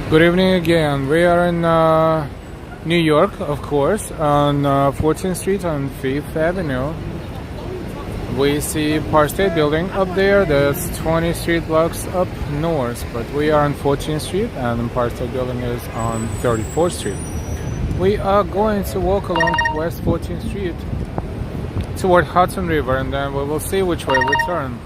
Good evening again. We are in New York, of course, on 14th Street on 5th Avenue. We see Empire State Building up there. That's 20 street blocks up north, but we are on 14th Street and Empire State Building is on 34th Street. We are going to walk along West 14th Street toward Hudson River, and then we will see which way we turn.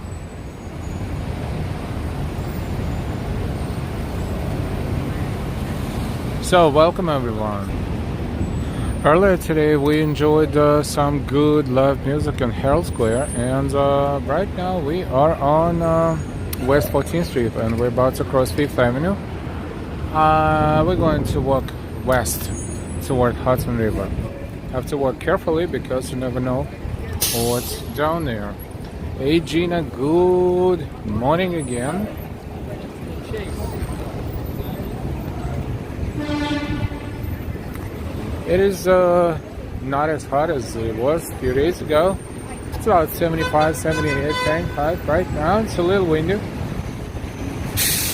So, welcome everyone. Earlier today we enjoyed some good live music in Herald Square, and right now we are on West 14th Street and we're about to cross 5th Avenue. We're going to walk west toward Hudson River. Have to walk carefully because you never know what's down there. Hey Gina, good morning again. It is not as hot as it was a few days ago. It's about 75, 78 Fahrenheit right now. It's a little windy.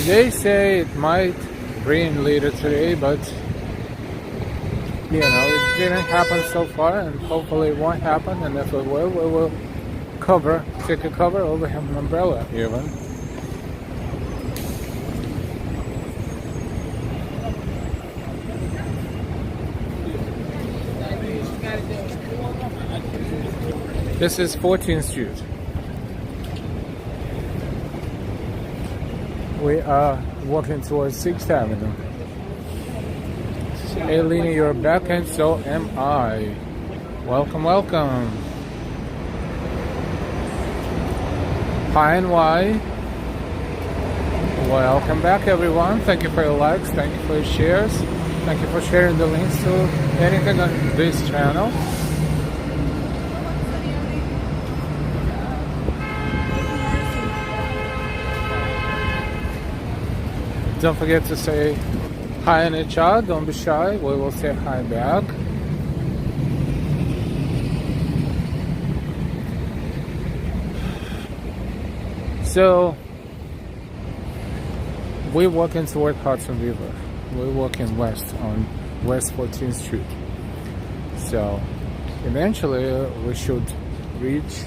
They say it might rain later today, but you know, it didn't happen so far, and hopefully it won't happen. And if it will, we will take a cover over an umbrella even. This is 14th Street. We are walking towards 6th Avenue. Hey Lena, you're back and so am I. Welcome, welcome. Hi NY. Welcome back everyone. Thank you for your likes, thank you for your shares. Thank you for sharing the links to anything on this channel. Don't forget to say hi in the chat, don't be shy, we will say hi back. So, we're walking toward Hudson River. We're walking west on West 14th Street. So, eventually we should reach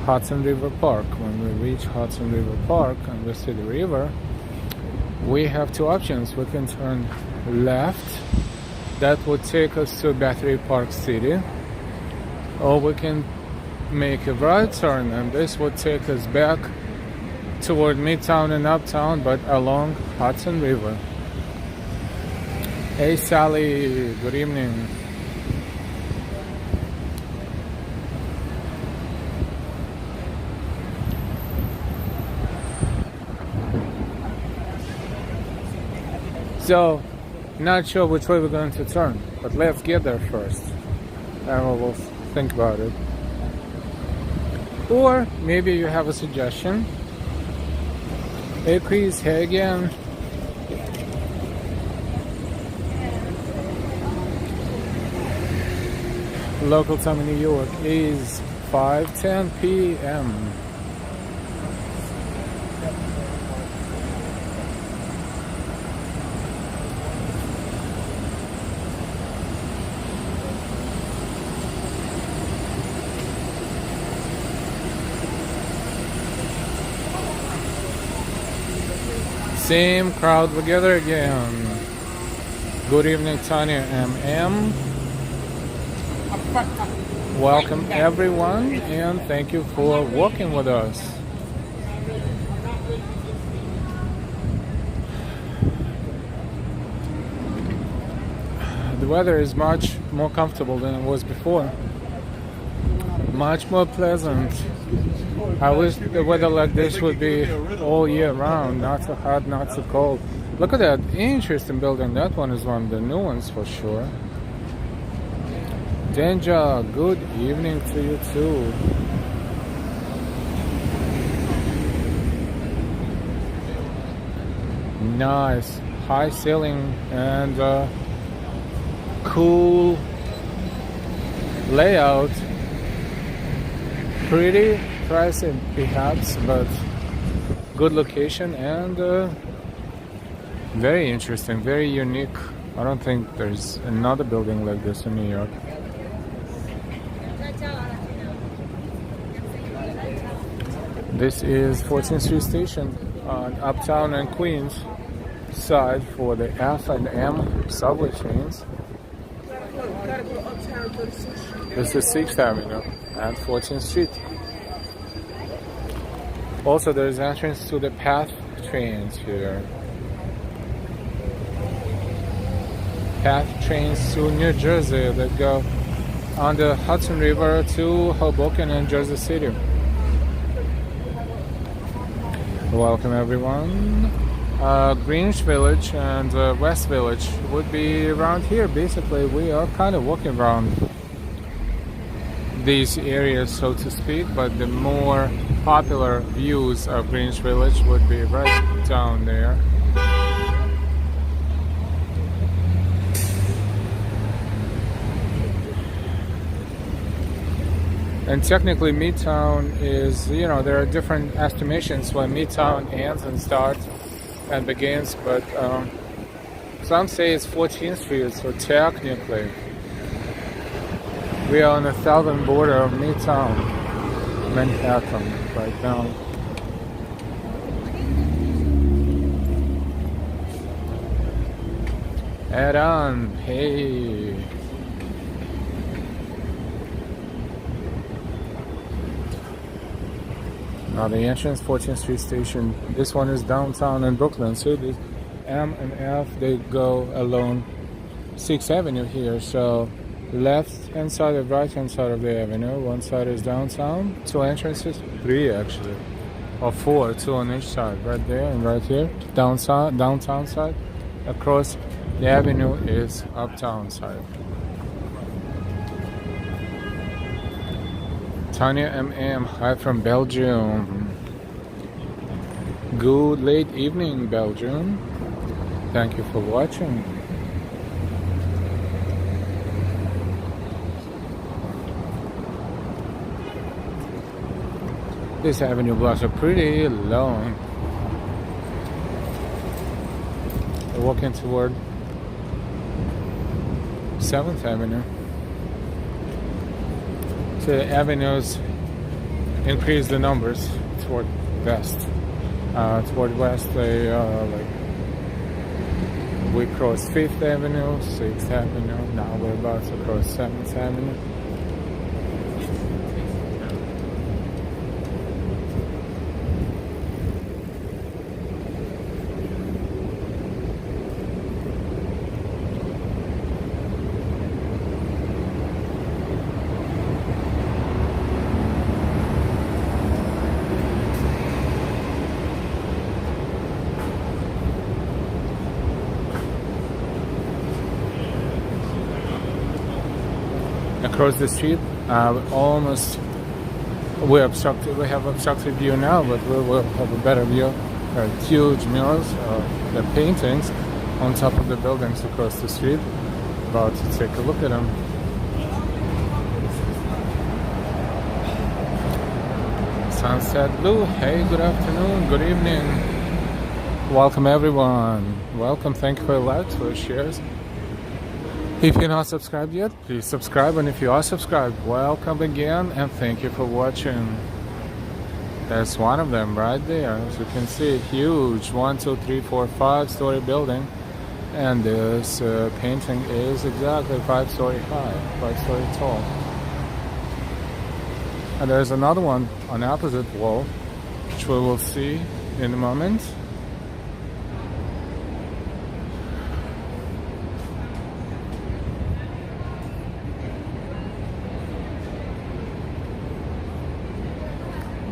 Hudson River Park. When we reach Hudson River Park and we see the river, we have two options. We can turn left, that would take us to Battery Park City, or we can make a right turn and this would take us back toward Midtown and Uptown, but along Hudson River. Hey Sally, good evening. So, not sure which way we're going to turn, but let's get there first, and we'll think about it. Or maybe you have a suggestion. Hey Chris, hey again. Local time in New York is 5:10 p.m. Same crowd together again. Good evening, Tanya MM. Welcome everyone, and thank you for walking with us. The weather is much more comfortable than it was before. Much more pleasant. I wish the weather like this would be all year round, not so hot, not so cold. Look at that, interesting building. That one is one of the new ones for sure. Denja, good evening to you too. Nice, high ceiling and cool layout. Pretty pricey perhaps, but good location and Very interesting, very unique. I don't think there's another building like this in New York. This is 14th Street Station on Uptown and Queens side for the F and M subway trains. This is 6th Avenue and 14th Street. Also, there's entrance to the PATH trains here. PATH trains to New Jersey that go on the Hudson River to Hoboken and Jersey City. Welcome everyone. Greenwich Village and West Village would be around here. Basically, we are kind of walking around these areas, so to speak, but the more popular views of Greenwich Village would be right down there. And technically Midtown is, you know, there are different estimations when Midtown ends and starts and begins, but some say it's 14th Street, so technically we are on the southern border of Midtown, Manhattan, right now. Head on, hey. Now the entrance, 14th Street Station. This one is downtown in Brooklyn. So the M and F, they go along 6th Avenue here. So left hand side and right hand side of the avenue. One side is downtown. Two entrances, three actually, or four, two on each side. Right there and right here. Downtown side. Across the avenue is uptown side. Tanya MM, hi from Belgium. Good late evening, Belgium. Thank you for watching. These avenue blocks are pretty long. We're walking toward 7th Avenue. So the avenues increase the numbers toward west. Toward west, they like we cross 5th Avenue, 6th Avenue. Now we're about to cross 7th Avenue. Across the street, we have obstructed view now, but we will have a better view. Huge murals, the paintings on top of the buildings across the street. About to take a look at them. Sunset Blue, hey, good afternoon, good evening. Welcome everyone. Welcome, thank you for your likes, for your shares. If you're not subscribed yet, please subscribe, and if you are subscribed, welcome again and thank you for watching. There's one of them right there, as you can see, huge 1, 2, 3, 4, 5-story building, and this painting is exactly 5-story high, 5-story tall. And there's another one on the opposite wall, which we will see in a moment.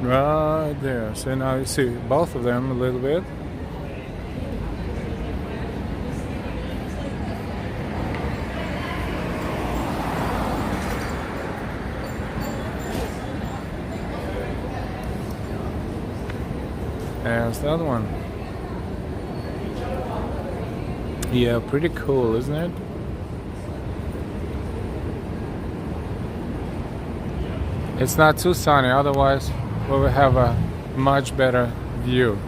Right there. So now you see both of them a little bit. There's the other one. Yeah, pretty cool, isn't it? It's not too sunny, otherwise we will have a much better view,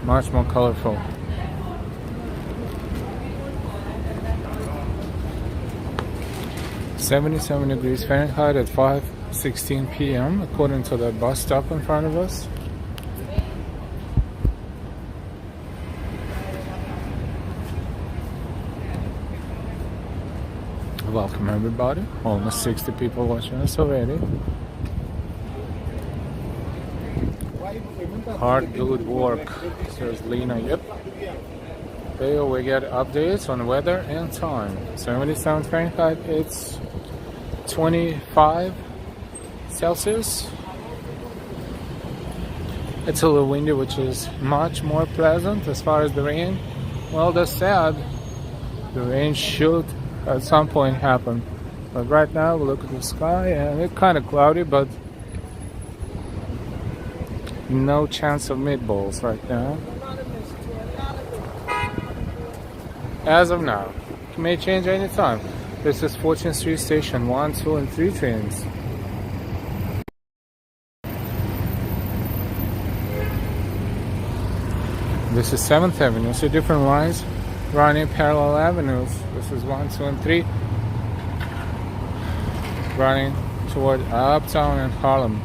much more colorful. 77 degrees Fahrenheit at 5:16 p.m. according to the bus stop in front of us. Welcome everybody. Almost 60 people watching us already. Hard good work, says Lena. Yep. Okay, we get updates on weather and time. 77 Fahrenheit, it's 25 Celsius. It's a little windy, which is much more pleasant. As far as the rain, well, that's sad. The rain should at some point happen, but right now we look at the sky and it's kind of cloudy, but no chance of meatballs right now as of now. It may change anytime. This is 14th Street Station 1, 2 and 3 trains. This is 7th Avenue, so different lines running parallel avenues. This is 1, 2 and 3 running toward Uptown and Harlem.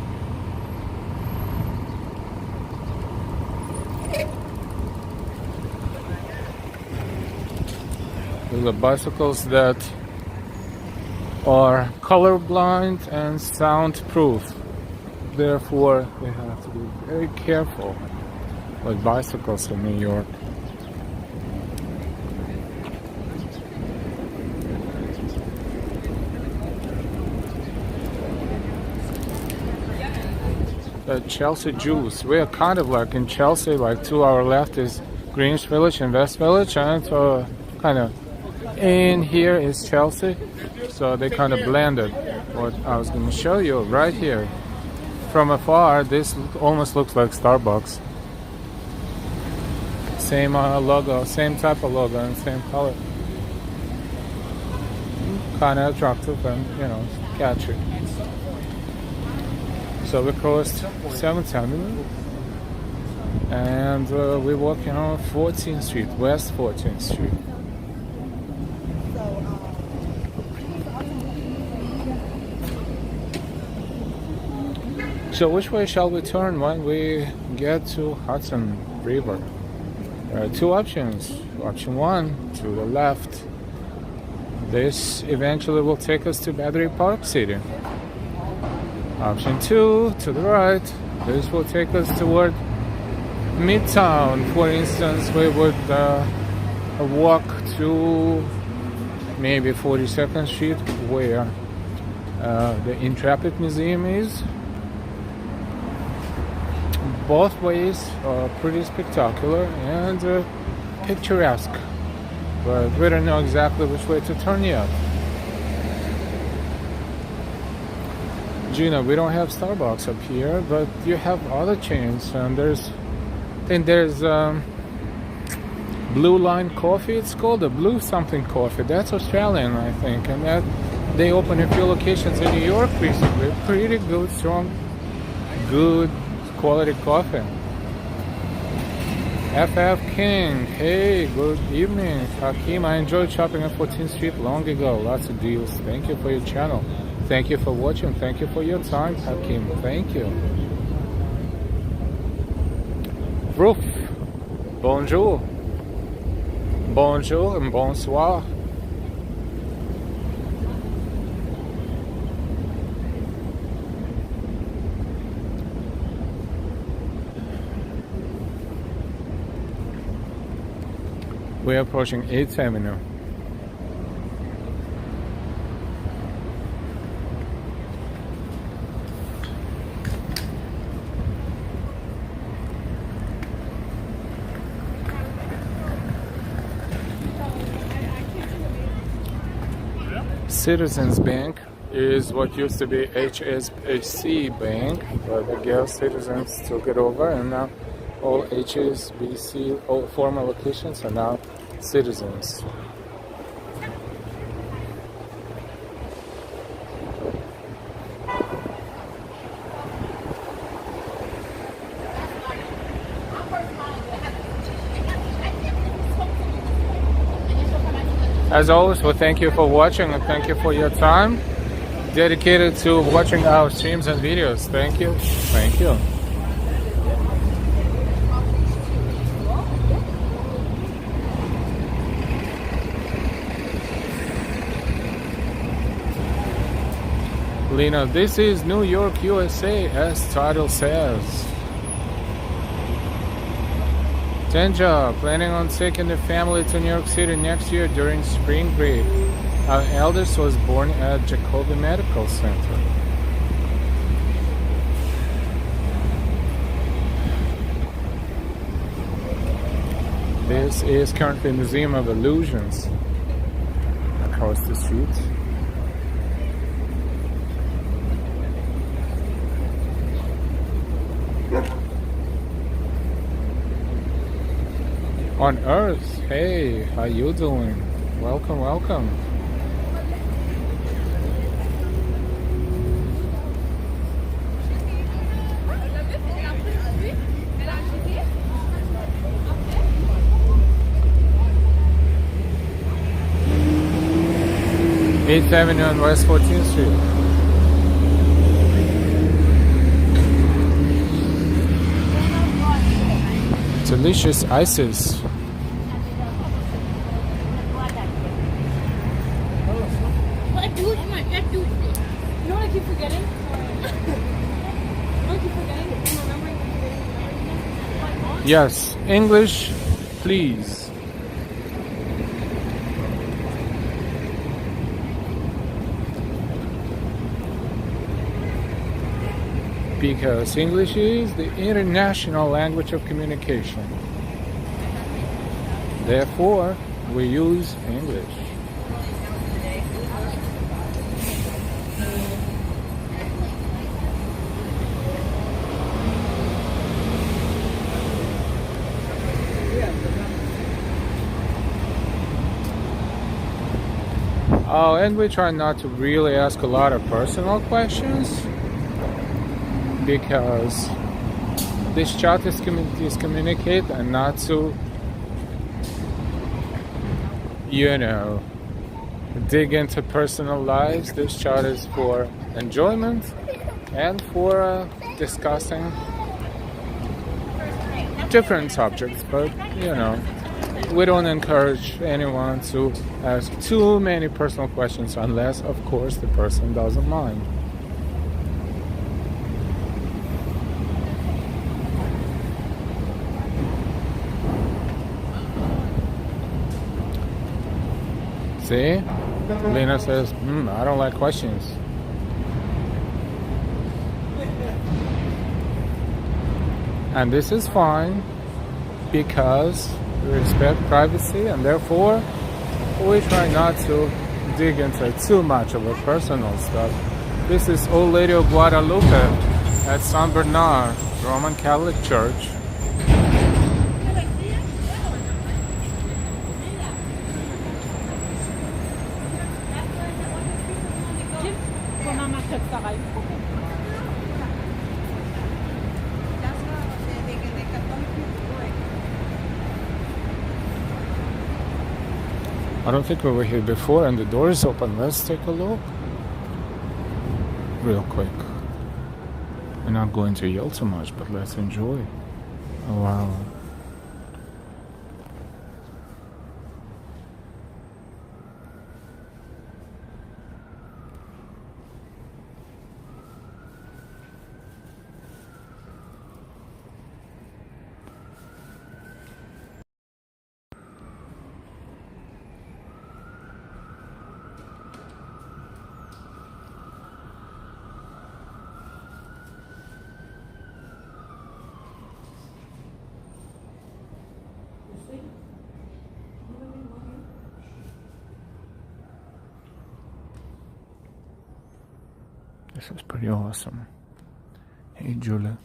These are bicycles that are colorblind and soundproof. Therefore, we have to be very careful with bicycles in New York. The Chelsea Juice. We are kind of like in Chelsea, like to our left is Greenwich Village and West Village, and kind of in here is Chelsea. So they kind of blended. What I was going to show you right here. From afar, this almost looks like Starbucks. Same logo, same type of logo and same color. Kind of attractive and, you know, catchy. So we crossed 7th Avenue and we're walking on 14th Street, West 14th Street. So which way shall we turn when we get to Hudson River? There are two options. Option 1, to the left. This eventually will take us to Battery Park City. Option 2, to the right. This will take us toward Midtown. For instance, we would walk to maybe 42nd Street, where the Intrepid Museum is. Both ways are pretty spectacular and picturesque, but we don't know exactly which way to turn yet. Gina, we don't have Starbucks up here, but you have other chains, and I think there's Blue Line Coffee. It's called a Blue something coffee. That's Australian, I think, and that they opened a few locations in New York recently. Pretty good, strong, good quality coffee. FF King, hey, good evening. Hakeem, I enjoyed shopping at 14th Street long ago. Lots of deals. Thank you for your channel. Thank you for watching. Thank you for your time, Hakeem. Thank you. Roof. Bonjour. Bonjour and bonsoir. We're approaching 8th Avenue. Citizens Bank is what used to be HSBC Bank, but I guess Citizens took it over, and now all HSBC, all former locations are now Citizens. As always, well, thank you for watching and thank you for your time. dedicated to watching our streams and videos. Thank you. Thank you. Lena, this is New York, USA, as title says. Tenja, planning on taking the family to New York City next year during spring break. Our eldest was born at Jacobi Medical Center. This is currently Museum of Illusions across the street. On Earth, hey, how you doing? Welcome, welcome. Eighth Avenue and West 14th Street. Delicious ices. Yes, English, please. Because English is the international language of communication. Therefore, we use English. Oh, and we try not to really ask a lot of personal questions, because this chat is communicate and not to, you know, dig into personal lives. This chat is for enjoyment and for discussing different subjects, but you know, we don't encourage anyone to ask too many personal questions unless, of course, the person doesn't mind. See? Lena says, I don't like questions. And this is fine because we respect privacy, and therefore we try not to dig into too much of our personal stuff. This is Old Lady of Guadalupe at San Bernard Roman Catholic Church. I don't think we were here before, and the door is open. Let's take a look real quick. We're not going to yell too much, but let's enjoy. Oh, wow. This is pretty awesome. Hey, Julia.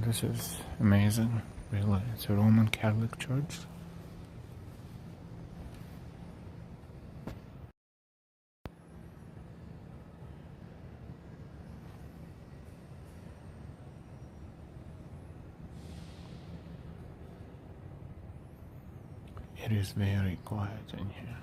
this is amazing, really. It's a Roman Catholic church. It is very quiet in here.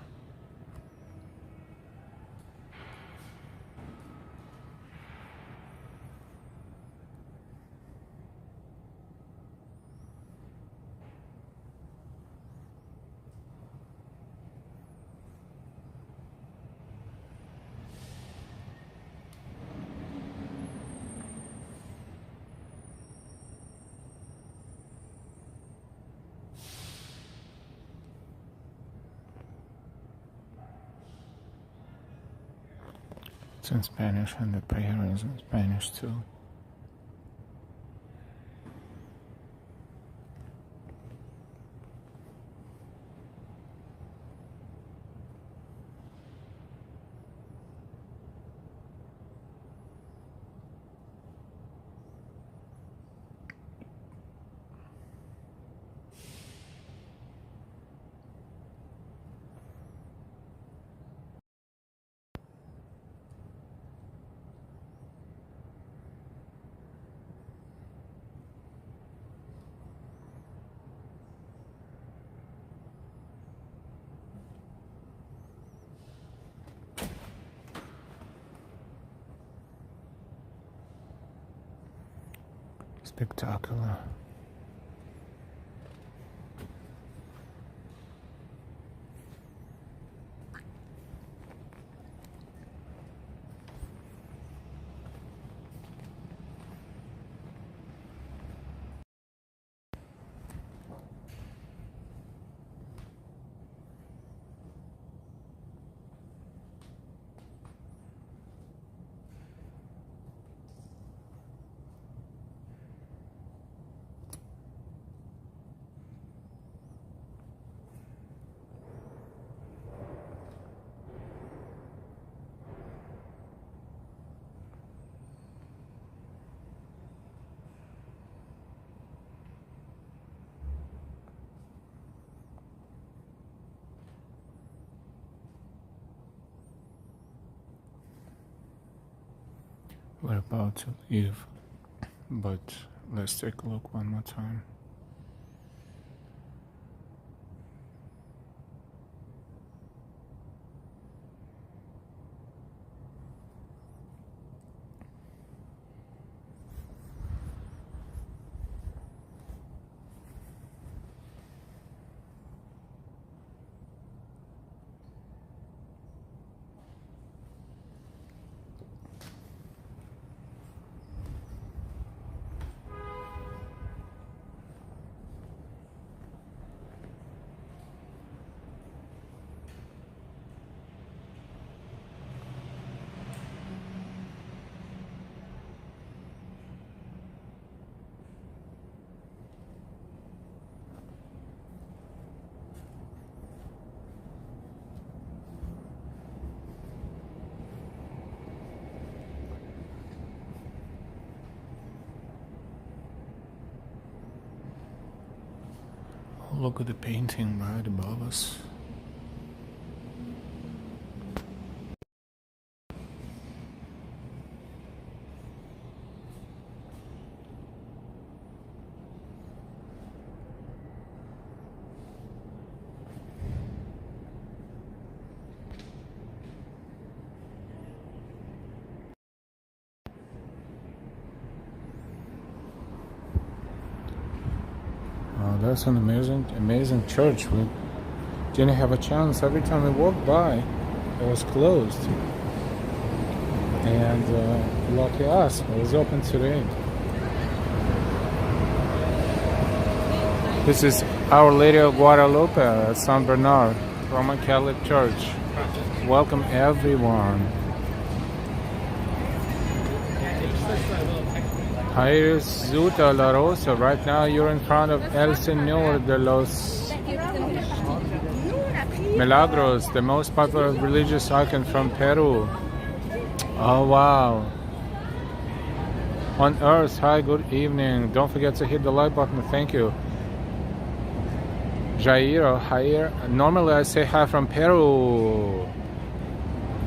It's in Spanish, and the prayer is in Spanish too. Spectacular. We're about to leave, but let's take a look one more time. Look at the painting right above us. That's an amazing church. We didn't have a chance. Every time we walked by, it was closed. And lucky us, it was open today. This is Our Lady of Guadalupe at San Bernard, Roman Catholic Church. Welcome everyone. Piers La Rosa. Right now you're in front of El Señor de los Milagros, the most popular religious icon from Peru. Oh wow. on Earth. Hi, good evening. Don't forget to hit the like button. Thank you. Jairo, hi. Normally I say hi from Peru,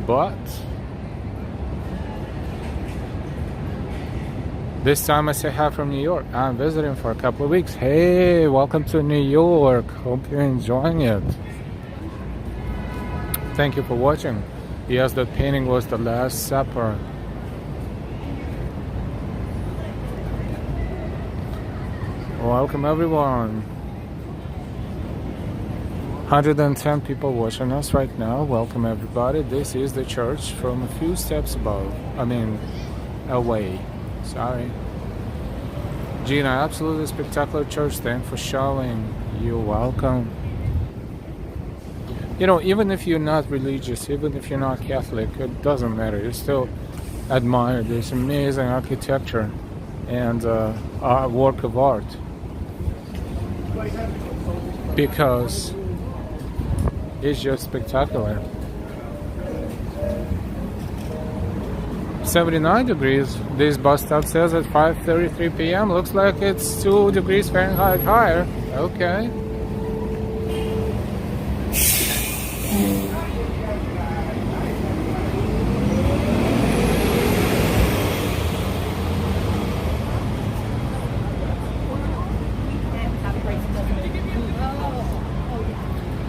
but this time I say hi from New York. I'm visiting for a couple of weeks. Hey, welcome to New York. Hope you're enjoying it. Thank you for watching. Yes, that painting was The Last Supper. Welcome everyone. 110 people watching us right now. Welcome everybody. This is the church from a few steps away. Sorry. Gina, absolutely spectacular church. Thanks for showing. You're welcome. You know, even if you're not religious, even if you're not Catholic, it doesn't matter. You still admire this amazing architecture and work of art. Because it's just spectacular. 79 degrees, this bus stop says at 5:33 p.m. Looks like it's 2 degrees Fahrenheit higher. Okay.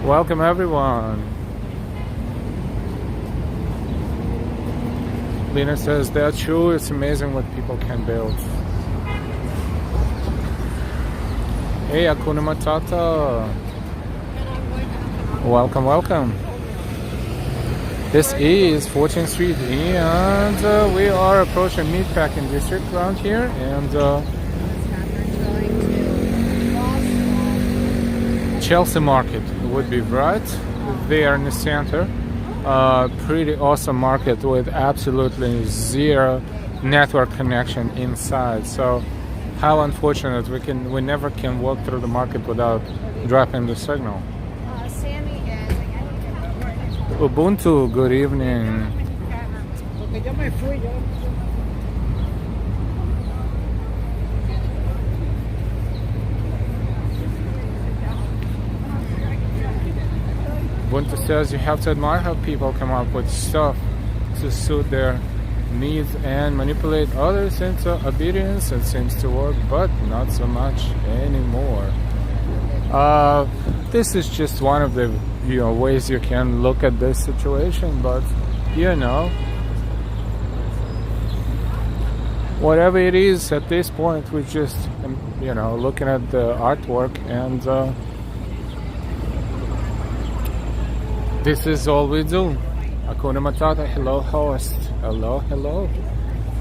Welcome everyone. Lena says that's true. It's amazing what people can build. Hey, Akuna Matata. Welcome, welcome. This is 14th Street and we are approaching Meatpacking District around here and Chelsea Market would be right there in the center. Pretty awesome market with absolutely zero network connection inside. So how unfortunate we never can walk through the market without dropping the signal. Ubuntu, good evening. Ubuntu says you have to admire how people come up with stuff to suit their needs and manipulate others into obedience. It seems to work, but not so much anymore. This is just one of the ways you can look at this situation, but whatever it is at this point, we're just looking at the artwork and this is all we do. Akuna Matata, hello host. Hello, hello.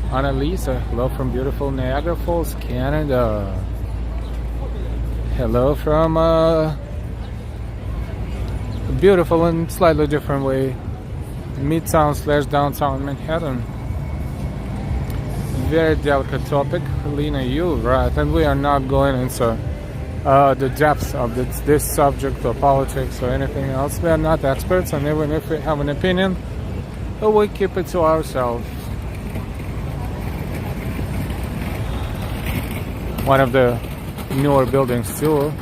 Annalisa, hello from beautiful Niagara Falls, Canada. Hello from a beautiful and slightly different way, Midtown / downtown Manhattan. Very delicate topic, Lena, you right, and we are not going into the depths of this subject or politics or anything else. We are not experts, and even if we have an opinion, we keep it to ourselves. One of the newer buildings too,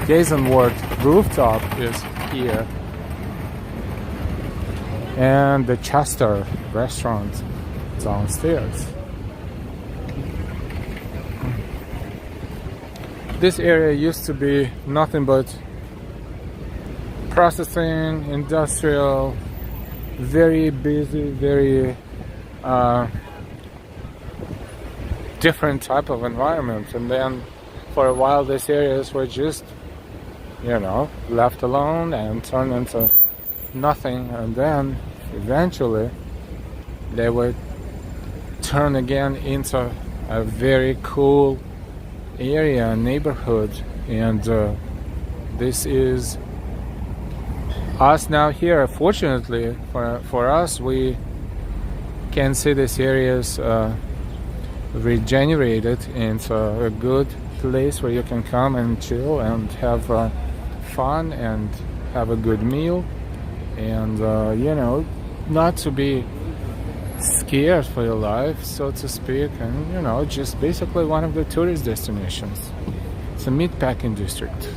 Gazenward rooftop is here, and the Chester restaurant downstairs. This area used to be nothing but processing, industrial, very busy, very different type of environment. And then for a while these areas were just, left alone and turned into nothing. And then eventually they would turn again into a very cool area, neighborhood, and this is us now here. Fortunately for us, we can see these areas regenerated into a good place where you can come and chill and have fun and have a good meal, and not to be scared for your life, so to speak, and you know, just basically one of the tourist destinations. It's a Meatpacking District.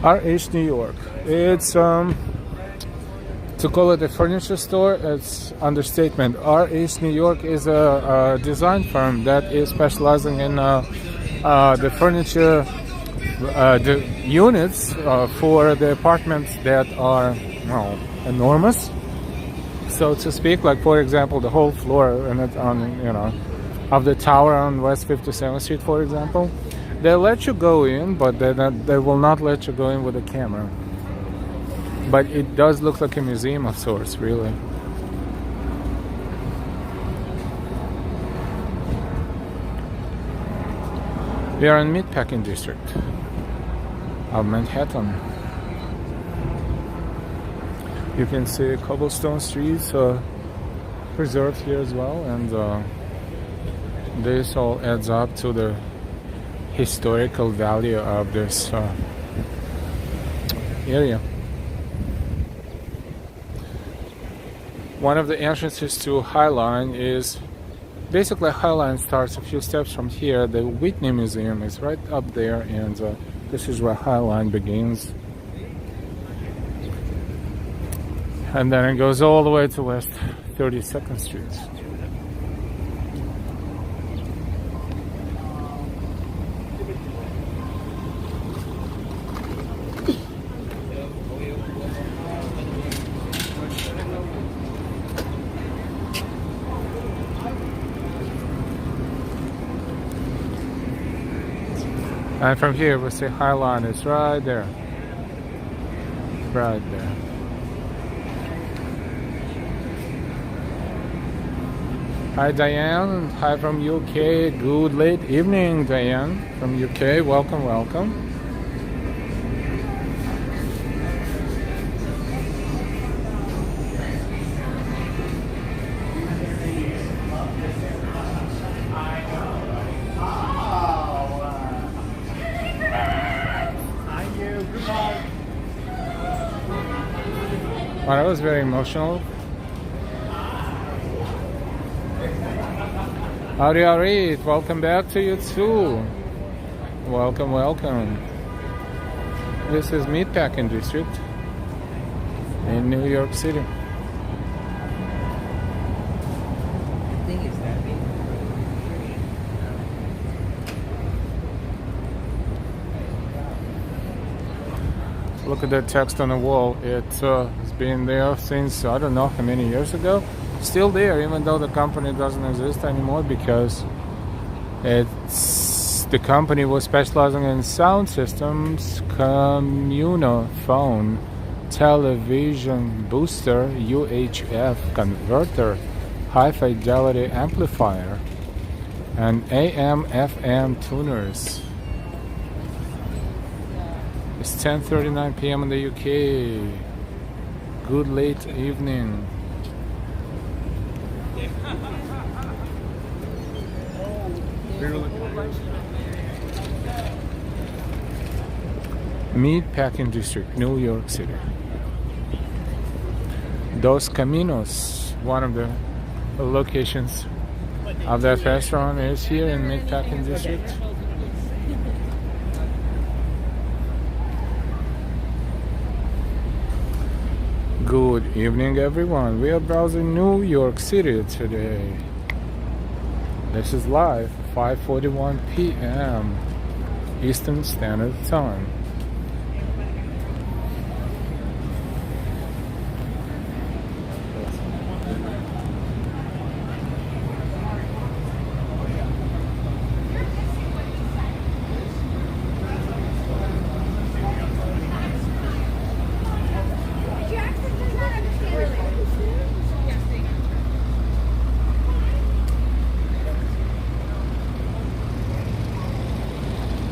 RH New York. It's to call it a furniture store, it's understatement. RH New York is a design firm that is specializing in the furniture, the units for the apartments that are, well, enormous, so to speak. Like, for example, the whole floor and it on, you know, of the tower on West 57th Street, for example. They let you go in, but they will not let you go in with a camera. But it does look like a museum of sorts, really. We are in Meatpacking District of Manhattan. You can see cobblestone streets preserved here as well, and this all adds up to the historical value of this area. One of the entrances to High Line is basically High Line starts a few steps from here. The Whitney Museum is right up there, and this is where High Line begins. And then it goes all the way to West 32nd Street. And from here, we'll see High Line is right there. Right there. Hi, Diane. Hi from UK. Good late evening, Diane from UK. Welcome, welcome. Well, that was very emotional. Ari, welcome back to you too. Welcome, welcome. This is Meatpacking District in New York City. Look at that text on the wall. It has been there since, I don't know how many years ago. Still there, even though the company doesn't exist anymore, because the company was specializing in sound systems, communophone, television booster, UHF converter, high fidelity amplifier, and AM/FM tuners. It's 10:39 p.m. in the UK. Good late evening. Meatpacking District, New York City. Dos Caminos, one of the locations of that restaurant, is here in Meatpacking District. Good evening, everyone. We are browsing New York City today. This is live, 5:41 p.m. Eastern Standard Time.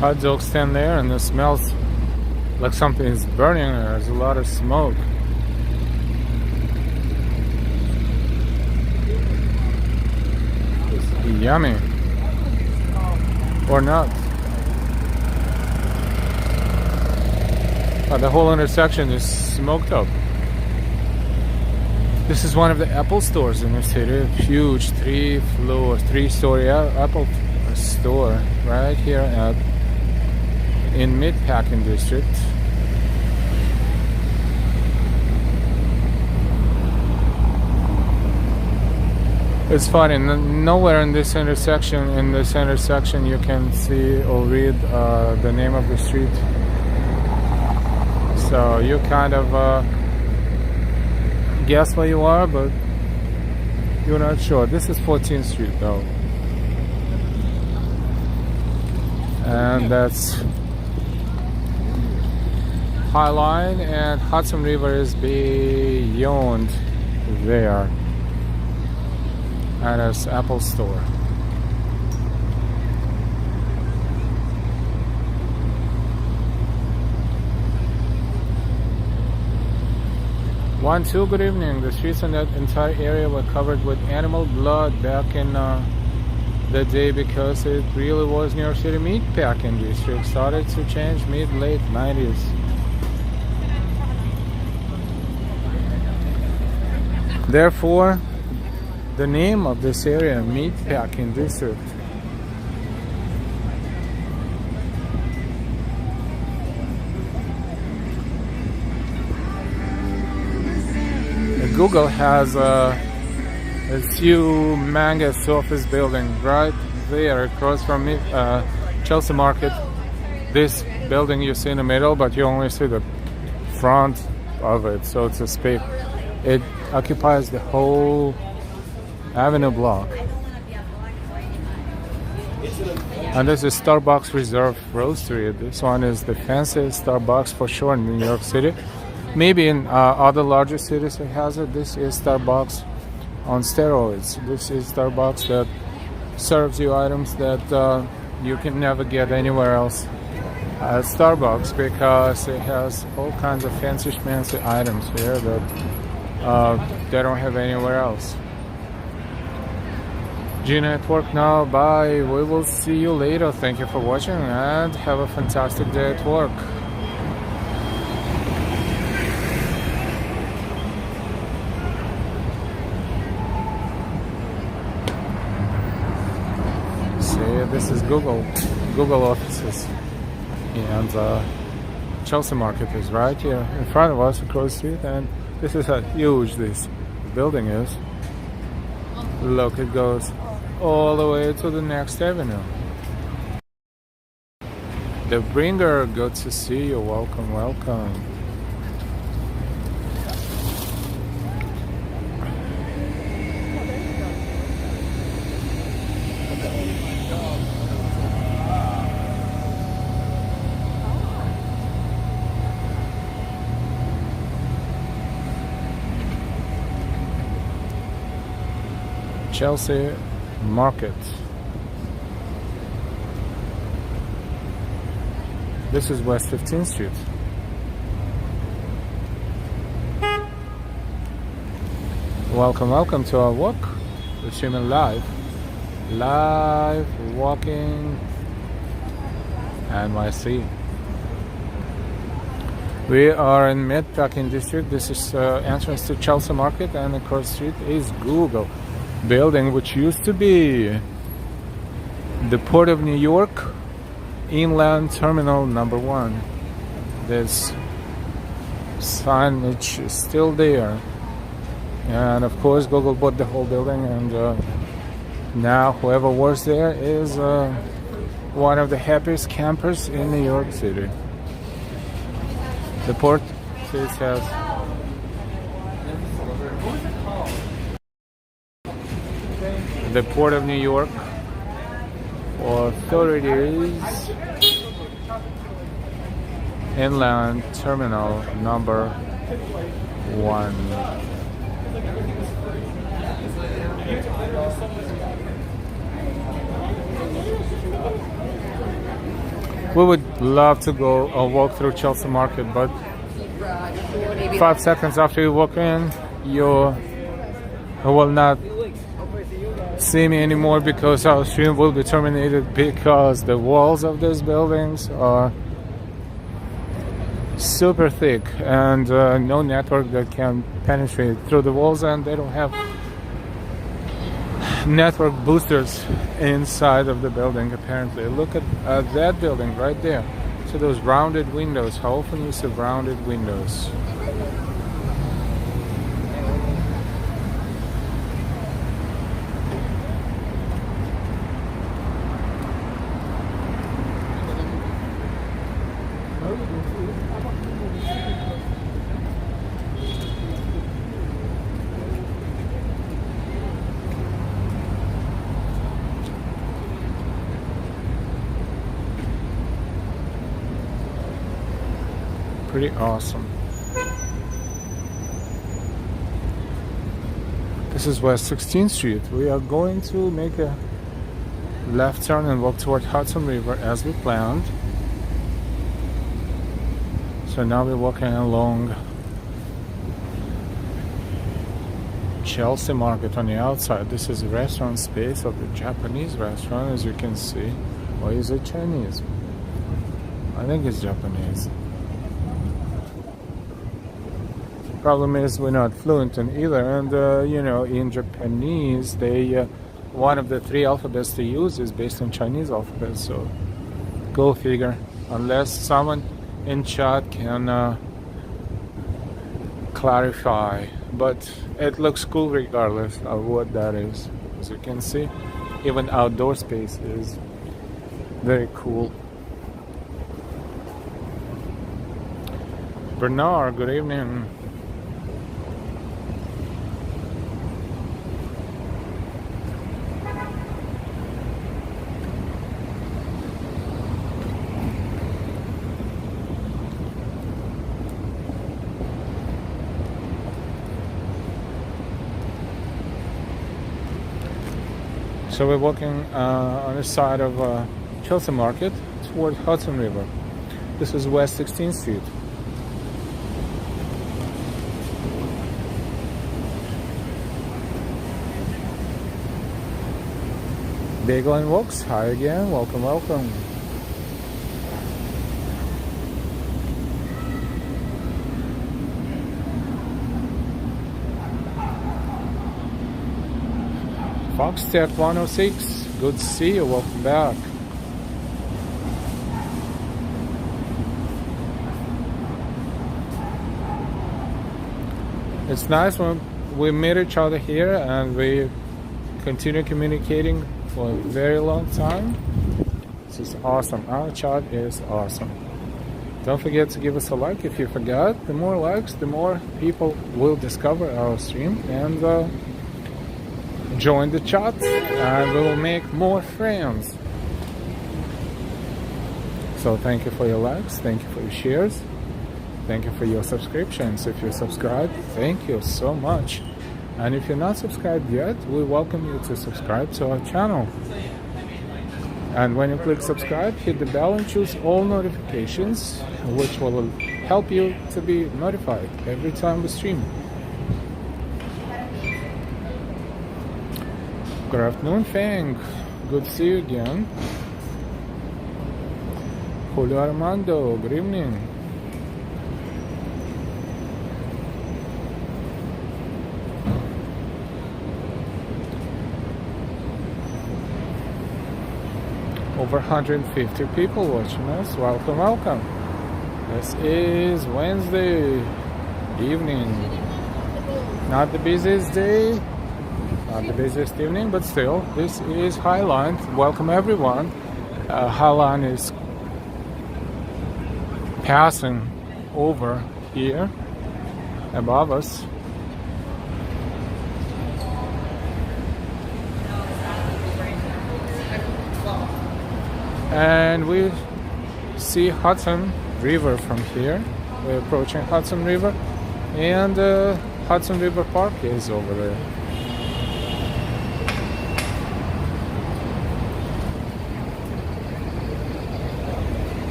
Hot dog stand there, and it smells like something is burning. There's a lot of smoke. It's yummy. Or not. The whole intersection is smoked up. This is one of the Apple stores in the city. Huge three-story Apple store right here in Meatpacking District. It's funny, nowhere in this intersection you can see or read the name of the street. So you kind of guess where you are, but you're not sure. This is 14th Street though. And that's High Line, and Hudson River is beyond there. And there's Apple Store. Good evening. The streets in that entire area were covered with animal blood back in the day because it really was New York City Meatpacking District. Started to change mid-late 90s. Therefore, the name of this area, Meatpacking District. Google has a humongous office building right there across from Chelsea Market. This building you see in the middle, but you only see the front of it, so it's a space. It occupies the whole avenue block. And this is Starbucks Reserve Roastery. This one is the fanciest Starbucks for sure in New York City. Maybe in other larger cities it has it. This is Starbucks on steroids. This is Starbucks that serves you items that you can never get anywhere else at Starbucks, because it has all kinds of fancy schmancy items here that they don't have anywhere else. Gina at work now. Bye. We will see you later. Thank you for watching and have a fantastic day at work. This is Google offices, and Chelsea Market is right here in front of us across the street, and this is how huge this building is. Look, it goes all the way to the next avenue. The Bringer, good to see you. Welcome, welcome. Chelsea Market. This is West 15th Street. Welcome, welcome to our walk. We're streaming live walking NYC. We are in Meatpacking District. This is entrance to Chelsea Market, and across the street is Google building, which used to be the Port of New York Inland Terminal number 1. This signage is still there, and of course Google bought the whole building, and now whoever works there is one of the happiest campers in New York City. The port says the Port of New York Authorities Inland Terminal number 1. We would love to go walk through Chelsea Market, but 5 seconds after you walk in, you will not see me anymore, because our stream will be terminated, because the walls of these buildings are super thick, and no network that can penetrate through the walls, and they don't have network boosters inside of the building apparently. Look at that building right there. So those rounded windows, how often you see rounded windows? Pretty awesome. This is West 16th Street. We are going to make a left turn and walk toward Hudson River as we planned. So now we're walking along Chelsea Market on the outside. This is a restaurant space of the Japanese restaurant, as you can see. Or is it Chinese? I think it's Japanese. Problem is we're not fluent in either, and you know, in Japanese they one of the three alphabets they use is based on Chinese alphabet, so go figure. Unless someone in chat can clarify, but it looks cool regardless of what that is. As you can see, even outdoor space is very cool. Bernard, good evening. So we're walking on the side of Chelsea Market toward Hudson River. This is West 16th Street. Bagel and Walks, hi again, welcome, welcome. Fox Tech 106, good to see you, welcome back. It's nice when we meet each other here and we continue communicating for a very long time. This is awesome. Our chat is awesome. Don't forget to give us a like if you forgot. The more likes, the more people will discover our stream and join the chat, and we will make more friends. So thank you for your likes, thank you for your shares, thank you for your subscriptions. If you're subscribed, thank you so much. And if you're not subscribed yet, we welcome you to subscribe to our channel. And when you click subscribe, hit the bell and choose all notifications, which will help you to be notified every time we stream. Good afternoon, Fang. Good to see you again. Julio Armando, good evening. Over 150 people watching us. Welcome, welcome. This is Wednesday evening. Not the busiest day, not the busiest evening, but still, this is Highline. Welcome everyone. Highline is passing over here above us. And we see Hudson River from here. We're approaching Hudson River, and Hudson River Park is over there.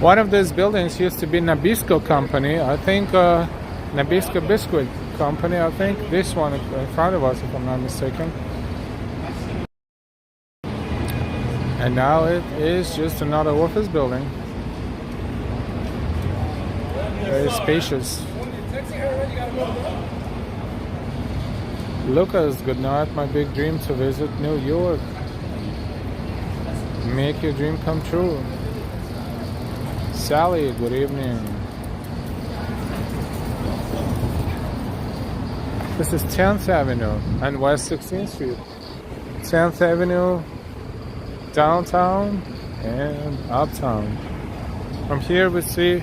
One of these buildings used to be Nabisco Company. I think Nabisco Biscuit Company. I think this one in front of us, if I'm not mistaken. And now it is just another office building. Very spacious. Lucas, good night. My big dream to visit New York. Make your dream come true. Sally, good evening. This is 10th Avenue and West 16th Street. 10th Avenue, downtown and uptown. From here we see,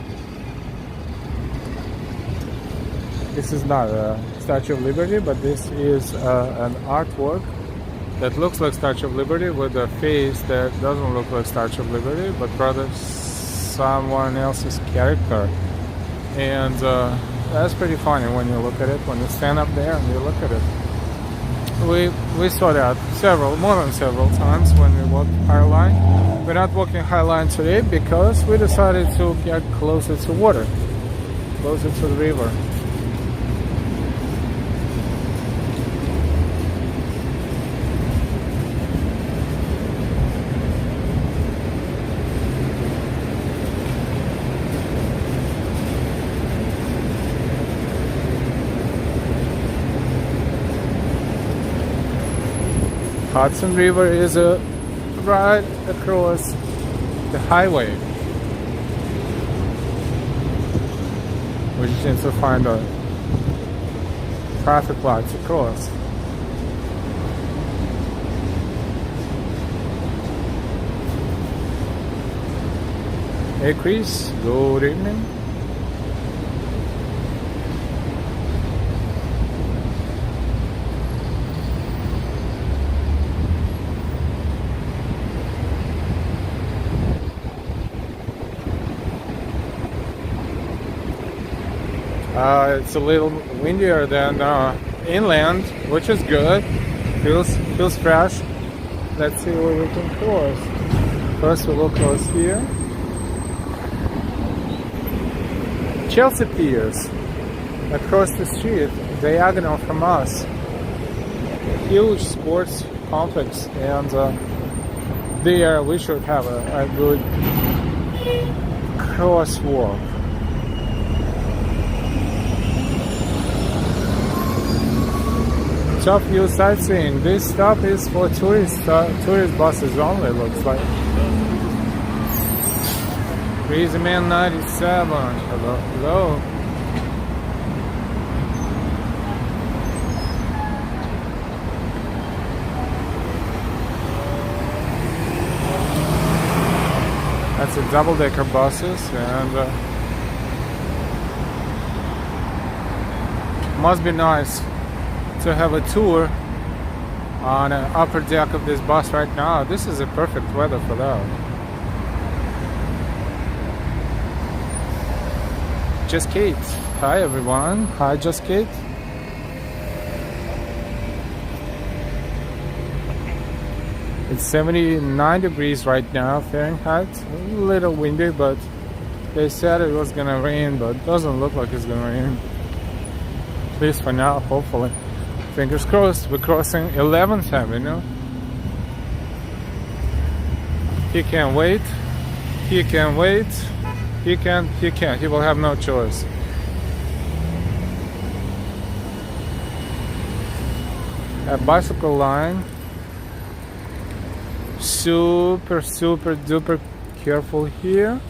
this is not a Statue of Liberty, but this is an artwork that looks like Statue of Liberty with a face that doesn't look like Statue of Liberty, but rather someone else's character. And that's pretty funny when you look at it, when you stand up there and you look at it. We saw that more than several times when we walked High Line. We're not walking High Line today because we decided to get closer to water, closer to the river. Hudson River is right across the highway. We just need to find a traffic lights across. Hey Chris, good evening. It's a little windier than inland, which is good. Feels fresh. Let's see where we can cross. First we will cross here. Chelsea Piers, across the street, diagonal from us. Huge sports complex, and there we should have a good crosswalk. Top view sightseeing. This stop is for tourist buses only, looks like. Crazy Man 97. Hello. That's a double-decker buses, and must be nice to have a tour on an upper deck of this bus right now. This is a perfect weather for that. Just Kate. Hi everyone. Hi Just Kate. It's 79 degrees right now Fahrenheit. A little windy, but they said it was gonna rain, but it doesn't look like it's gonna rain. At least for now, hopefully. Fingers crossed. We're crossing 11th Avenue. He can't wait. He can't wait. He can't. He will have no choice. A bicycle line. Super duper careful here.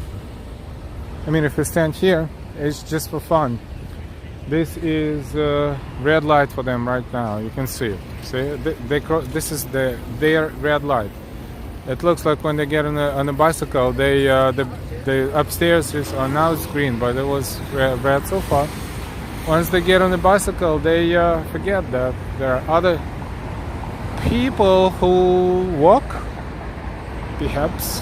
I mean, if you stand here, it's just for fun. This is a red light for them right now. You can see it. See, this is their red light. It looks like when they get on a bicycle, the upstairs is now it's green, but it was red so far. Once they get on the bicycle, they forget that there are other people who walk, perhaps.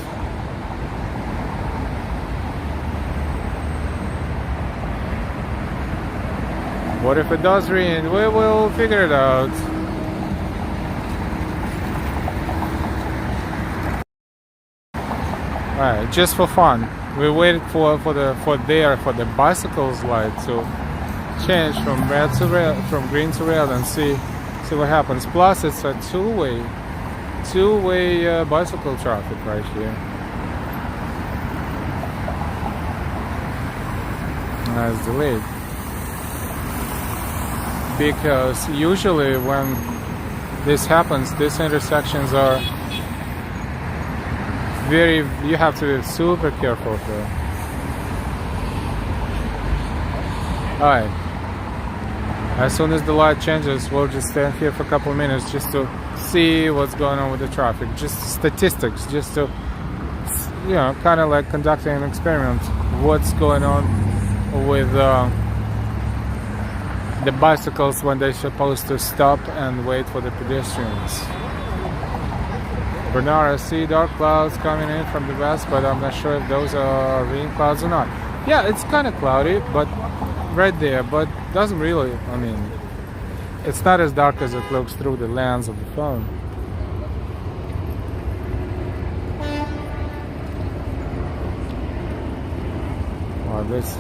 What if it does rain? We will figure it out. Alright, just for fun. We waited for the bicycles light to change from red to red, from green to red, and see what happens. Plus, it's a two-way two-way bicycle traffic right here. That's delayed. Because usually when this happens, these intersections are you have to be super careful here. Alright. As soon as the light changes, we'll just stand here for a couple of minutes just to see what's going on with the traffic. Just statistics, just to, you know, kind of like conducting an experiment. What's going on with the bicycles when they're supposed to stop and wait for the pedestrians. Bernard, I see dark clouds coming in from the west, but I'm not sure if those are rain clouds or not. Yeah, it's kind of cloudy, but right there, but doesn't really, I mean, it's not as dark as it looks through the lens of the phone. Wow, that's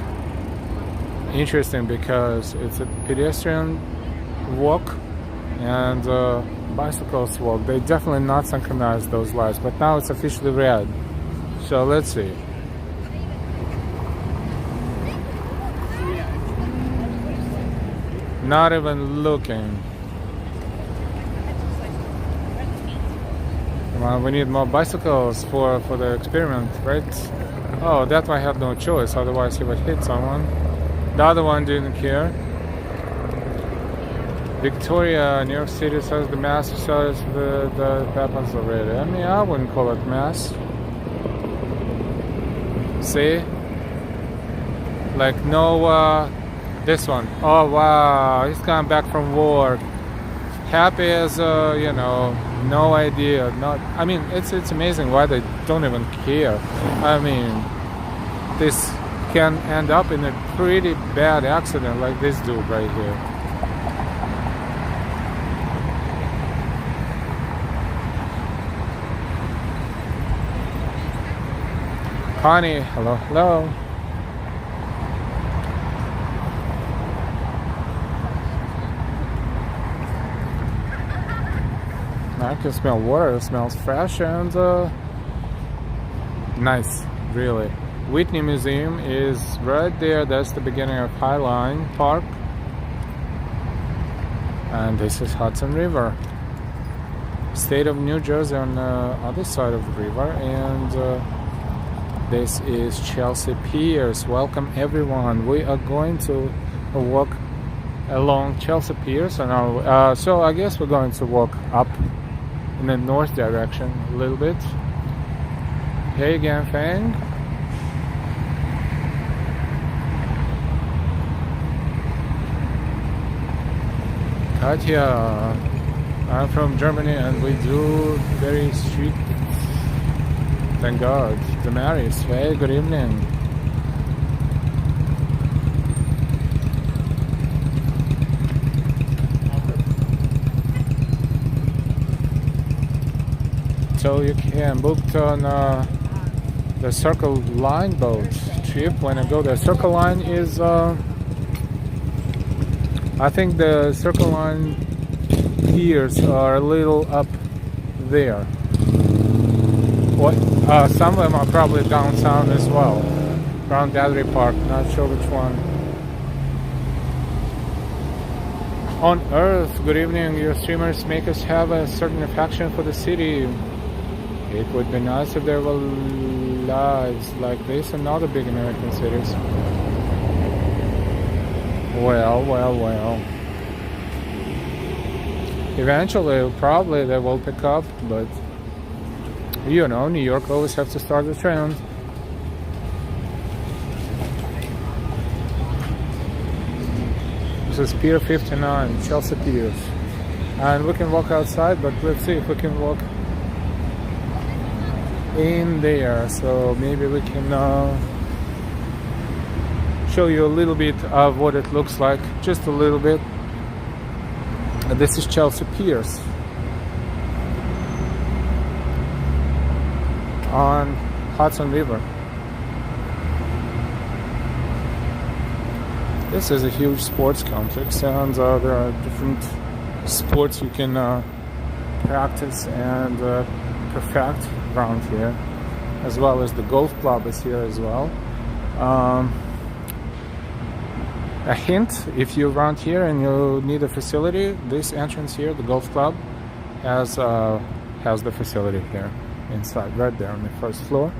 interesting because it's a pedestrian walk and bicycles walk. They definitely not synchronized those lights, but now it's officially red. So let's see. Not even looking. Come on, we need more bicycles for the experiment, right? Oh, that one had no choice, otherwise he would hit someone. The other one didn't care. Victoria, New York City says the mass says that happens already. I mean, I wouldn't call it mass. See? Like no, this one. Oh wow, he's coming back from work. Happy as you know, no idea. Not. I mean, it's amazing why they don't even care. I mean, this can end up in a pretty bad accident like this dude right here. Connie, hello. I can smell water. It smells fresh and nice, really. Whitney Museum is right there. That's the beginning of Skyline Park. And this is Hudson River. State of New Jersey on the other side of the river. And this is Chelsea Piers. Welcome everyone. We are going to walk along Chelsea Piers. And so I guess we're going to walk up in the north direction a little bit. Hey again, Fang. Katya, I'm from Germany and we do very strict. Thank God. Damaris, hey, good evening. So you can book on the Circle Line boat trip. When I go, the Circle Line is I think the Circle Line piers are a little up there. Some of them are probably downtown as well, around Battery Park. Not sure which one. On Earth, good evening. Your streamers make us have a certain affection for the city. It would be nice if there were lives like this in other big American cities. Well. Eventually, probably they will pick up, but you know, New York always has to start the trend. This is Pier 59, Chelsea Piers. And we can walk outside, but let's see if we can walk in there. So maybe we can show you a little bit of what it looks like, just a little bit. This is Chelsea Piers on Hudson River. This is a huge sports complex, and there are different sports you can practice and perfect around here, as well as the golf club is here as well. A hint, if you're around here and you need a facility, this entrance here, the golf club, has the facility here inside, right there on the first floor.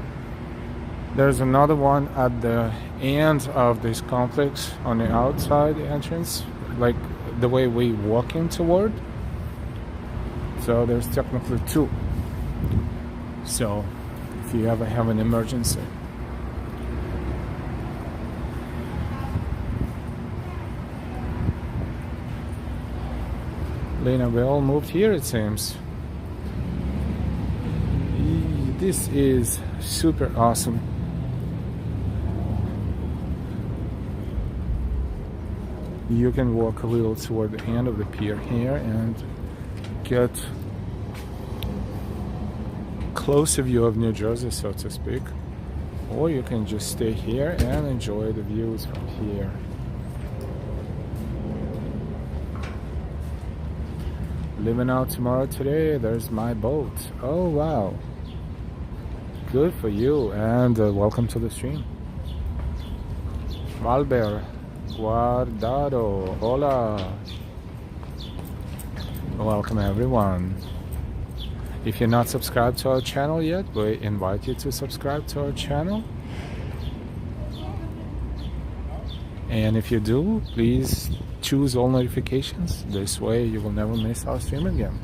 There's another one at the end of this complex on the outside entrance, like the way we walking toward. So there's technically two. So if you ever have an emergency. Lena, we all moved here, it seems. This is super awesome. You can walk a little toward the end of the pier here and get closer view of New Jersey, so to speak. Or you can just stay here and enjoy the views from here. Living out tomorrow today, there's my boat. Oh wow. Good for you, and welcome to the stream. Valber Guardado, hola. Welcome everyone. If you're not subscribed to our channel yet, we invite you to subscribe to our channel. And if you do, please choose all notifications. This way you will never miss our stream again.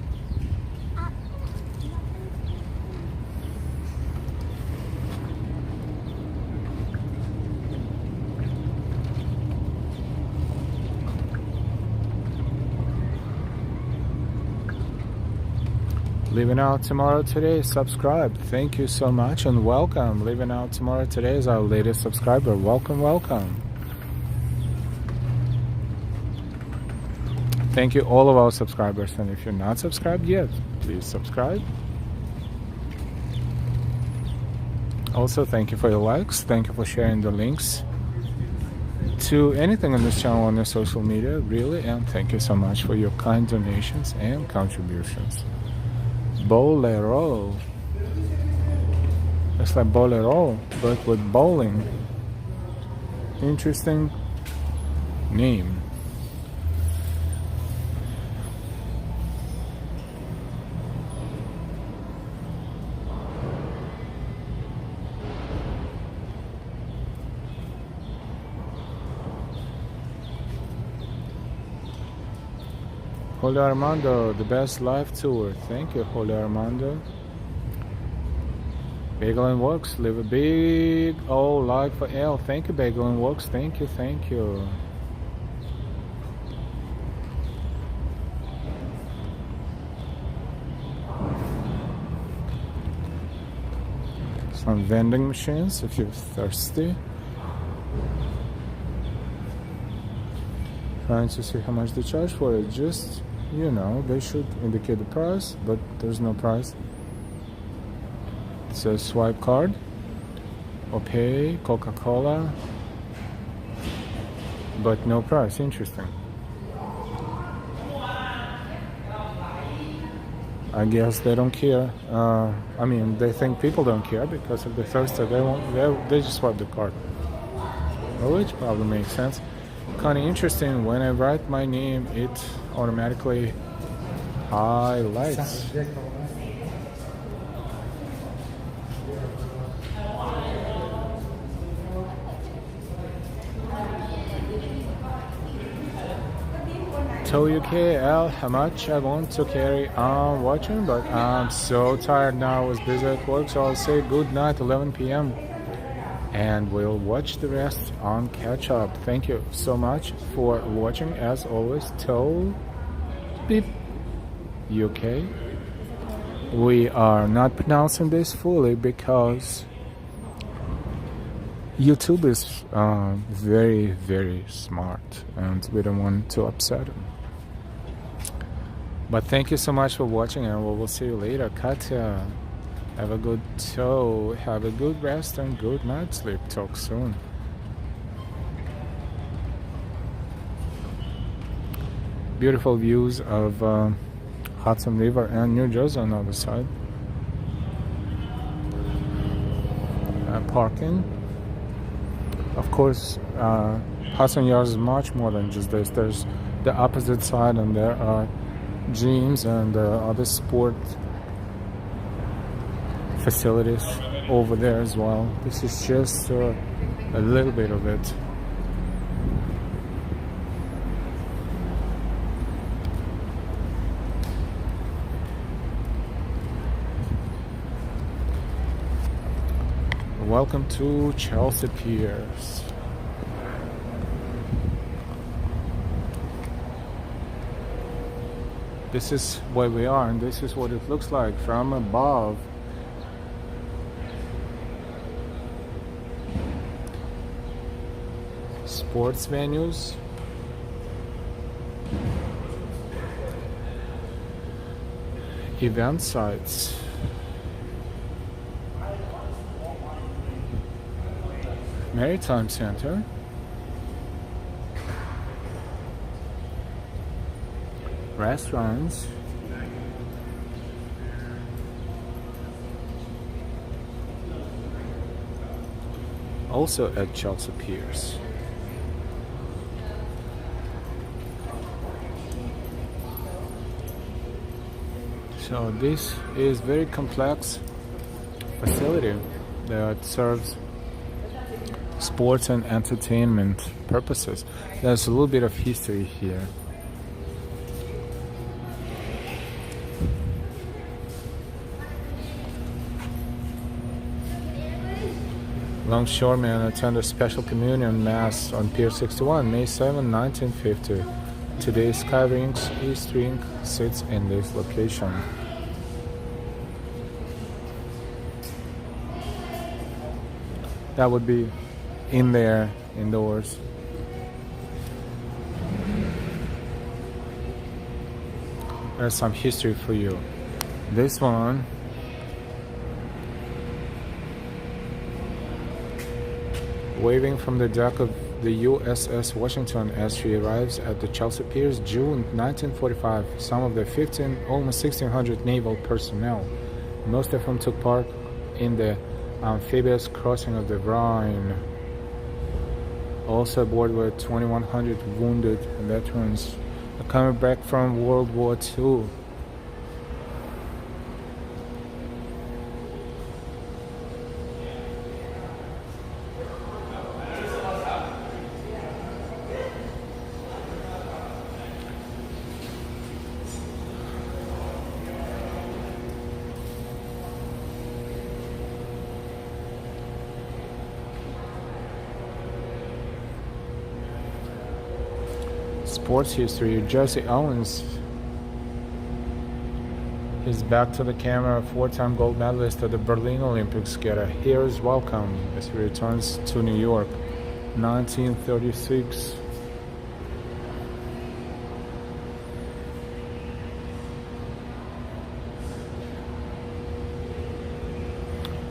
Living out tomorrow today, subscribe. Thank you so much and welcome. Living out tomorrow today is our latest subscriber. Welcome, welcome. Thank you all of our subscribers, and if you're not subscribed yet, please subscribe. Also, thank you for your likes. Thank you for sharing the links to anything on this channel on your social media, really, and thank you so much for your kind donations and contributions. Bolero. It's like Bolero, but with bowling. Interesting name. Hola Armando, the best live tour. Thank you, Hola Armando. Bagel and Works, leave a big old like for L. Thank you, Bagel and Works. Thank you, thank you. Some vending machines if you're thirsty. Trying to see how much they charge for it. Just, you know, they should indicate the price, but there's no price. It says swipe card or pay, Coca-Cola, but no price. Interesting. I guess they don't care. I mean, they think people don't care because if they're thirsty, they just swipe the card, which probably makes sense. Kind of interesting, when I write my name, it automatically highlights. Tow UKL, how much I want to carry on watching, but I'm so tired now. I was busy at work, so I'll say good night, 11 p.m. and we'll watch the rest on catch up. Thank you so much for watching. As always, Tow Beep UK. We are not pronouncing this fully because YouTube is very, very smart and we don't want to upset them. But thank you so much for watching, and we will see you later. Katya, have a good tow, have a good rest and good night sleep. Talk soon. Beautiful views of Hudson River and New Jersey on the other side. Parking. Of course, Hudson Yards is much more than just this. There's the opposite side, and there are gyms and other sport facilities over there as well. This is just a little bit of it. Welcome to Chelsea Piers. This is where we are, and this is what it looks like from above. Sports venues, event sites, Maritime Center, restaurants, also at Chelsea Piers. So this is very complex facility that serves sports and entertainment purposes. There's a little bit of history here. Longshoremen attend a special communion mass on Pier 61, May 7, 1950. Today's Sky Ring's East Ring sits in this location. That would be in there, indoors. There's some history for you. This one, waving from the deck of the USS Washington as she arrives at the Chelsea Piers, June 1945. Some of the almost 1,600 naval personnel, most of whom took part in the amphibious crossing of the Rhine. Also aboard were 2,100 wounded veterans coming back from World War II. Sports history. Jesse Owens is back to the camera, four-time gold medalist at the Berlin Olympics. Get a here's welcome as he returns to New York, 1936.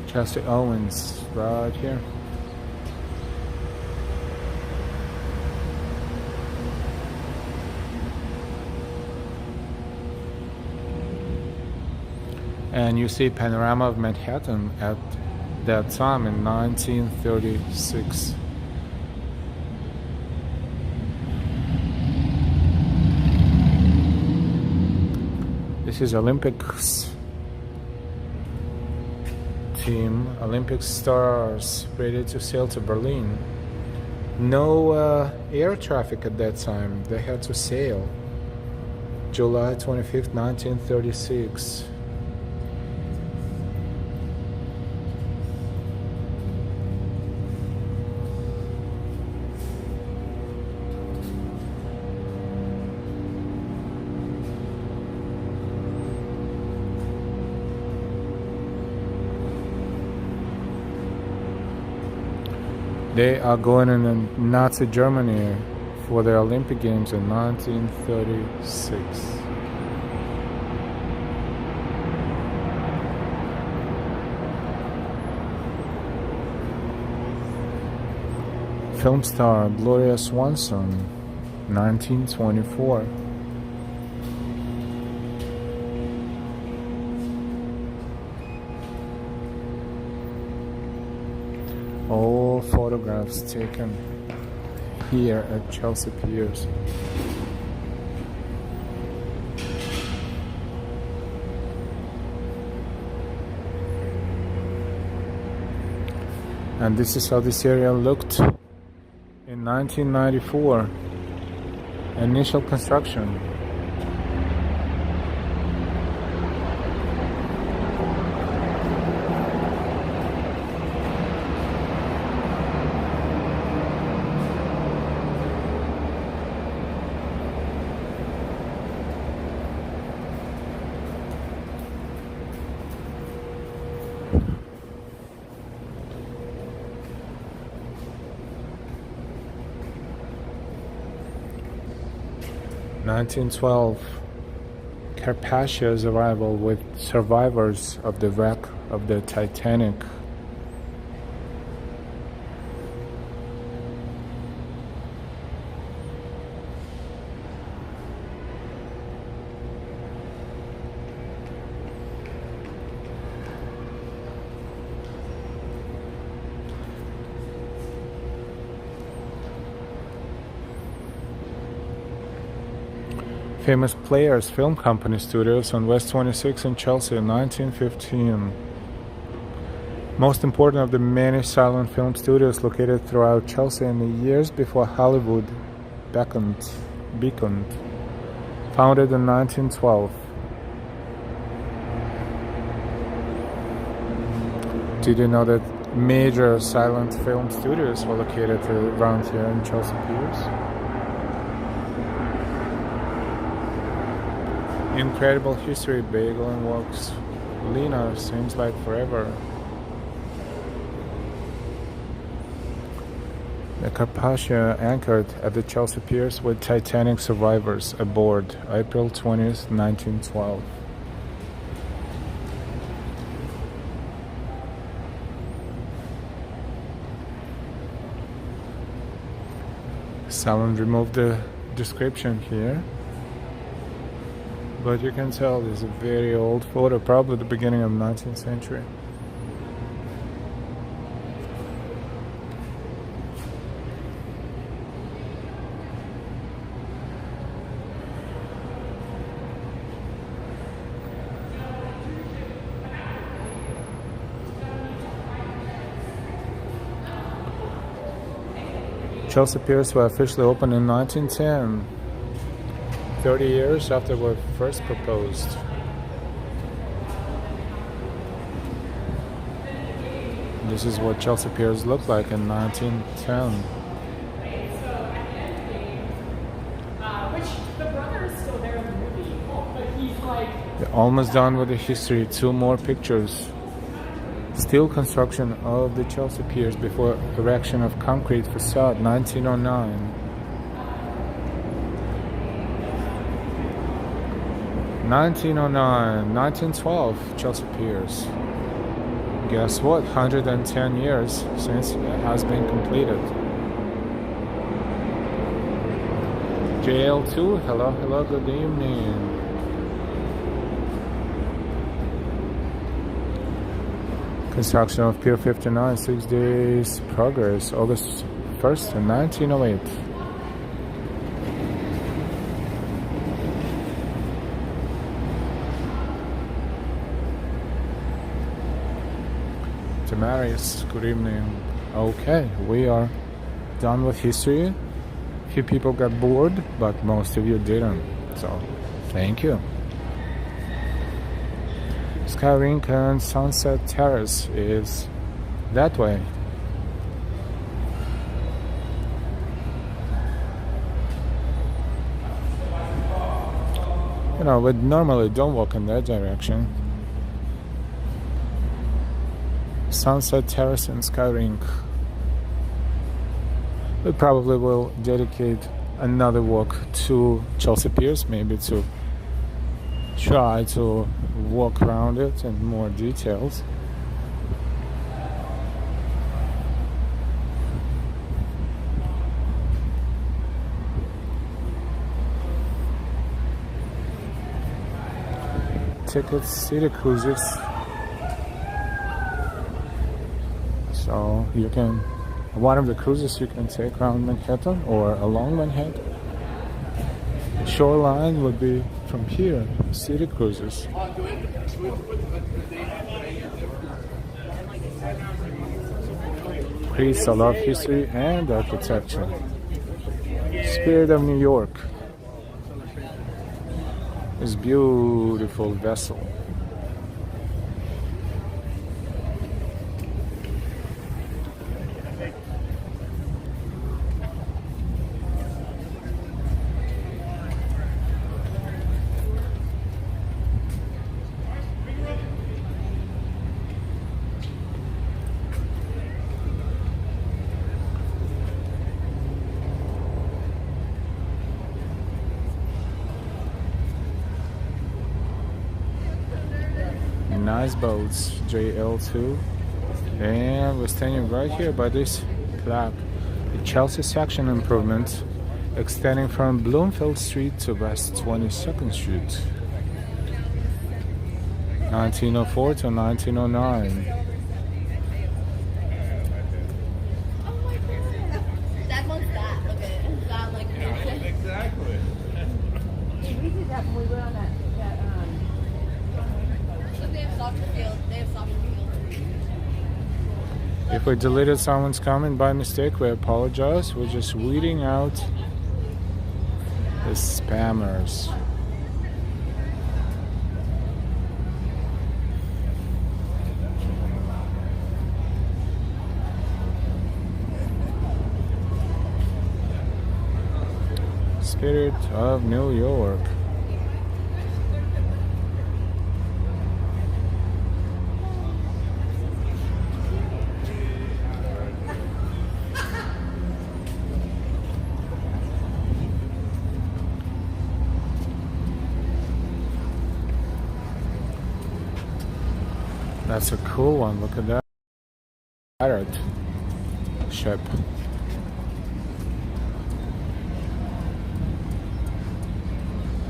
Jesse Owens right here. And you see panorama of Manhattan at that time in 1936. This is Olympics team, Olympic stars ready to sail to Berlin. No air traffic at that time, they had to sail. July 25th, 1936. They are going in Nazi Germany for the Olympic Games in 1936. Film star Gloria Swanson, 1924. photographs taken here at Chelsea Piers. And this is how this area looked in 1994. Initial construction. (1912) Carpathia's arrival with survivors of the wreck of the Titanic. Famous Players Film Company Studios on West 26 in Chelsea in 1915. Most important of the many silent film studios located throughout Chelsea in the years before Hollywood beckoned. Founded in 1912. Did you know that major silent film studios were located around here in Chelsea Piers? Incredible history, Bagel and Works. Lena seems like forever. The Carpathia anchored at the Chelsea Piers with Titanic survivors aboard April 20th, 1912. Someone removed the description here. But you can tell this is a very old photo, probably the beginning of the 19th century. Chelsea Piers were officially opened in 1910. 30 years after it was first proposed. This is what Chelsea Piers looked like in 1910. Which the brother is still there in the movie, but he's like... They're almost done with the history. 2 more pictures. Steel construction of the Chelsea Piers before erection of concrete facade, 1909. 1909, 1912, Chelsea Piers. Guess what? 110 years since it has been completed. JL2, hello, good evening. Construction of Pier 59, 6 days progress, August 1st, 1908. Marius, good evening. Okay, we are done with history. Few people got bored, but most of you didn't. So, thank you. Skyrink and Sunset Terrace is that way. You know, we normally don't walk in that direction. Sunset Terrace and Skyrink. We probably will dedicate another walk to Chelsea Piers, maybe to try to walk around it in more details. Tickets, city cruises. So you can one of the cruises you can take around Manhattan or along Manhattan. Shoreline would be from here, city cruises. Creates a lot of history and architecture. Spirit of New York. This beautiful vessel. Nice boats, JL2, and we're standing right here by this plaque, the Chelsea section improvement extending from Bloomfield Street to West 22nd Street, 1904 to 1909. Oh my god! That one's that. Look at it. It's that like. Exactly. We did that when we went on that Look, they have soccer field. They have soccer field. If we deleted someone's comment by mistake, we apologize. We're just weeding out the spammers. Spirit of New York. That's a cool one. Look at that pirate ship.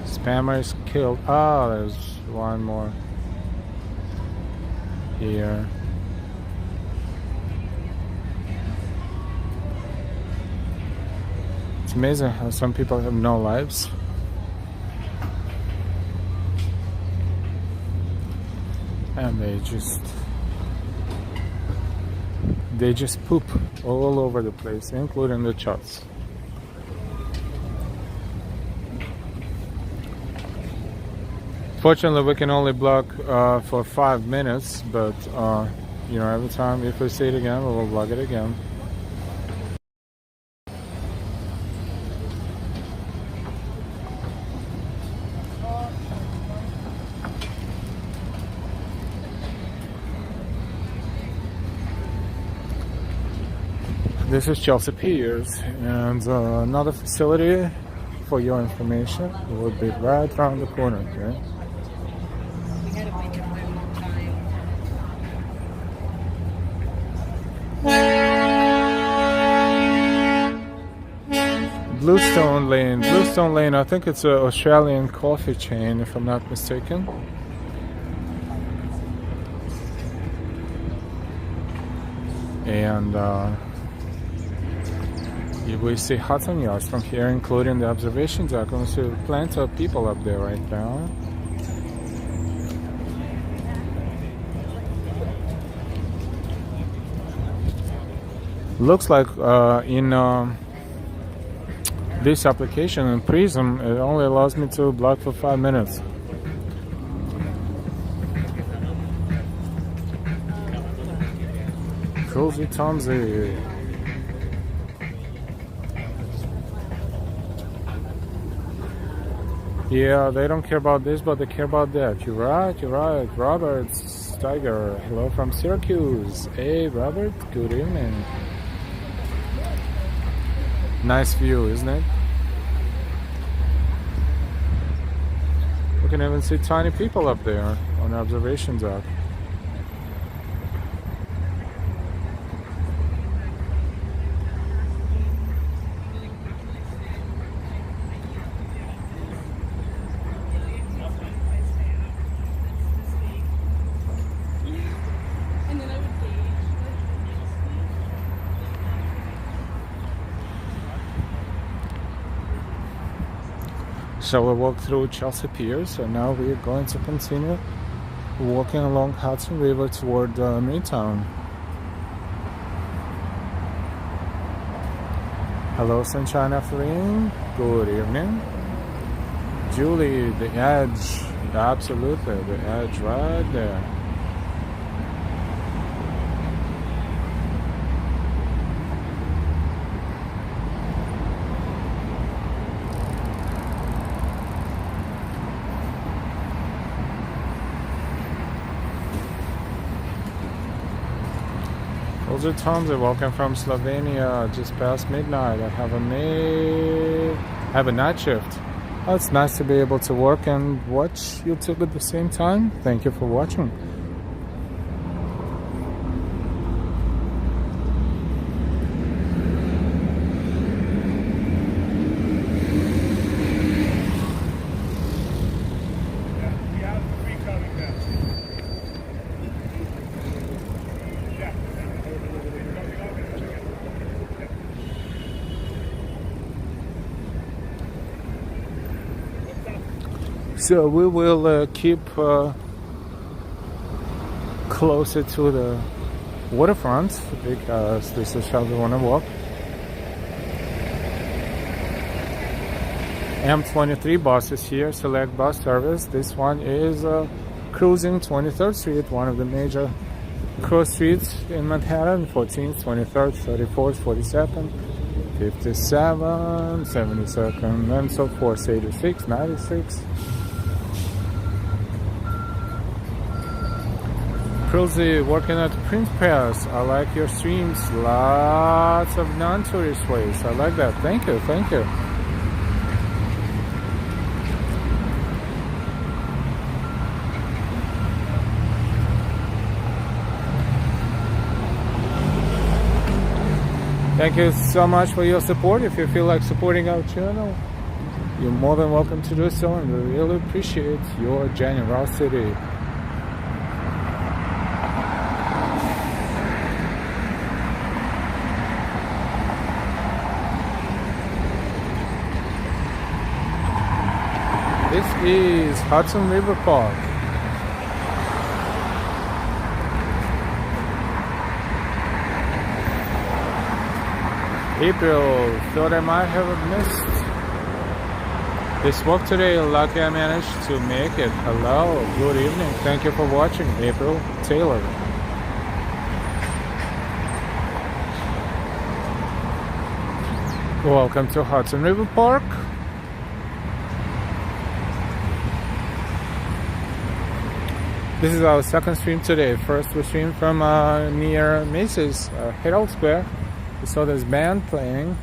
Spammers killed. Oh, there's one more here. It's amazing how some people have no lives. And they just poop all over the place, including the shots. Fortunately, we can only block for 5 minutes, but you know, every time if we see it again, we will block it again. This is Chelsea Piers, and another facility, for your information, will be right around the corner. Okay. Bluestone Lane, I think it's an Australian coffee chain, if I'm not mistaken. And we see Hudson Yards from here, including the observation deck. We see plenty of people up there right now. Looks like in this application in Prism, it only allows me to block for 5 minutes. Cozy Tomsy. Yeah, they don't care about this, but they care about that. You're right. Robert Steiger, hello from Syracuse. Hey, Robert, good evening. Nice view, isn't it? We can even see tiny people up there on the observation deck. So we walked through Chelsea Piers, and now we're going to continue walking along Hudson River toward Midtown. Hello, Sunshine Afternoon. Good evening. Julie, the edge. Absolutely, the edge right there. Those are Tom's. Welcome from Slovenia. Just past midnight. I have a night shift. Oh, it's nice to be able to work and watch YouTube at the same time. Thank you for watching. So we will keep closer to the waterfront because this is how we want to walk. M23 bus is here, select bus service. This one is cruising 23rd Street, one of the major cross streets in Manhattan. 14th, 23rd, 34th, 47th, 57th, 72nd, and so forth. 86, 96. Cruzy, working at print press. I like your streams. Lots of non-tourist ways. I like that. Thank you, thank you. Thank you so much for your support. If you feel like supporting our channel, you're more than welcome to do so, and we really appreciate your generosity. This is Hudson River Park. April, thought I might have missed this walk today. Lucky I managed to make it. Hello, good evening. Thank you for watching, April Taylor. Welcome to Hudson River Park. This is our second stream today. First we streamed from near Macy's, Herald Square. We saw this band playing.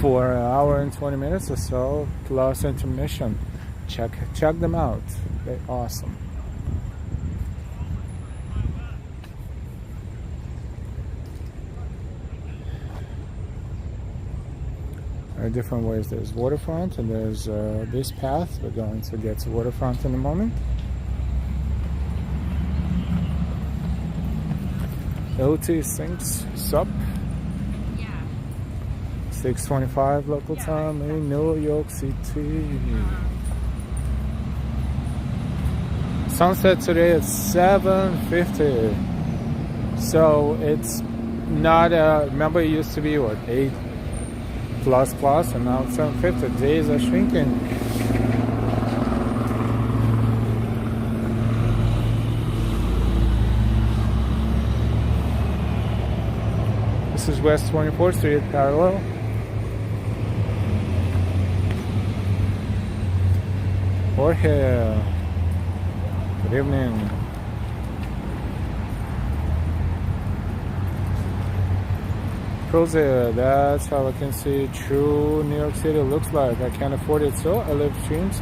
For an hour and 20 minutes or so, plus intermission. Check them out. They're awesome. There are different ways. There's waterfront and there's this path. We're going to get to waterfront in a moment. OT Sinks Sup. Yeah. 6:25 local time in New York City. Sunset today at 7:50. So it's not remember it used to be what, 8 plus, and now it's 7:50. Days are shrinking. This is West 24th Street, parallel. Jorge, good evening. Cruiser, that's how I can see true New York City looks like. I can't afford it, so I live streams.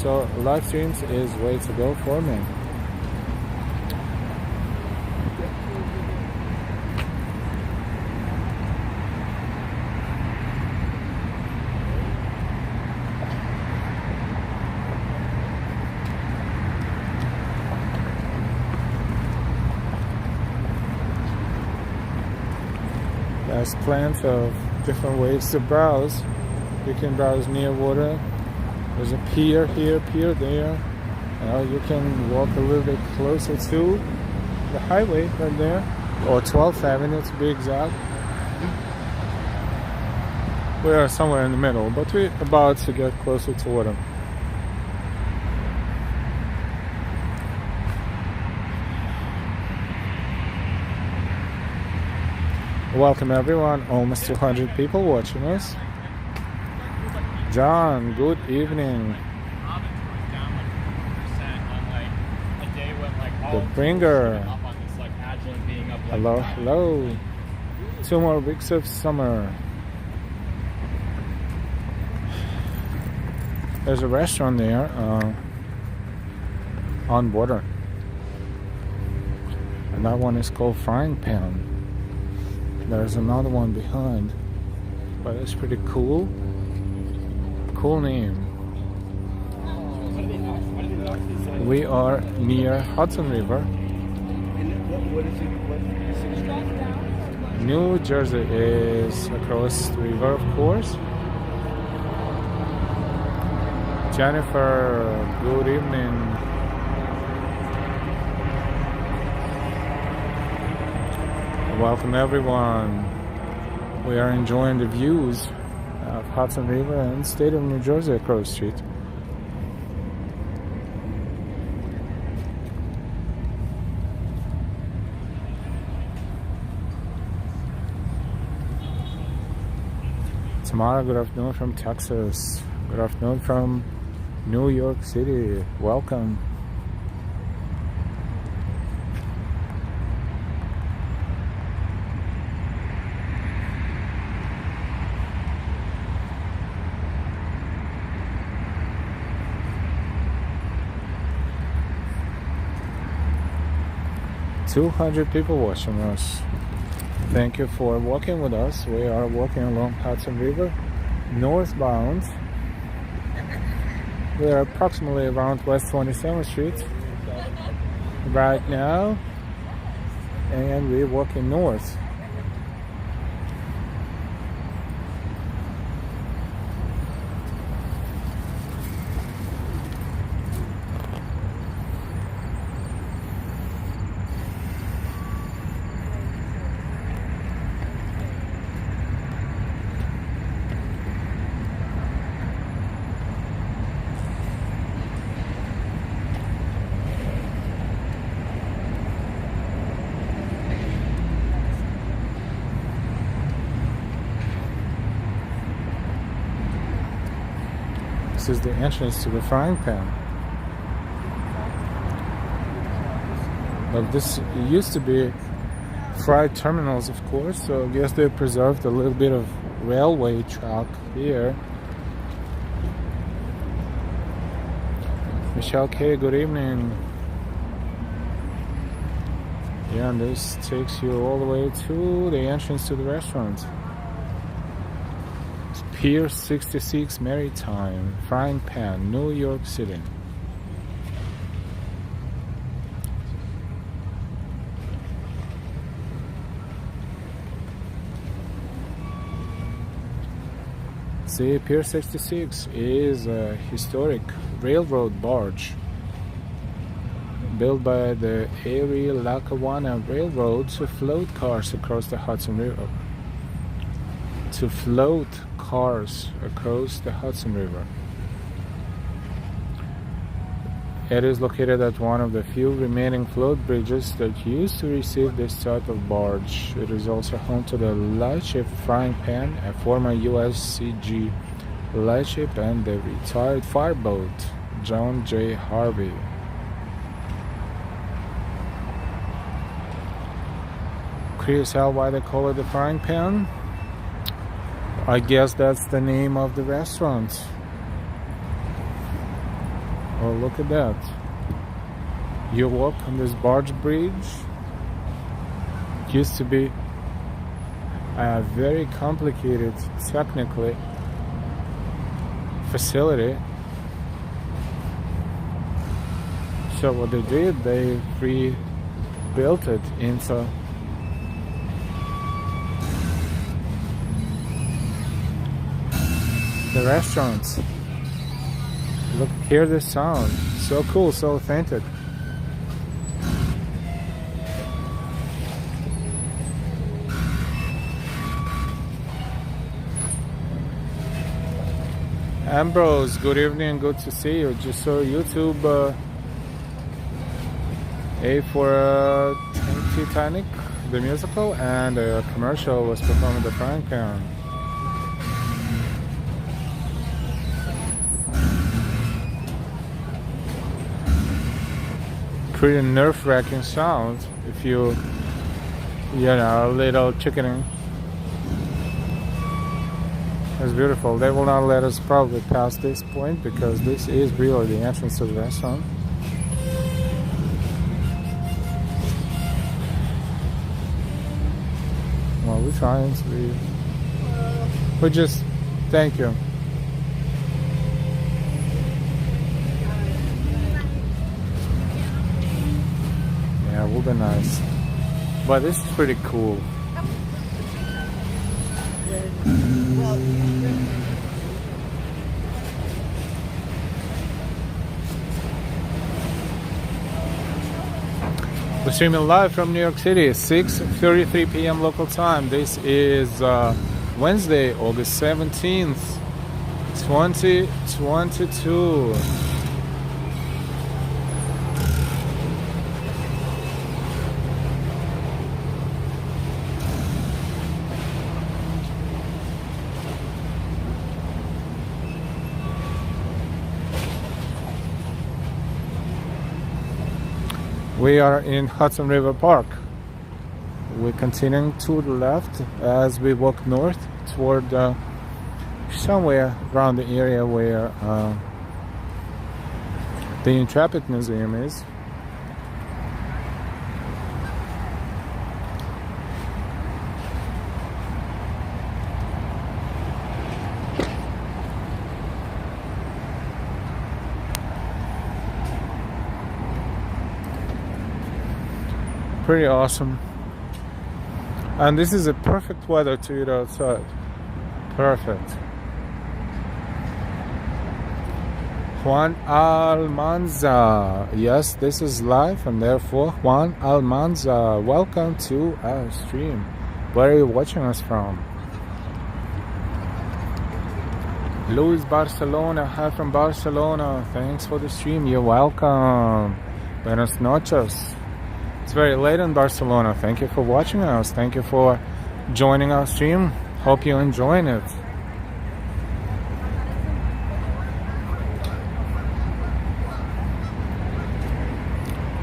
So live streams is way to go for me. There's plenty of different ways to browse. You can browse near water. There's a pier here, pier there. You can walk a little bit closer to the highway right there, or 12th Avenue to be exact. We are somewhere in the middle, but we're about to get closer to water. Welcome everyone, almost 200 people watching us. John, good evening. The Bringer. Hello, hello. 2 more weeks of summer. There's a restaurant there on water. And that one is called Frying Pan. There's another one behind. But it's pretty cool. Cool name. We are near Hudson River. New Jersey is across the river, of course. Jennifer, good evening. Welcome everyone. We are enjoying the views of Hudson River and state of New Jersey across the street. Tamara, good afternoon from Texas. Good afternoon from New York City. Welcome. "200 people watching us. Thank you for walking with us. We are walking along Hudson River, northbound. We are approximately around West 27th Street right now, and we're walking north. This is the entrance to the Frying Pan. But this used to be freight terminals, of course, so I guess they preserved a little bit of railway track here. Michelle K, good evening. Yeah, and this takes you all the way to the entrance to the restaurant. Piers 66 Maritime, Frying Pan, New York City. See, Pier 66 is a historic railroad barge built by the Erie Lackawanna Railroad to float cars across the Hudson River. It is located at one of the few remaining float bridges that used to receive this type of barge. It is also home to the lightship Frying Pan, a former USCG lightship, and the retired fireboat John J. Harvey. Curious how why they call it the Frying Pan? I guess that's the name of the restaurant. Oh, look at that. You walk on this barge bridge. It used to be a very complicated, technically, facility. So what they did, they rebuilt it into the restaurants. Look, hear the sound. So cool, so authentic. Ambrose, good evening, good to see you. Just saw YouTube A for Titanic, the musical, and a commercial was performed at the Frying Pan. Pretty nerve-wracking sound if you know, a little chickening. It's beautiful. They will not let us probably pass this point because this is really the entrance to the restaurant. Well, we're trying to be. We just thank you. Yeah, it will be nice. But this is pretty cool. We're streaming live from New York City, 6:33 p.m. local time. This is Wednesday, August 17th, 2022. We are in Hudson River Park. We're continuing to the left as we walk north toward somewhere around the area where the Intrepid Museum is. Pretty awesome, and this is a perfect weather to eat outside. Perfect. Juan Almanza, yes, this is live, and therefore Juan Almanza, welcome to our stream. Where are you watching us from? Luis Barcelona, hi from Barcelona. Thanks for the stream. You're welcome. Buenas noches. It's very late in Barcelona. Thank you for watching us. Thank you for joining our stream. Hope you're enjoying it.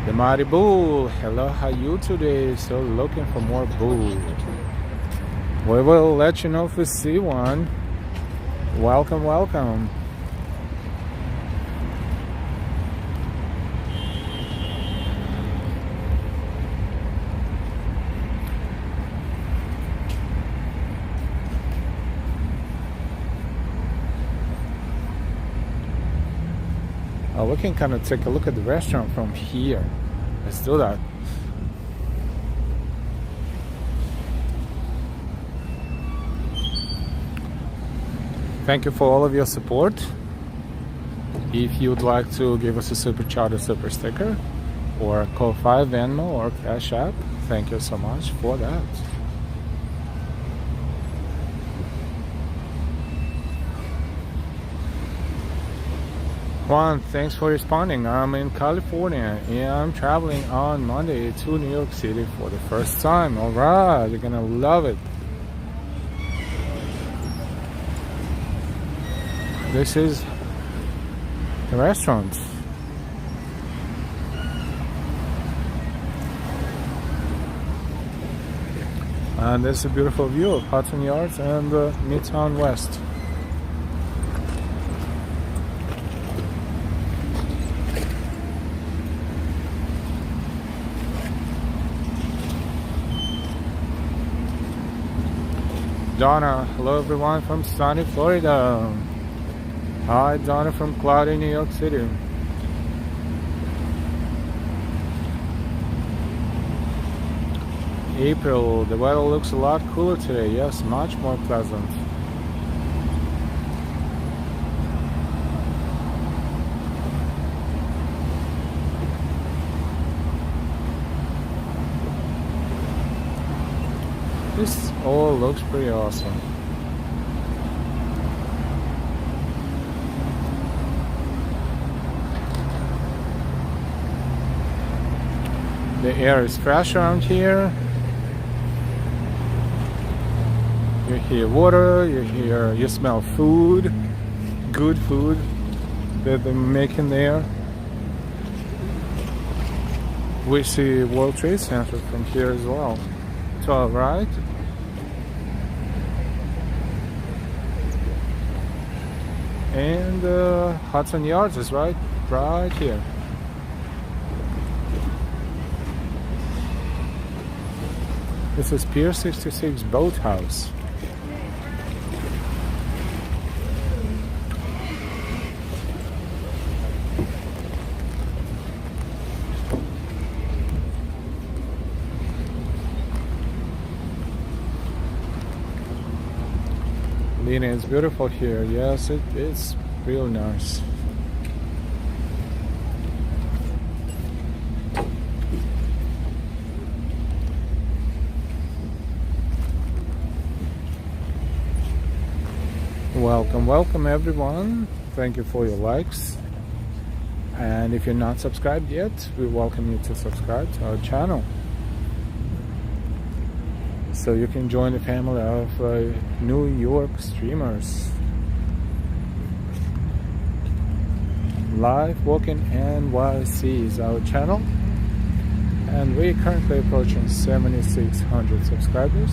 The Mighty Bull. Hello, how you today? So looking for more bull. We will let you know if we see one. Welcome, welcome. We can kind of take a look at the restaurant from here. Let's do that. Thank you for all of your support. If you'd like to give us a super chat or super sticker, or call 5 Venmo or Cash App, thank you so much for that. Juan, thanks for responding. I'm in California and I'm traveling on Monday to New York City for the first time. Alright, you're gonna love it. This is the restaurant. And this is a beautiful view of Hudson Yards and Midtown West. Donna, hello everyone from sunny Florida. Hi Donna from cloudy New York City. April, the weather looks a lot cooler today. Yes, much more pleasant. This all looks pretty awesome. The air is fresh around here. You hear water, you smell food, good food that they're making there. We see World Trade Center from here as well. To our right. And Hudson Yards is right here. This is Piers 66 Boathouse. Lena, it's beautiful here. Yes, it's real nice. Welcome everyone. Thank you for your likes. And if you're not subscribed yet, we welcome you to subscribe to our channel, so you can join the family of New York streamers. Live Walking NYC is our channel, and we're currently approaching 7,600 subscribers.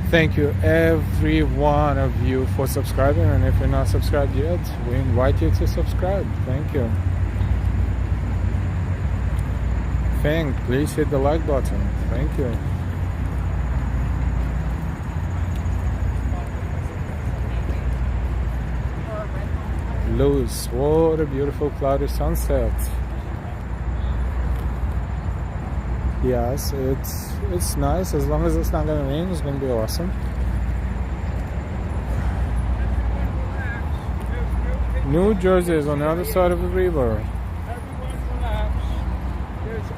Thank you every one of you for subscribing, and if you're not subscribed yet, we invite you to subscribe. Thank you. Please hit the like button. Thank you. Luz, what a beautiful cloudy sunset. Yes, it's nice. As long as it's not gonna rain, it's gonna be awesome. New Jersey is on the other side of the river.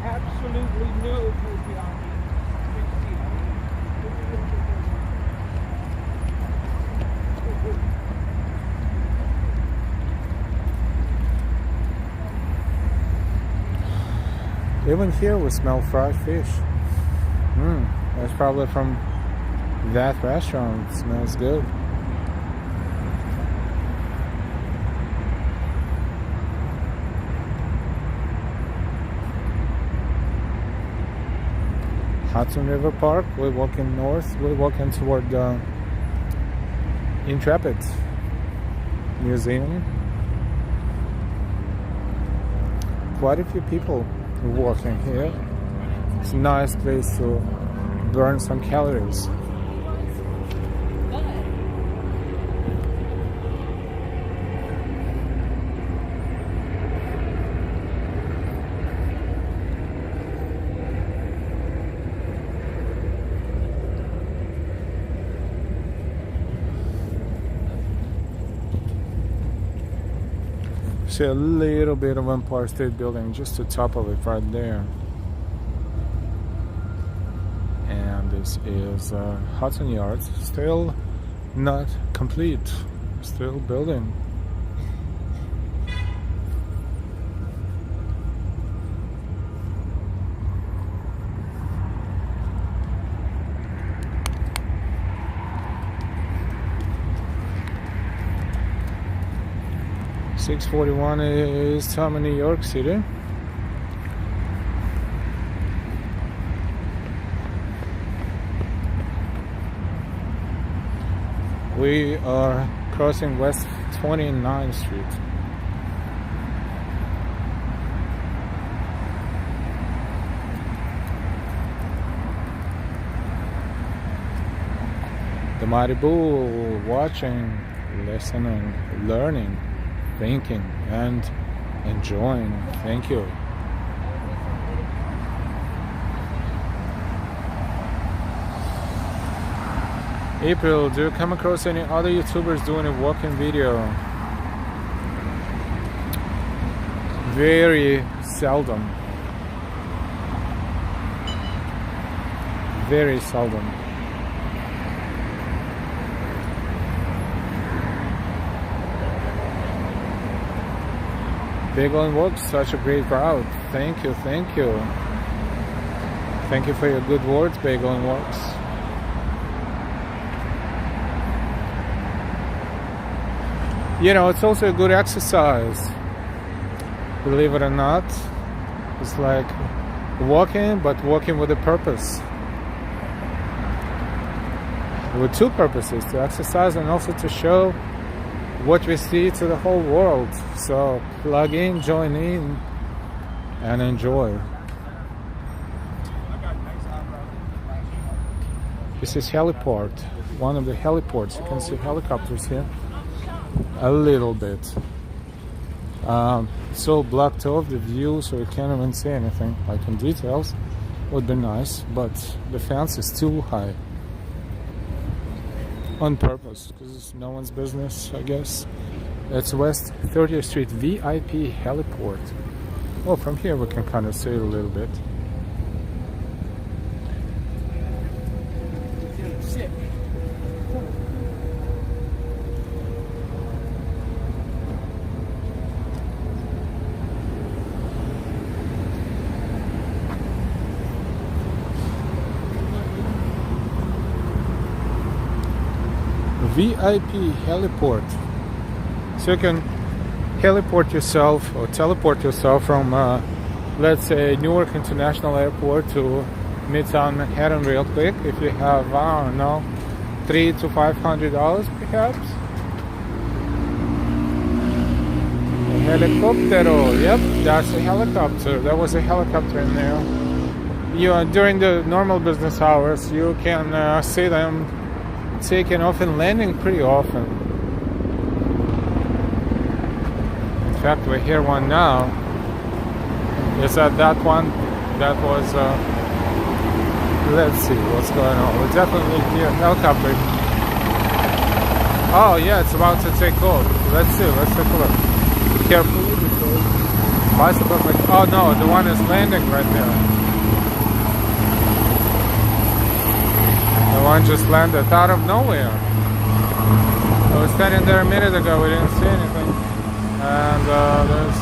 Absolutely no Even here we smell fried fish. That's probably from that restaurant. It smells good. Hudson River Park. We're walking north. We're walking toward the Intrepid Museum. Quite a few people walking here. It's a nice place to burn some calories. See a little bit of Empire State Building, just the top of it right there. And this is Hudson Yards, still not complete, still building. .641 is time in New York City. We are crossing West 29th Street. The Mighty Bull, watching, listening, learning, thinking, and enjoying. Thank you. April, do you come across any other YouTubers doing a walking video? Very seldom. very seldom. Bagel and Works, such a great crowd. Thank you, thank you. Thank you for your good words, Bagel and Works. You know, it's also a good exercise. Believe it or not, it's like walking, but walking with a purpose. With two purposes, to exercise and also to show what we see to the whole world. So plug in, join in, and enjoy. This is Heliport, one of the heliports. You can see helicopters here. A little bit. So blocked off the view, so you can't even see anything. Like in details, would be nice, but the fence is too high. On purpose, because it's no one's business, I guess. It's West 30th Street VIP Heliport. Well, from here we can kind of see it a little bit. VIP Heliport. So you can heliport yourself or teleport yourself from let's say Newark International Airport to Midtown Manhattan real quick if you have, I don't know, $300 to $500 perhaps. A helicoptero, yep, that's a helicopter. There was a helicopter in there. During the normal business hours you can see them taking off and landing pretty often. In fact, we hear one now. Is that one? That was, let's see what's going on. We definitely hear a helicopter. Oh yeah, it's about to take off. Let's see, let's take a look. Be careful because bicycles like, oh no, the one is landing right there. The one just landed out of nowhere. I was standing there a minute ago, we didn't see anything. And there's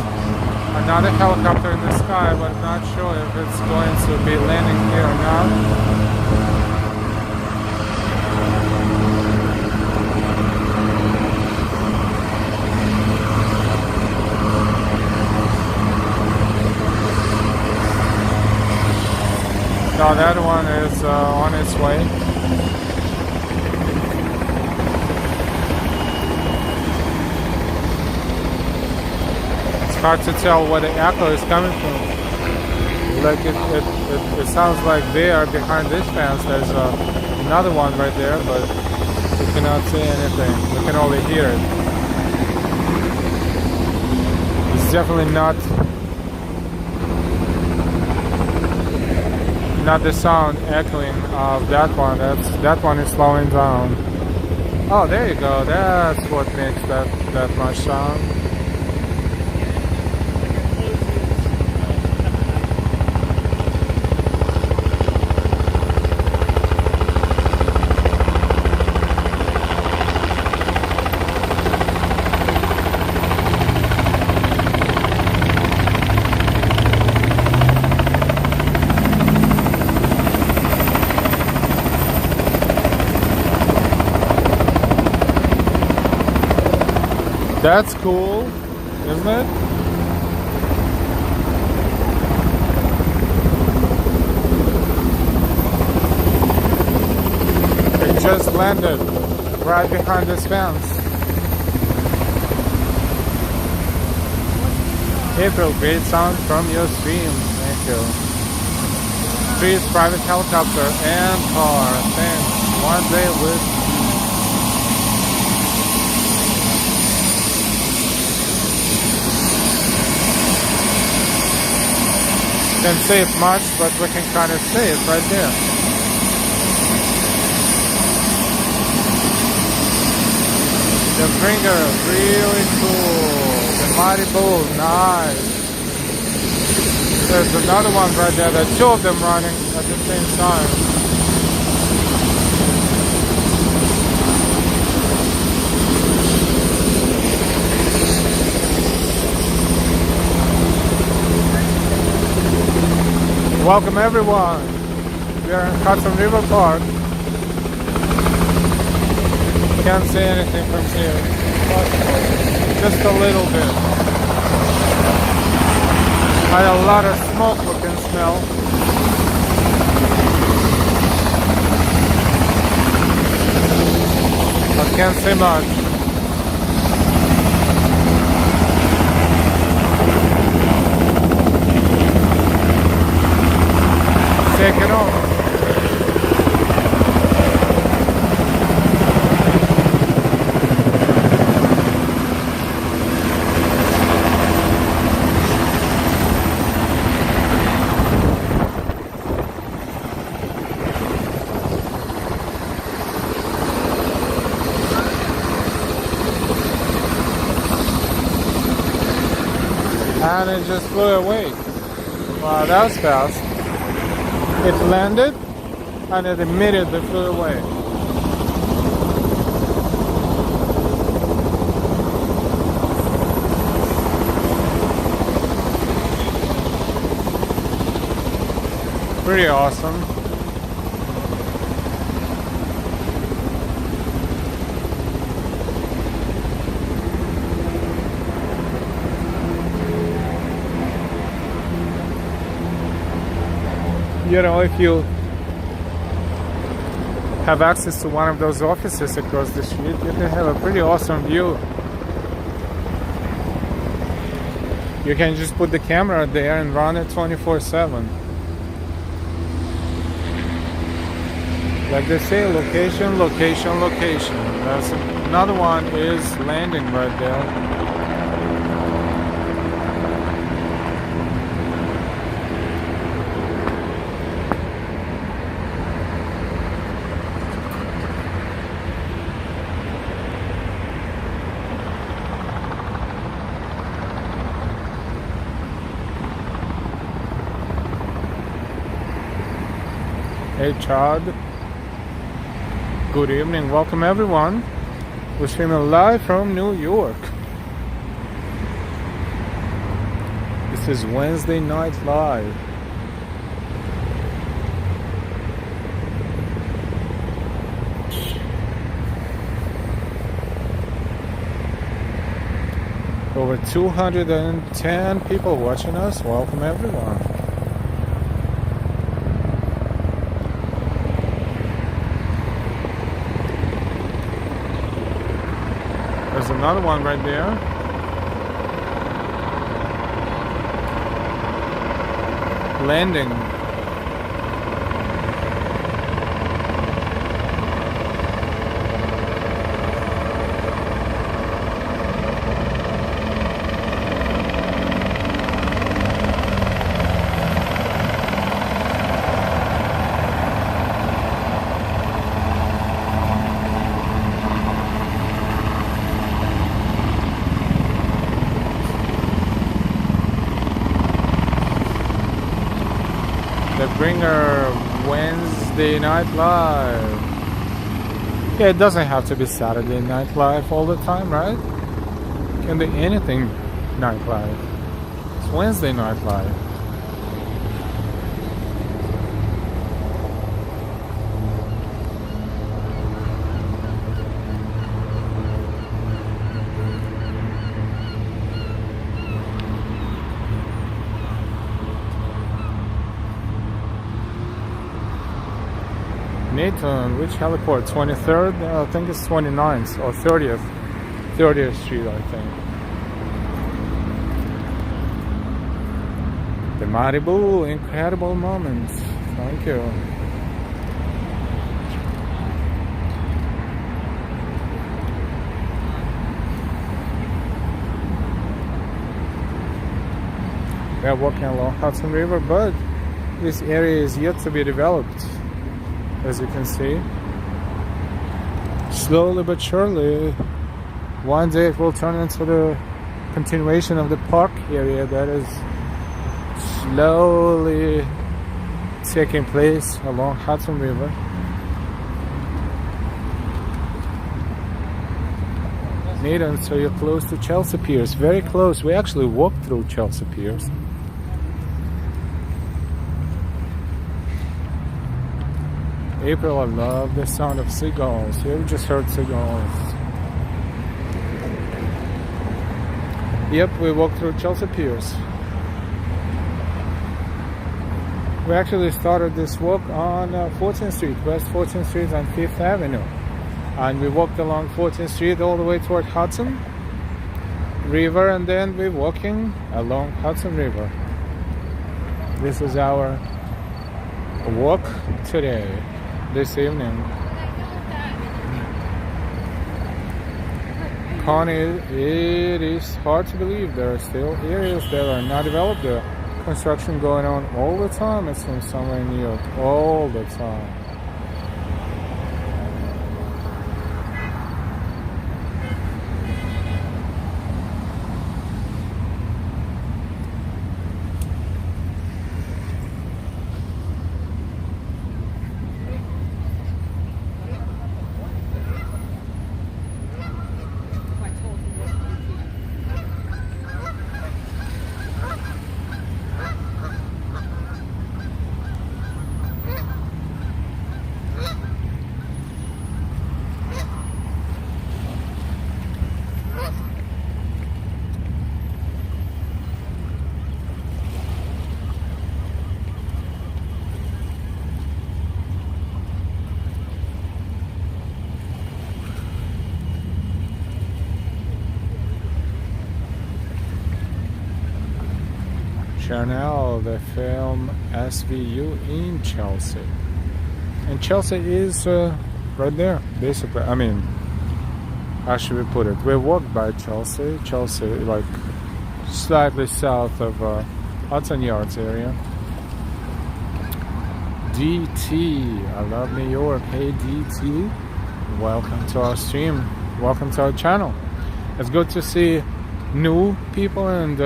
another helicopter in the sky, but I'm not sure if it's going to be landing here or not. No, that one is on its way. Hard to tell where the echo is coming from. Like it sounds like there behind this fence there's another one right there, but we cannot see anything. We can only hear it. It's definitely not the sound echoing of that one. That one is slowing down. Oh, there you go. That's what makes that much sound. That's cool, isn't it? It just landed right behind this fence. April, great sound from your stream. Thank you. Piers private helicopter and car. Thanks. One day with can see it much, but we can kind of see it right there. The Bringer, really cool. The Mighty Bull, nice. There's another one right there. There are two of them running at the same time. Welcome everyone. We are in Hudson River Park. Can't see anything from here. Just a little bit. I had a lot of smoke we can smell. I can't see much. Take it on. And it just flew away. Wow, that was fast. It landed and it immediately flew away. Pretty awesome. You know, if you have access to one of those offices across the street, you can have a pretty awesome view. You can just put the camera there and run it 24/7. Like they say, location, location, location. That's another one is landing right there. Hey Chad, good evening, welcome everyone. We're streaming live from New York. This is Wednesday Night Live. Over 210 people watching us, welcome everyone. There's another one right there. Landing. The Bringer Wednesday Night Live. Yeah, it doesn't have to be Saturday Night Live all the time, right? It can be anything Night Live. It's Wednesday Night Live. Midtown, which heliport? 23rd? I think it's 29th or 30th. 30th Street, I think. The Malibu, incredible moments. Thank you. We are walking along Hudson River, but this area is yet to be developed. As you can see, slowly but surely, one day it will turn into the continuation of the park area that is slowly taking place along Hudson River. Midtown, so you're close to Chelsea Piers, very close. We actually walked through Chelsea Piers. April, I love the sound of seagulls. Here we just heard seagulls. Yep, we walked through Chelsea Piers. We actually started this walk on 14th Street, West 14th Street and 5th Avenue. And we walked along 14th Street all the way toward Hudson River, and then we're walking along Hudson River. This is our walk today, this evening. Connie, it is hard to believe there are still areas that are not developed. There construction going on all the time, it seems, somewhere in New York, all the time. Chanel, the film SVU in Chelsea. And Chelsea is right there, basically. I mean, how should we put it? We walked by Chelsea. Chelsea, like slightly south of Hudson Yards area. DT, I love New York. Hey DT, welcome to our stream. Welcome to our channel. It's good to see new people and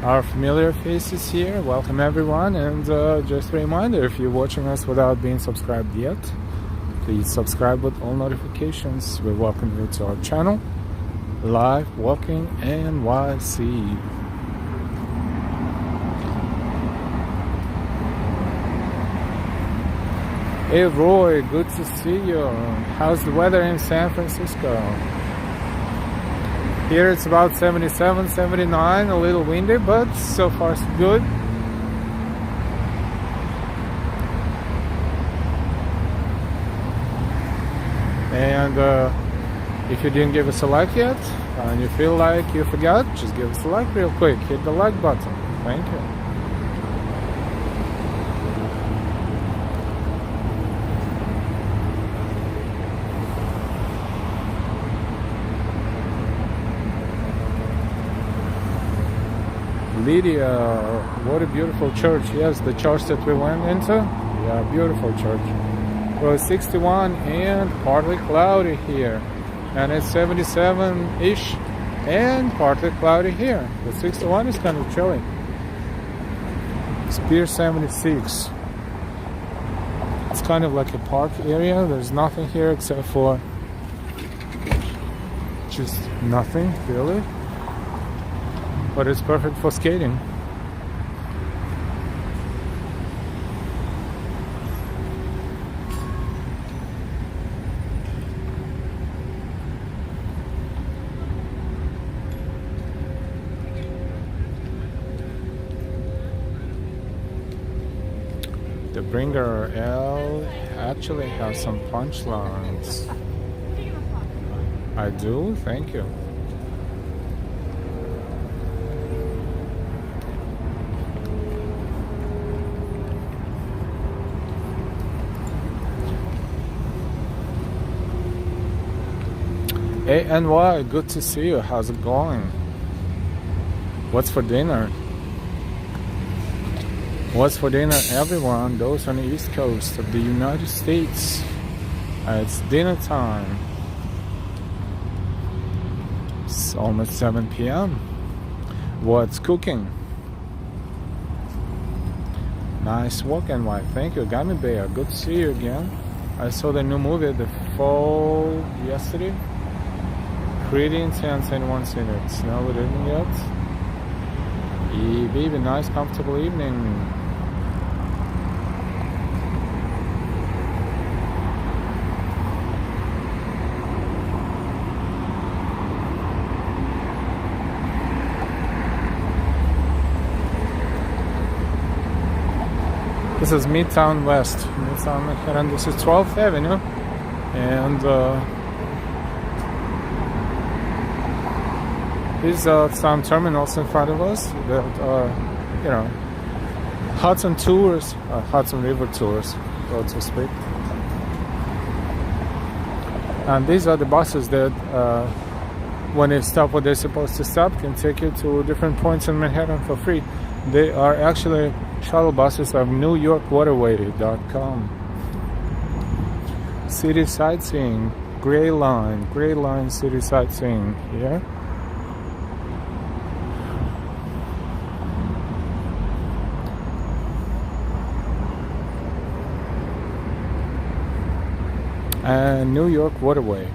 our familiar faces here. Welcome everyone, and just a reminder, if you're watching us without being subscribed yet, please subscribe with all notifications. We welcome you to our channel, Live Walking NYC. Hey Roy, good to see you. How's the weather in San Francisco? Here it's about 77, 79, a little windy, but so far so good. And if you didn't give us a like yet, and you feel like you forgot, just give us a like real quick. Hit the like button. Thank you. Lydia, what a beautiful church. Yes, the church that we went into. Yeah, beautiful church. Well, it's 61 and partly cloudy here. And it's 77-ish and partly cloudy here. The 61 is kind of chilly. It's Piers 76. It's kind of like a park area. There's nothing here except for just nothing, really. But it's perfect for skating. The Bringer L actually has some punchlines. I do, thank you. Hey NY, good to see you. How's it going? What's for dinner? What's for dinner, everyone? Those on the East Coast of the United States. It's dinner time. It's almost 7 p.m. What's cooking? Nice walk, NY. Thank you, Gummy Bear. Good to see you again. I saw the new movie, The Fall, yesterday. Pretty intense. Anyone seen it? No, we didn't yet. Yeah, baby, nice comfortable evening. This is Midtown West, Midtown Manhattan. This is 12th Avenue, and these are some terminals in front of us that are, you know, Hudson tours, Hudson River tours, so to speak. And these are the buses that, when they stop where they're supposed to stop, can take you to different points in Manhattan for free. They are actually shuttle buses of NYC.com. City sightseeing, Gray Line city sightseeing here. And New York Waterway.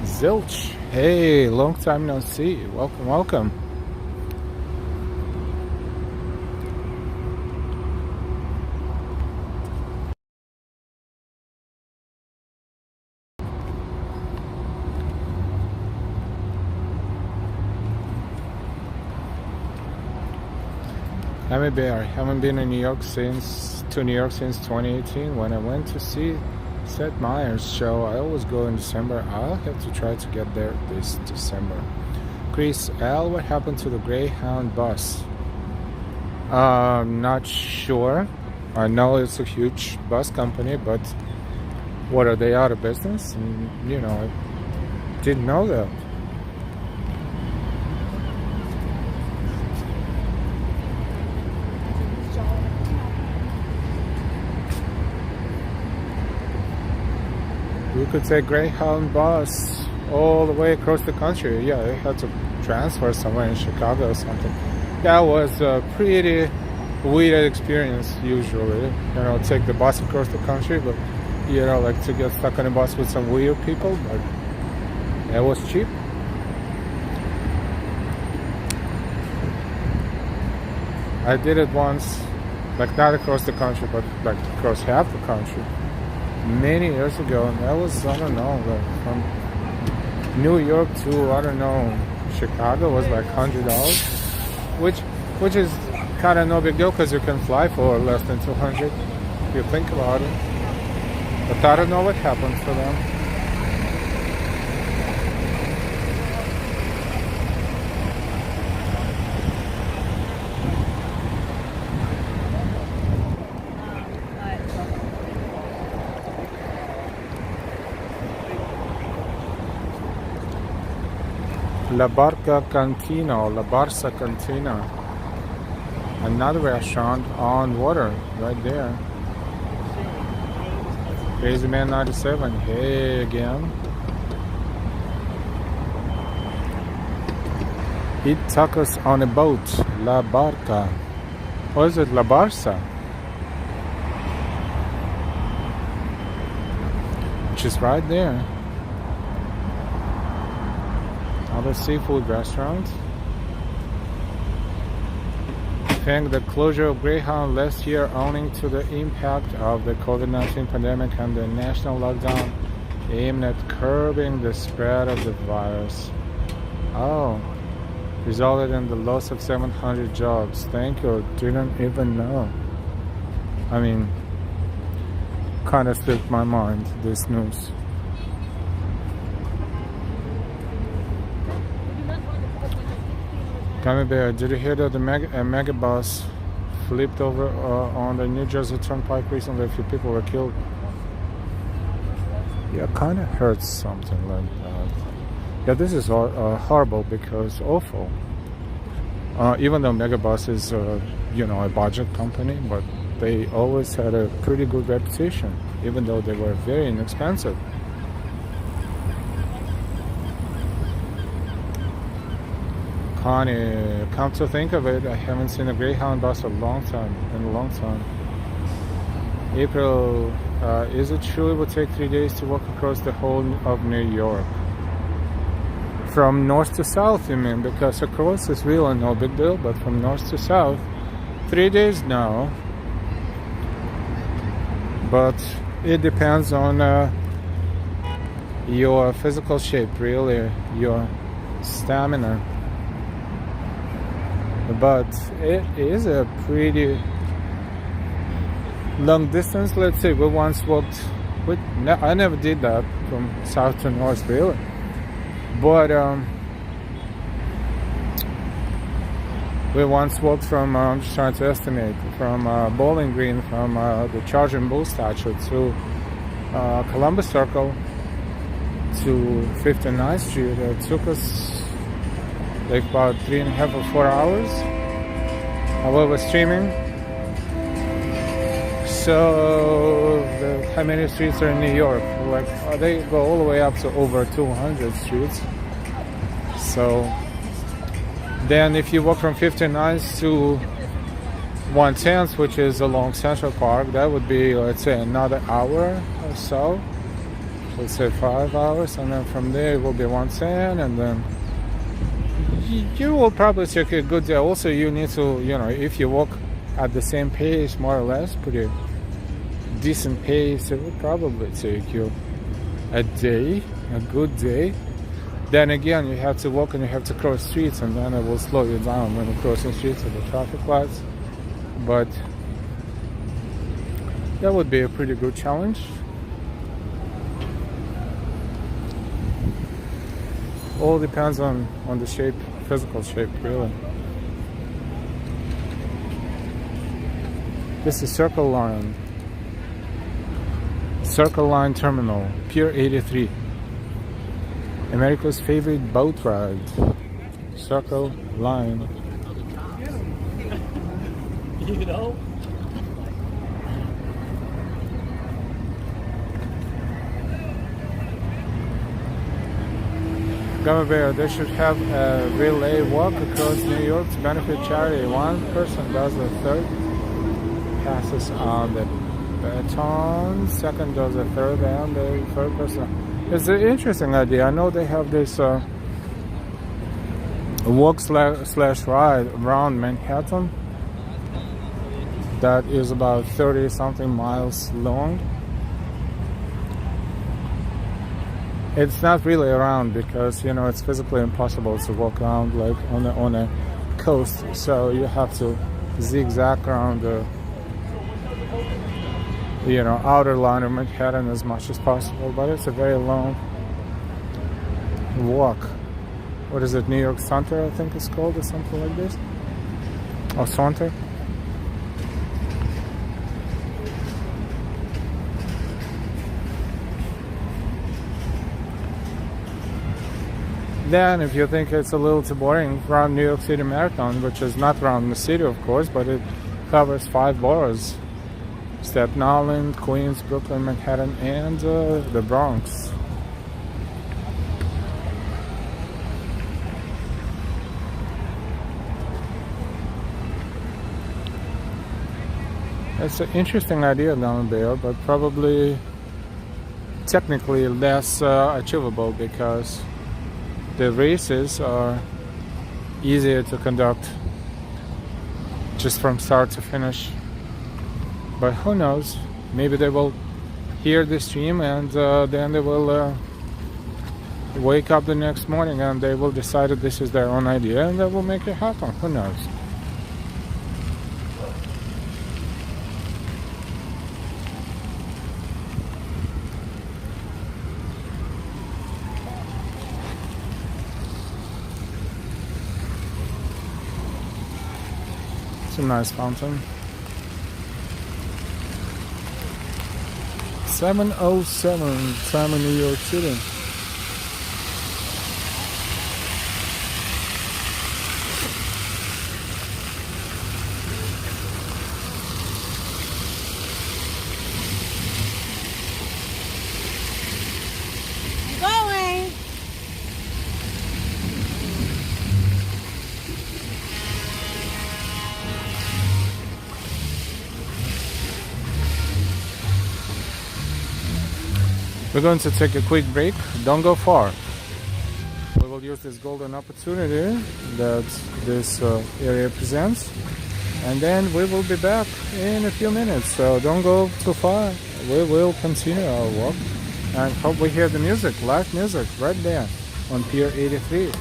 Zilch, hey, long time no see. Welcome, welcome. I'm a bear. I haven't been in New York since 2018 when I went to see Seth Meyers show. I always go in December. I'll have to try to get there this December. Chris L, what happened to the Greyhound bus? Not sure. I know it's a huge bus company, but what, are they out of business? And, you know, I didn't know that. You could take Greyhound bus all the way across the country. Yeah, they had to transfer somewhere in Chicago or something. That was a pretty weird experience usually. You know, take the bus across the country, but you know, like to get stuck on a bus with some weird people, but it was cheap. I did it once, like not across the country, but like across half the country. Many years ago, and that was, I don't know, like from New York to, I don't know, Chicago was like $100, which is kind of no big deal because you can fly for less than 200 if you think about it. But I don't know what happened to them. La Barca Cantina, La Barca Cantina, another restaurant on water right there. Crazy Man 97, hey again. Eat tacos on a boat, La Barca. Or is it La Barca? Which is right there. Another seafood restaurant. Thank the closure of Greyhound last year owing to the impact of the COVID-19 pandemic and the national lockdown aimed at curbing the spread of the virus. Oh, resulted in the loss of 700 jobs. Thank you. Didn't even know. I mean, kind of slipped my mind, this news. Gummy Bear, did you hear that the megabus flipped over on the New Jersey Turnpike recently? A few people were killed. Yeah, kind of heard something like that. Yeah, this is horrible because awful. Even though Megabus is, you know, a budget company, but they always had a pretty good reputation, even though they were very inexpensive. Connie, come to think of it, I haven't seen a Greyhound bus in a long time. April, is it true it would take 3 days to walk across the whole of New York? From north to south, you mean? Because across is really no big deal, but from north to south, 3 days now. But it depends on your physical shape, really, your stamina. But it is a pretty long distance. Let's say we once walked I never did that from south to north, really. But we once walked from, I'm just trying to estimate, from Bowling Green, from the Charging Bull statue to Columbus Circle to 59th Street. It took us like about 3.5 or 4 hours. However, streaming. So, how many streets are in New York? Like, they go all the way up to over 200 streets. So, then if you walk from 59th to 110th, which is along Central Park, that would be, let's say, another hour or so. Let's say 5 hours, and then from there it will be 110, and then you will probably take a good day. Also, you need to, if you walk at the same pace, more or less, pretty decent pace, it would probably take you a day, a good day. Then again, you have to walk and you have to cross streets, and then it will slow you down when you're crossing streets with the traffic lights. But that would be a pretty good challenge. All depends on the shape, physical shape, really. This is Circle Line Terminal, Pier 83. America's favorite boat ride. Circle Line. You know? Governor Bear, they should have a relay walk across New York to benefit charity. One person does the third, passes on the baton, second does the third, and the third person. It's an interesting idea. I know they have this walk slash ride around Manhattan that is about 30 something miles long. It's not really around because it's physically impossible to walk around like on a coast, so you have to zigzag around the outer line of Manhattan as much as possible. But it's a very long walk. What is it, New York Center, I think it's called, or something like this, or Saunter. Then, if you think it's a little too boring, around New York City Marathon, which is not around the city, of course, but it covers 5 boroughs: Staten Island, Queens, Brooklyn, Manhattan, and the Bronx. It's an interesting idea down there, but probably technically less achievable because the races are easier to conduct just from start to finish. But who knows? Maybe they will hear the stream and then they will wake up the next morning and they will decide that this is their own idea and they will make it happen. Who knows? It's a nice fountain. 7:07 time in New York City. Going. We're going to take a quick break. Don't go far. We will will use this golden opportunity that this area presents, and then we will be back in a few minutes. So don't go too far. We will continue our walk and hope we hear the music, live music, right there on Pier 83.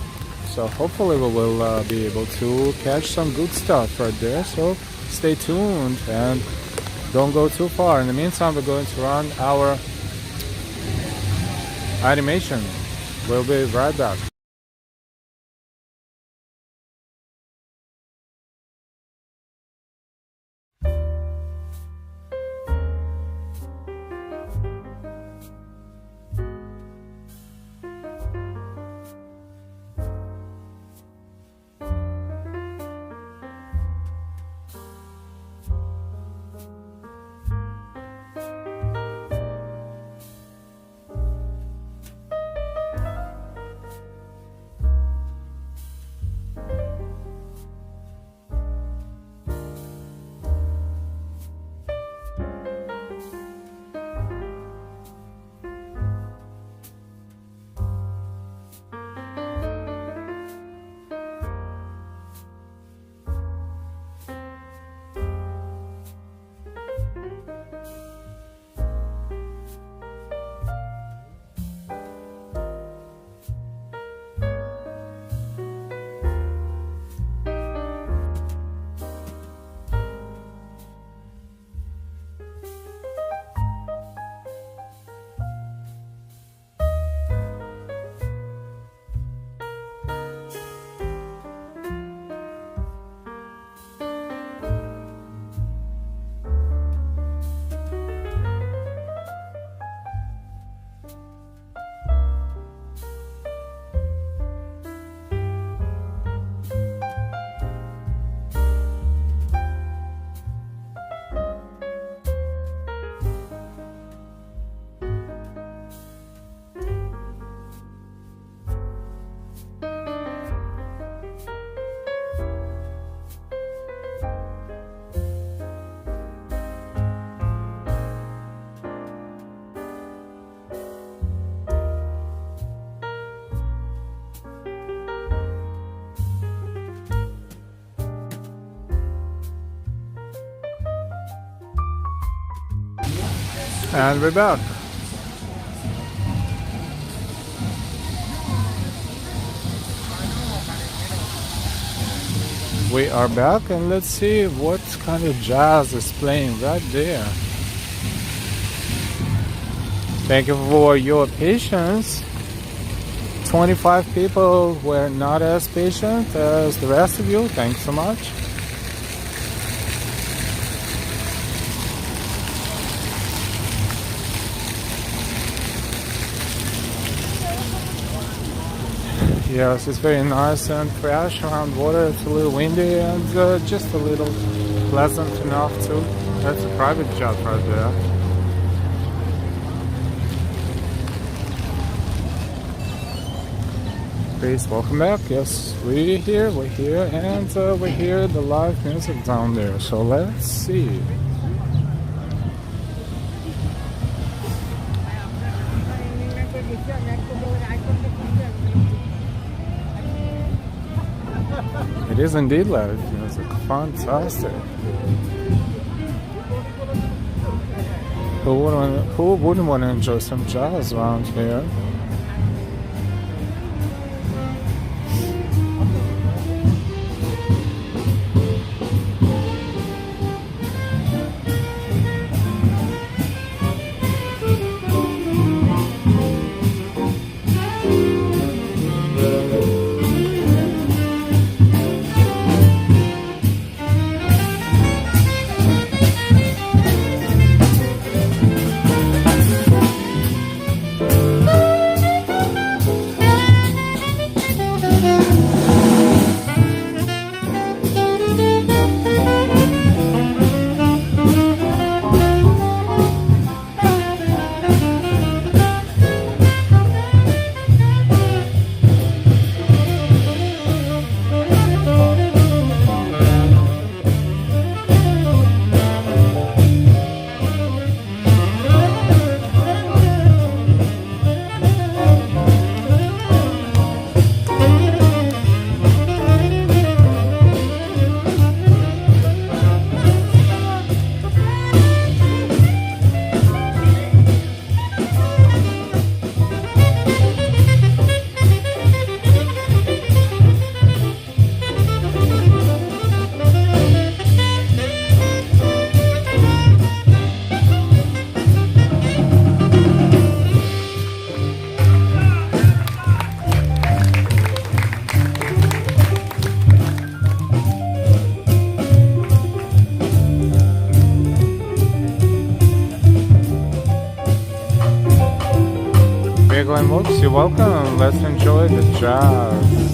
So hopefully we will be able to catch some good stuff right there. So stay tuned and don't go too far. In the meantime, we're going to run our animation. We'll be right back. And we're back. We are back, and let's see what kind of jazz is playing right there. Thank you for your patience. 25 people were not as patient as the rest of you. Thanks so much. Yes, it's very nice and fresh around water. It's a little windy and just a little pleasant enough too. That's a private jet right there. Please welcome back. Yes, we're here, and we hear the live music down there. So let's see. It is indeed live music. Fantastic. Who wouldn't want to enjoy some jazz around here? Glen Mooks, you're welcome. Let's enjoy the jazz.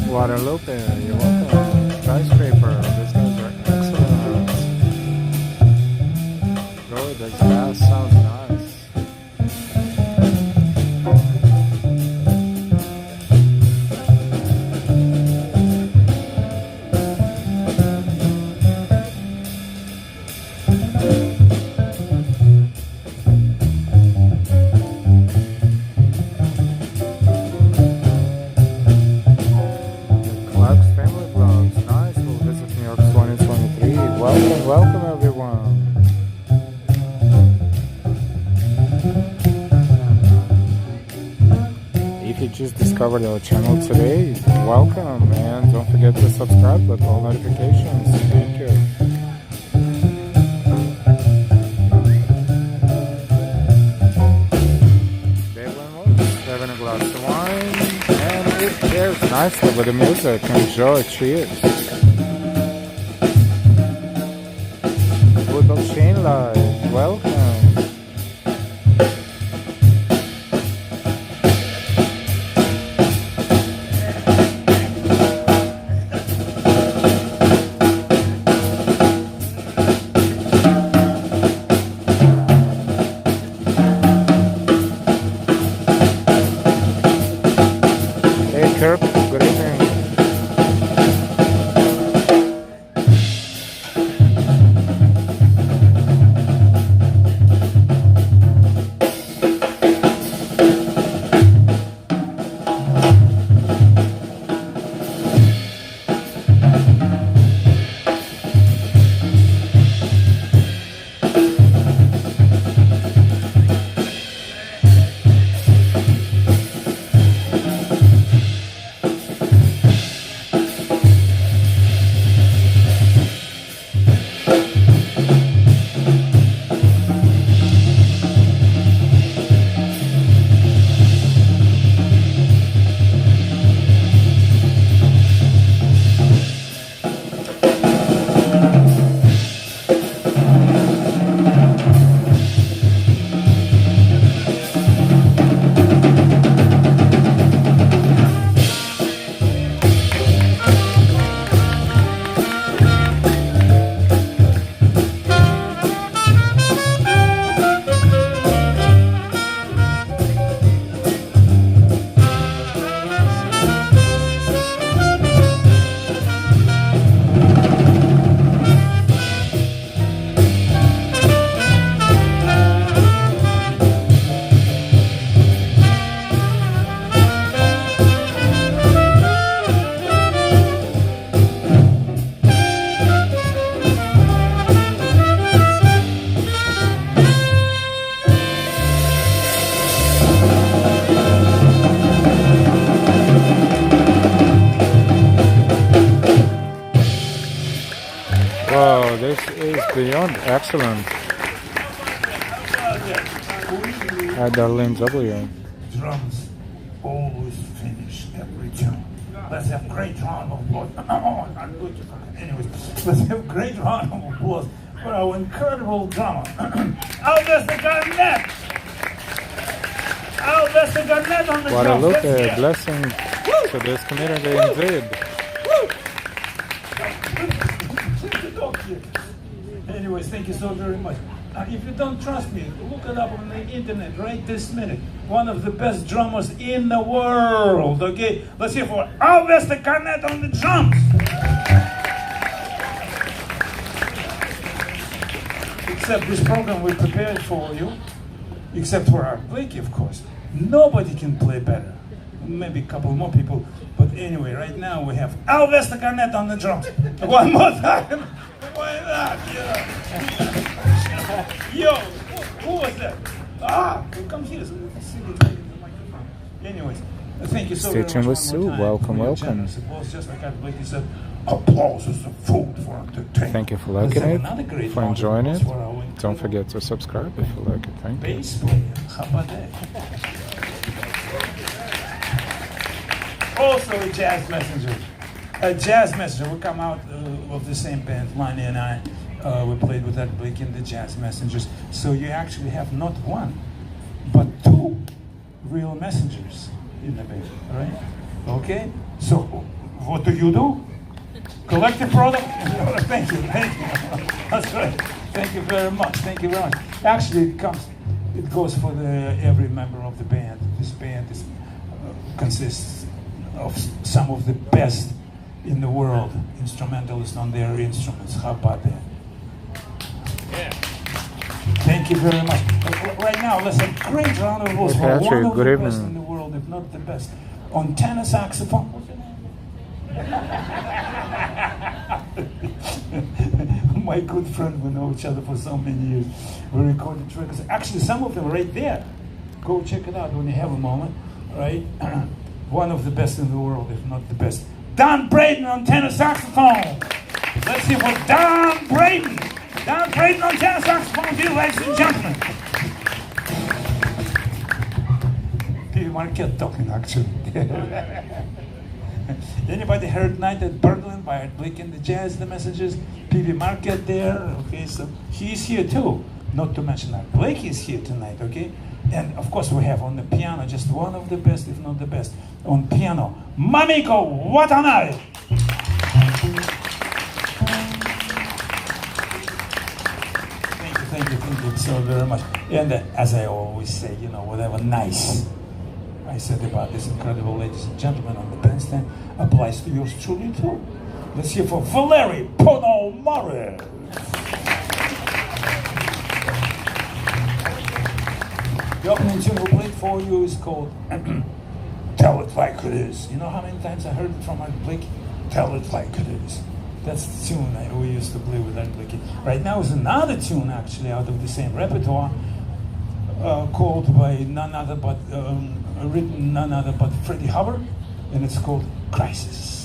Guadalupe, you're welcome. Skyscraper, these guys are excellent. Bro, this gas sounds nice. Welcome everyone. If you just discovered our channel today, welcome, and don't forget to subscribe with all notifications. Thank you. Having a glass of wine, and it pairs nicely with the music. Enjoy. Cheers. Chain Live, welcome. Hey Kirk, good evening. sound excellent at Darlene W. Drums always finish every tune. Let's have great round of applause. Oh, not good. Anyways, let's have great round of applause for our incredible drummer, Alvesta Garnett. Alvesta Garnett on the drums. Guadalupe, blessing to this community indeed. Anyways, thank you so very much. If you don't trust me, look it up on the internet right this minute. One of the best drummers in the world, okay? Let's hear for Alvesta Garnett on the drums. Except this program we prepared for you, except for Art Blakey, of course. Nobody can play better. Maybe a couple more people. But anyway, right now we have Alvesta Garnett on the drums. One more time. Why not? Yo, who was that? Come here. So we can see the microphone. Anyways, thank you so very much. Stay tuned with Sue. Welcome, welcome. Just like Art Blakey said, applause is the food for entertainment. Thank you for liking it, for enjoying it. Don't forget to subscribe if you like it. Thank you. Bass player. How about that? Also a jazz messenger. A jazz messenger. We come out of the same band, Lonnie and I. We played with Art Blakey and the Jazz Messengers. So you actually have not one, but two real messengers in the band, right? Okay? So what do? Collective product? Thank you. That's right. Thank you very much. Thank you very much. Actually, it goes for every member of the band. This band consists of some of the best in the world instrumentalists on their instruments. How about that? Yeah. Thank you very much. Right now, let's have a great round of applause for one of the best in the world, if not the best, on tenor saxophone. What's your name? My good friend, we know each other for so many years. We recorded tracks. Actually, some of them right there. Go check it out when you have a moment, right? One of the best in the world, if not the best. Don Braden on tenor saxophone. Let's see what Don Braden. Don Braden on tenor saxophone, dear ladies and gentlemen. P.V. Marquette talking, actually. Anybody heard Night at Berlin by Art Blakey and the Jazz, the Messengers? P.V. Marquette there. Okay, so he's here too. Not to mention Art Blakey is here tonight, okay? And of course we have on the piano just one of the best, if not the best, on piano, Mamiko Watanabe. Thank you so very much. And as I always say, you know, whatever nice I said about this incredible ladies and gentlemen on the bandstand applies to yours truly too. Let's hear for Valerie Ponomare. The opening tune we played for you is called Tell It Like It Is. You know how many times I heard it from Art Blakey? Tell It Like It Is. That's the tune we used to play with Art Blakey. Right now is another tune actually out of the same repertoire called by none other but, written none other but Freddie Hubbard, and it's called Crisis.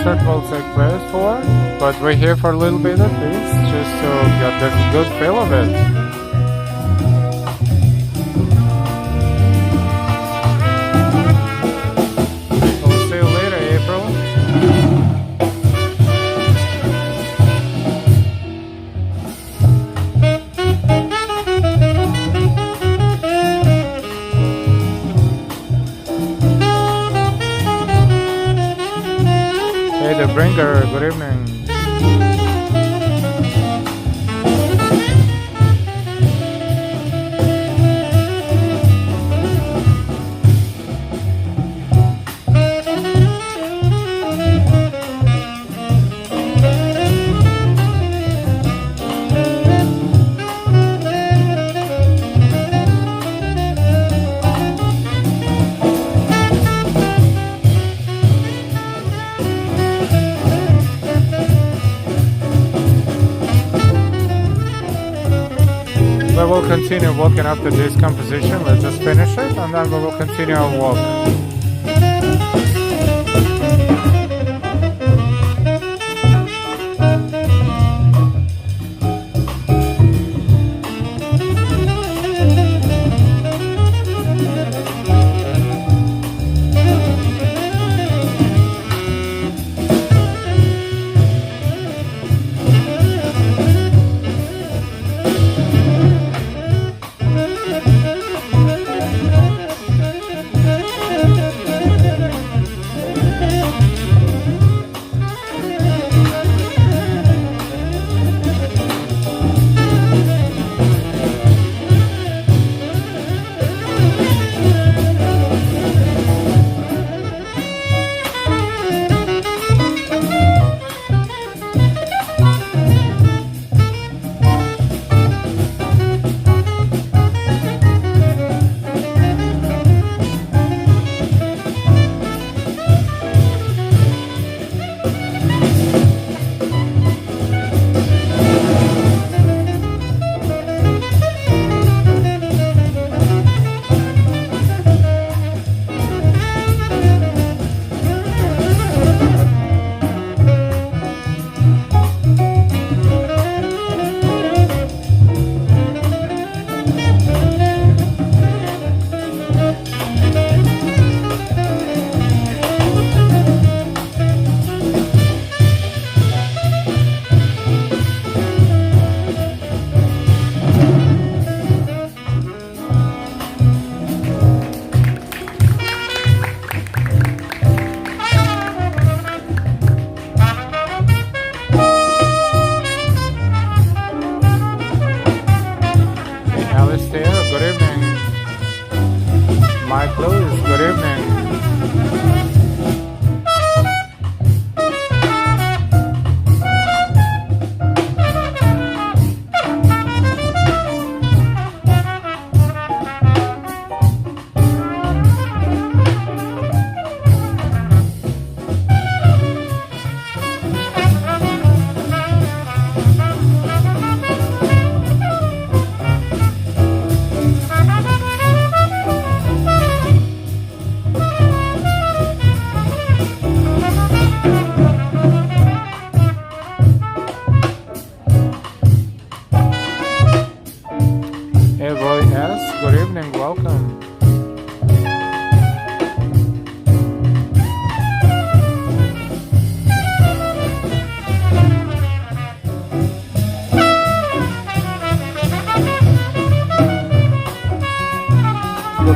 concert will take place for, but we're here for a little bit at least, just to get the good feel of it. We'll see you later, April. Hey, the bringer, good evening. We will continue walking after this composition. Let's just finish it and then we will continue our walk.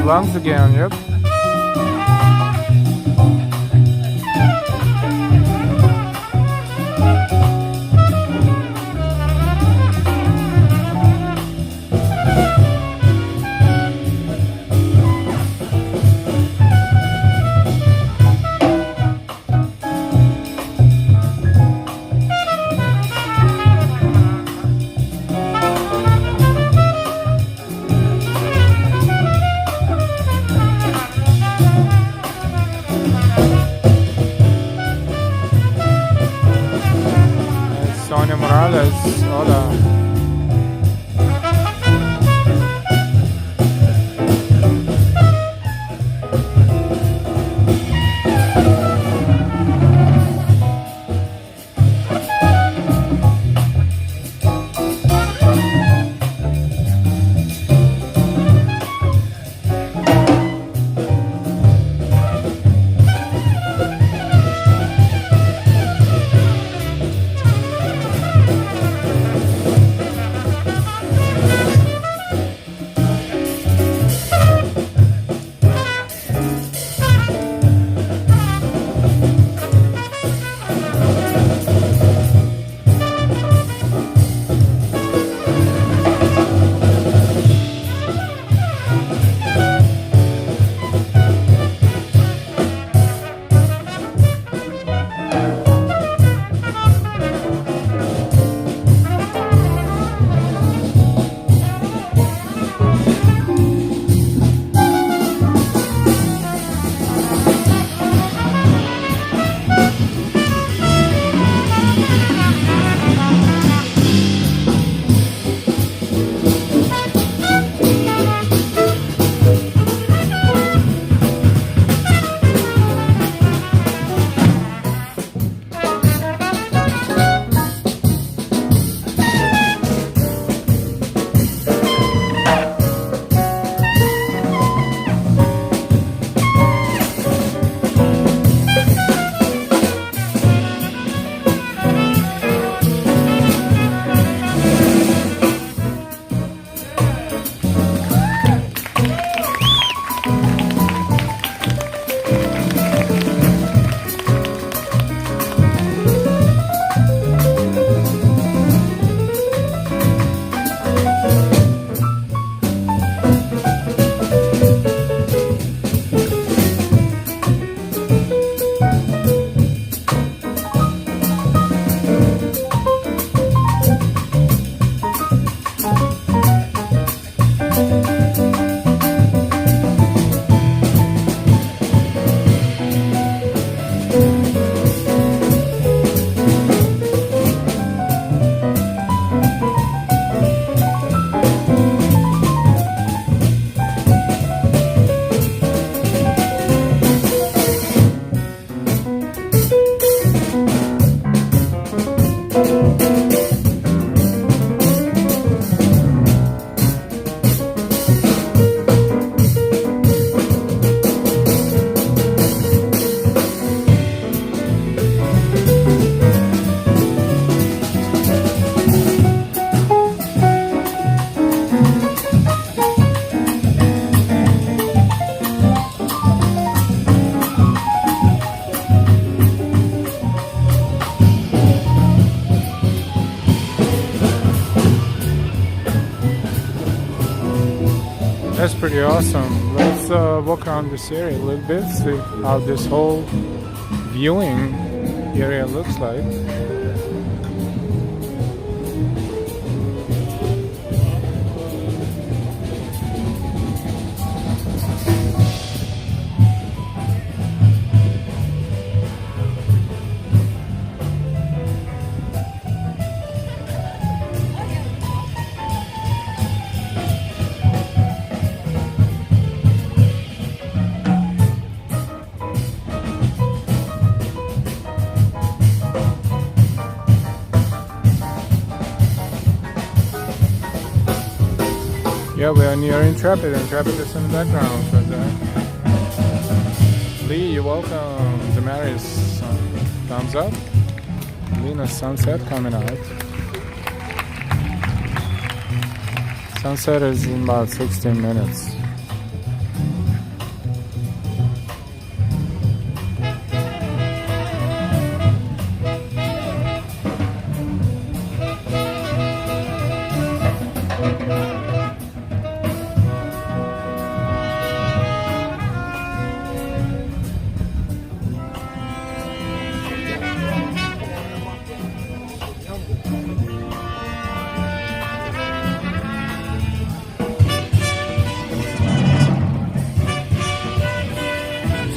Lungs again, yep. That's pretty awesome. Let's walk around this area a little bit, see how this whole viewing area looks like. Yeah, we are near Intrepid. Intrepid is in the background right there. Lee, you're welcome. Damaris, thumbs up. Lena, sunset coming out. Sunset is in about 16 minutes.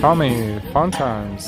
Tommy, fun times.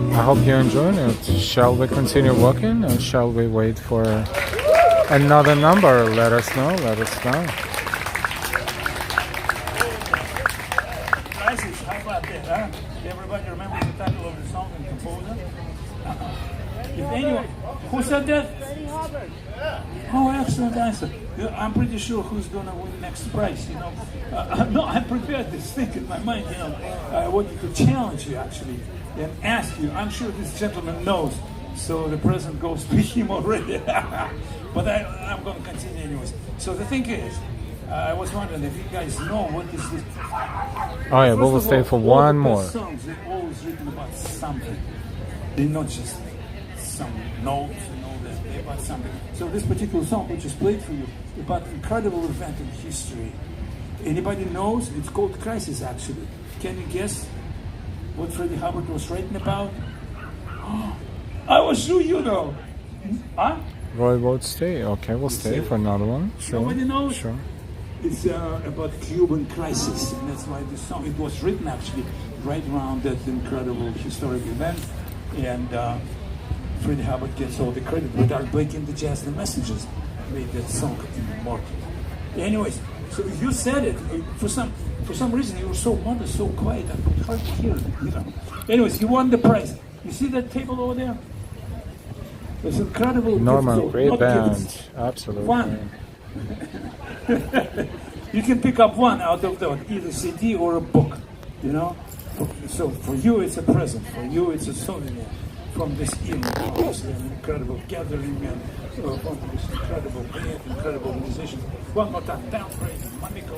I hope you're enjoying it. Shall we continue walking or shall we wait for another number? Let us know, let us know. Crisis, how about that, huh? Everybody remembers the title of the song and composer? If anyone, who said that? Oh, excellent answer. Yeah, I'm pretty sure who's gonna win next prize, you know. No, I prepared this thing in my mind, you know. I wanted to challenge you actually and ask you. I'm sure this gentleman knows, so the present goes to him already. But I'm gonna continue anyways. So the thing is, I was wondering if you guys know what is this. Oh yeah, we will stay for one more. Songs, they're always written about something. They're not just some notes and all that. They're about something. So this particular song, which is played for you, about an incredible event in history. Anybody knows? It's called Crisis, actually. Can you guess what Freddie Hubbard was writing about? I was sure you know. Huh? Roy won't stay. Okay, we'll stay for another one. Sure. Nobody knows? Sure. It's about Cuban crisis, and that's why this song, it was written actually right around that incredible historic event, and Freddie Hubbard gets all the credit without breaking the jazz. The Messengers made that song immortal. Anyways, so you said it, for some reason you were so modest, so quiet, I could hardly hear it, you know. Anyways, you won the prize. You see that table over there? It's incredible. Norman, great band. Gifts. Absolutely. One. You can pick up one out of the either CD or a book, you know. So for you it's a present, for you it's a souvenir, from this evening. Obviously, an incredible gathering and from this incredible band, incredible musicians. One more time, down break, Monica.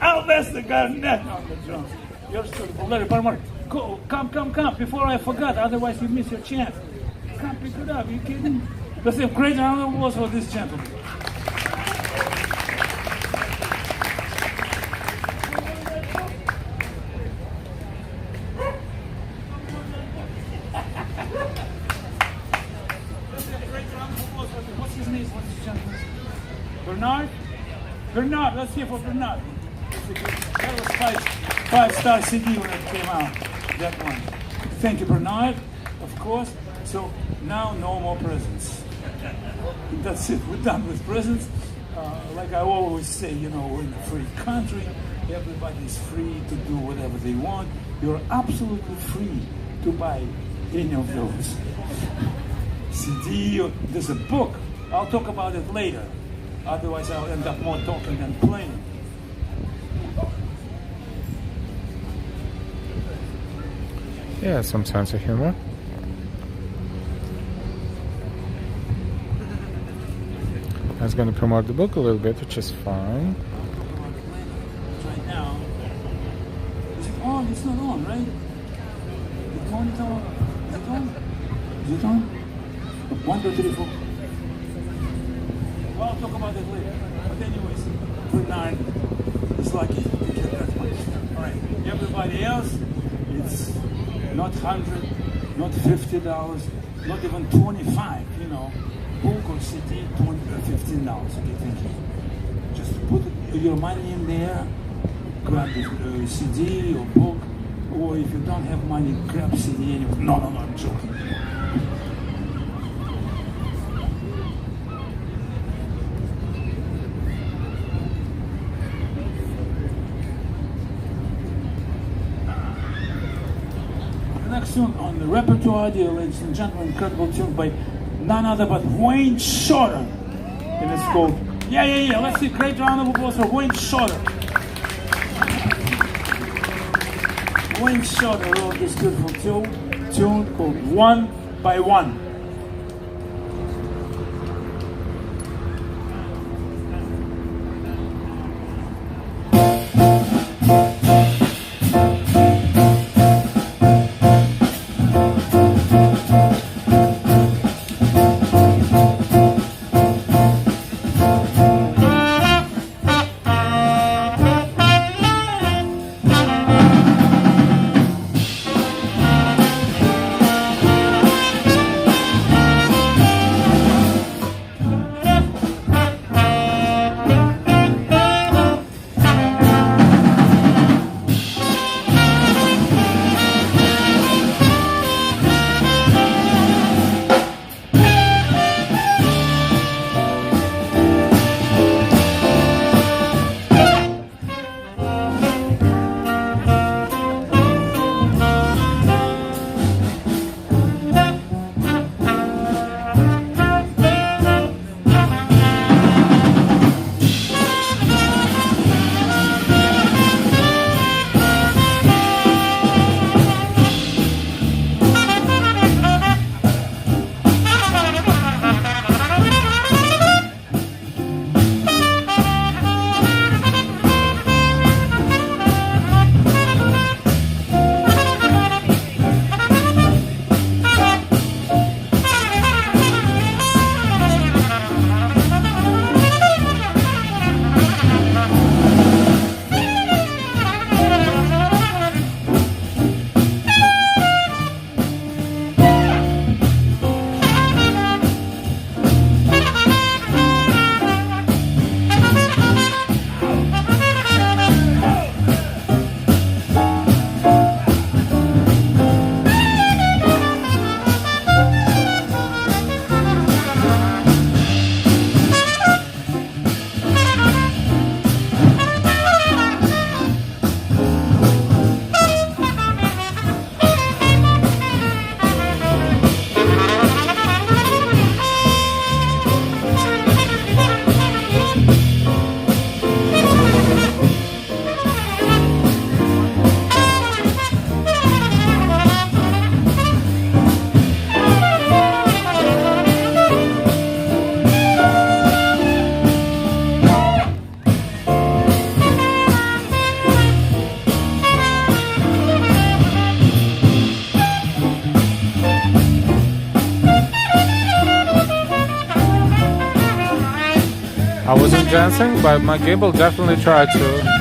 Alvester Garnett on the drums. You're still Larry Palmer. Go, come, before I forgot, otherwise you miss your chance. Come pick it up, you kidding? Let's have a great round of applause for this gentleman. What's his name? What's this gentleman's name? Bernard, let's hear for Bernard. That was five-star CD when it came out, that one. Thank you, Bernard, of course. So now no more presents. That's it, we're done with presents. Like I always say, you know, we're in a free country. Everybody's free to do whatever they want. You're absolutely free to buy any of those. CD, or there's a book. I'll talk about it later. Otherwise, I'll end up more talking than playing. Yeah, some sense of humor. I was going to promote the book a little bit, which is fine. Right now. Is it on? It's not on, right? The monitor on? Is it on? Is it on? 1, 2, 3, 4. Well, I'll talk about it later. But anyways, Bernard is lucky to get that one. All right. Everybody else, it's not $100, not $50, not even $25. You know, book or CD, $15. Okay, thank you. Just put your money in there, grab the CD or book, or if you don't have money, grab CD anyway. No, I'm joking. Next tune on the repertoire, dear ladies and gentlemen, incredible tune by none other but Wayne Shorter. And it's called, yeah. Let's see, great round of applause for Wayne Shorter. Wayne Shorter wrote this beautiful tune called One by One. dancing, but my gimbal definitely tried to.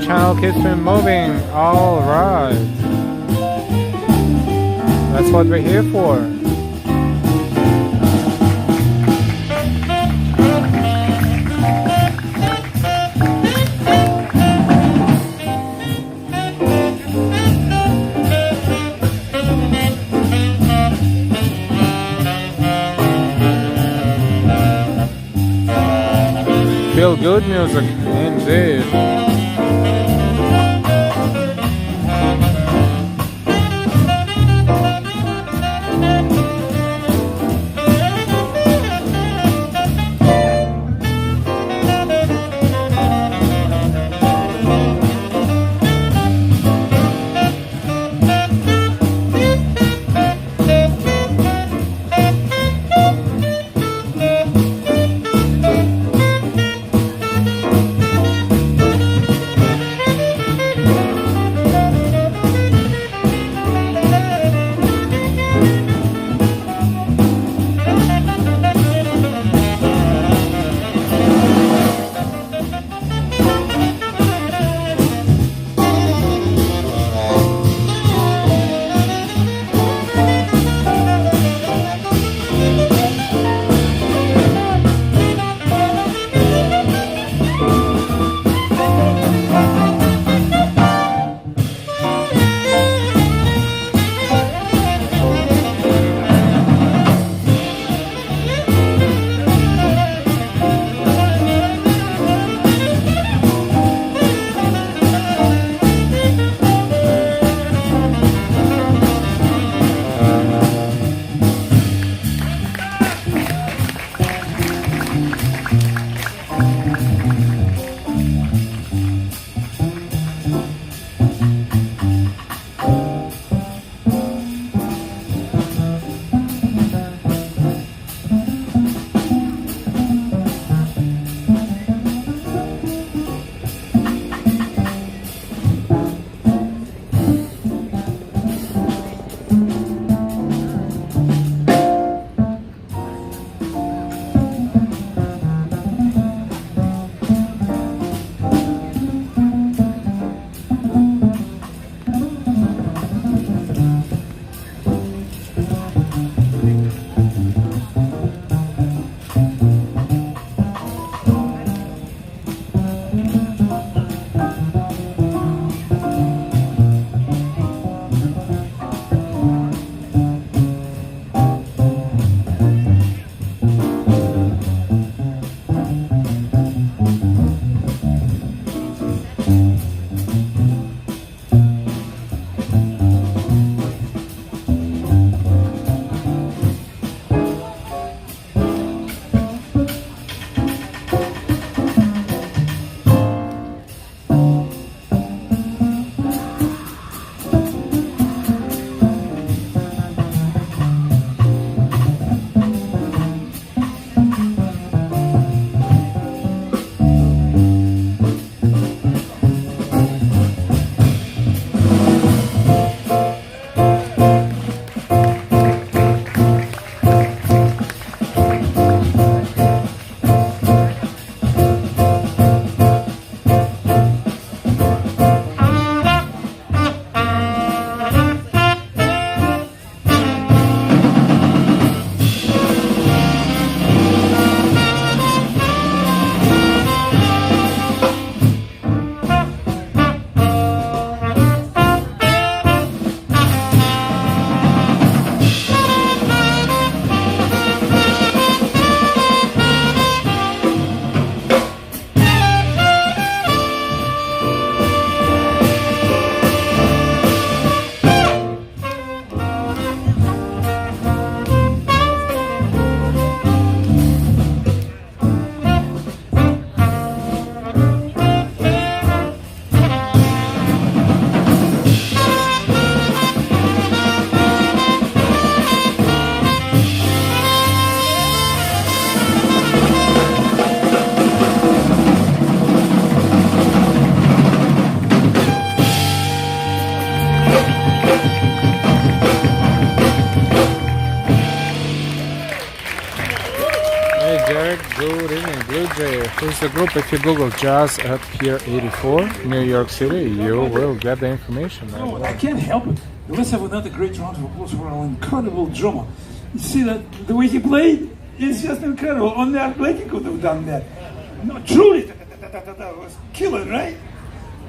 Channel keeps me moving. All right, that's what we're here for. Feel good music indeed. Derek. Good evening, Blue Jay. Here's the group. If you Google Jazz at Pier 84, New York City, you will get the information. No, I can't help it. Let's have another great round of applause for our incredible drummer. You see that the way he played is just incredible. On that plate, he could have done that. No, truly, that was killer, right?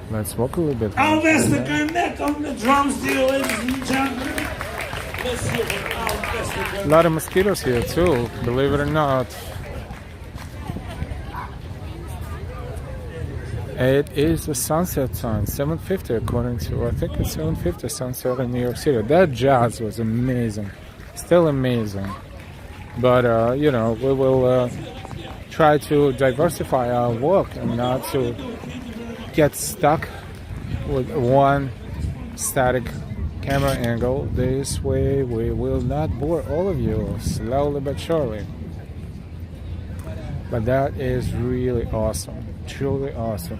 Let's walk a little bit. Alvesta Garnett on the drums, dear ladies and gentlemen. Let's hear from Alvesta Garnett. A lot of mosquitoes here too, believe it or not. It is the sunset time, 7:50 according to, I think it's 7:50 sunset in New York City. That jazz was amazing, still amazing. But you know, we will try to diversify our work and not to get stuck with one static camera angle. This way we will not bore all of you, slowly but surely. But that is really awesome, truly awesome.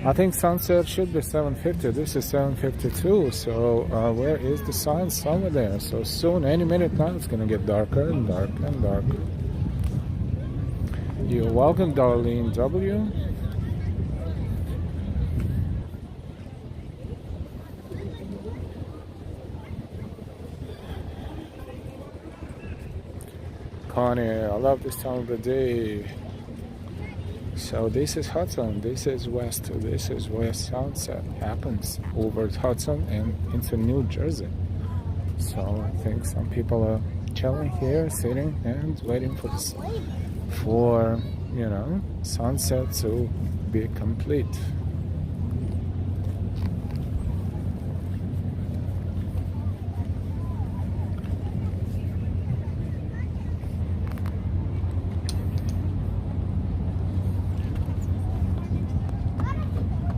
I think sunset should be 7:50. This is 7:52. So where is the sign? Somewhere there. So soon, any minute now, it's gonna get darker and darker and darker. You're welcome, Darlene W. Connie, I love this time of the day. So this is Hudson, this is west, this is where sunset happens over Hudson and into New Jersey. So I think some people are chilling here, sitting and waiting for this, for you know, sunset to be complete.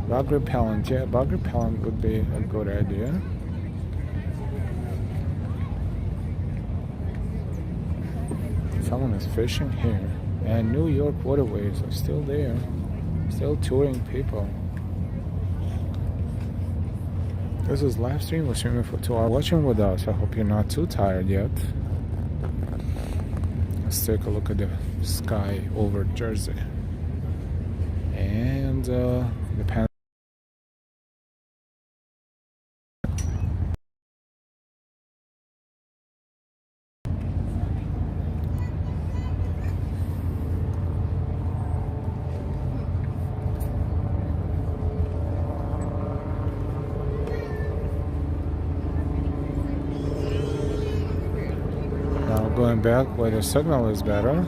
Bug repellent, yeah, bug repellent would be a good idea. Someone is fishing here, and New York waterways are still there, still touring people. This is live stream. We're streaming for 2 hours. Watching with us. I hope you're not too tired yet. Let's take a look at the sky over Jersey and the pan. Going back where the signal is better.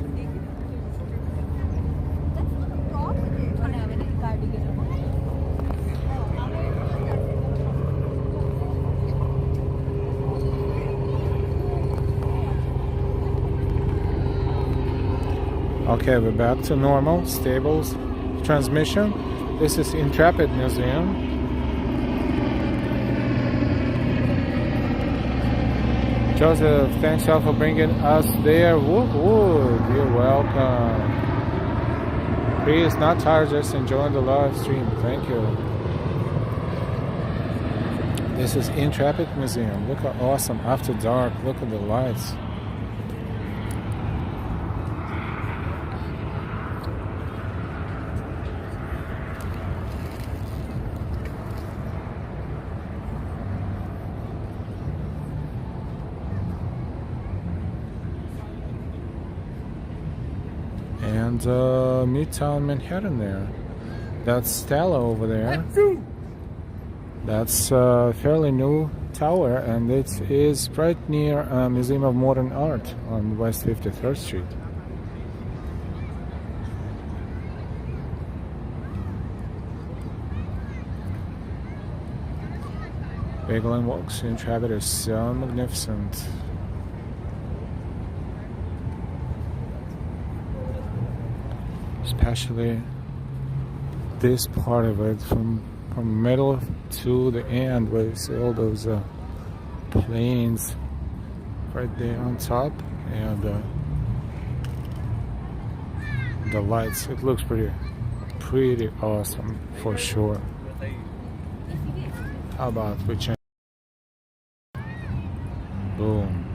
Okay, we're back to normal, stable transmission. This is Intrepid Museum. Joseph, thanks y'all for bringing us there. Wood, you're welcome. Please, not tired, just enjoying the live stream. Thank you. This is Intrepid Museum. Look how awesome after dark. Look at the lights. And Midtown Manhattan there. That's Stella over there. That's a fairly new tower, and it is right near Museum of Modern Art on West 53rd Street. Bagel and Walks in Intrepid is so magnificent. Especially this part of it, from middle to the end, where you see all those planes right there on top, and the lights. It looks pretty awesome for sure. How about we change? Boom.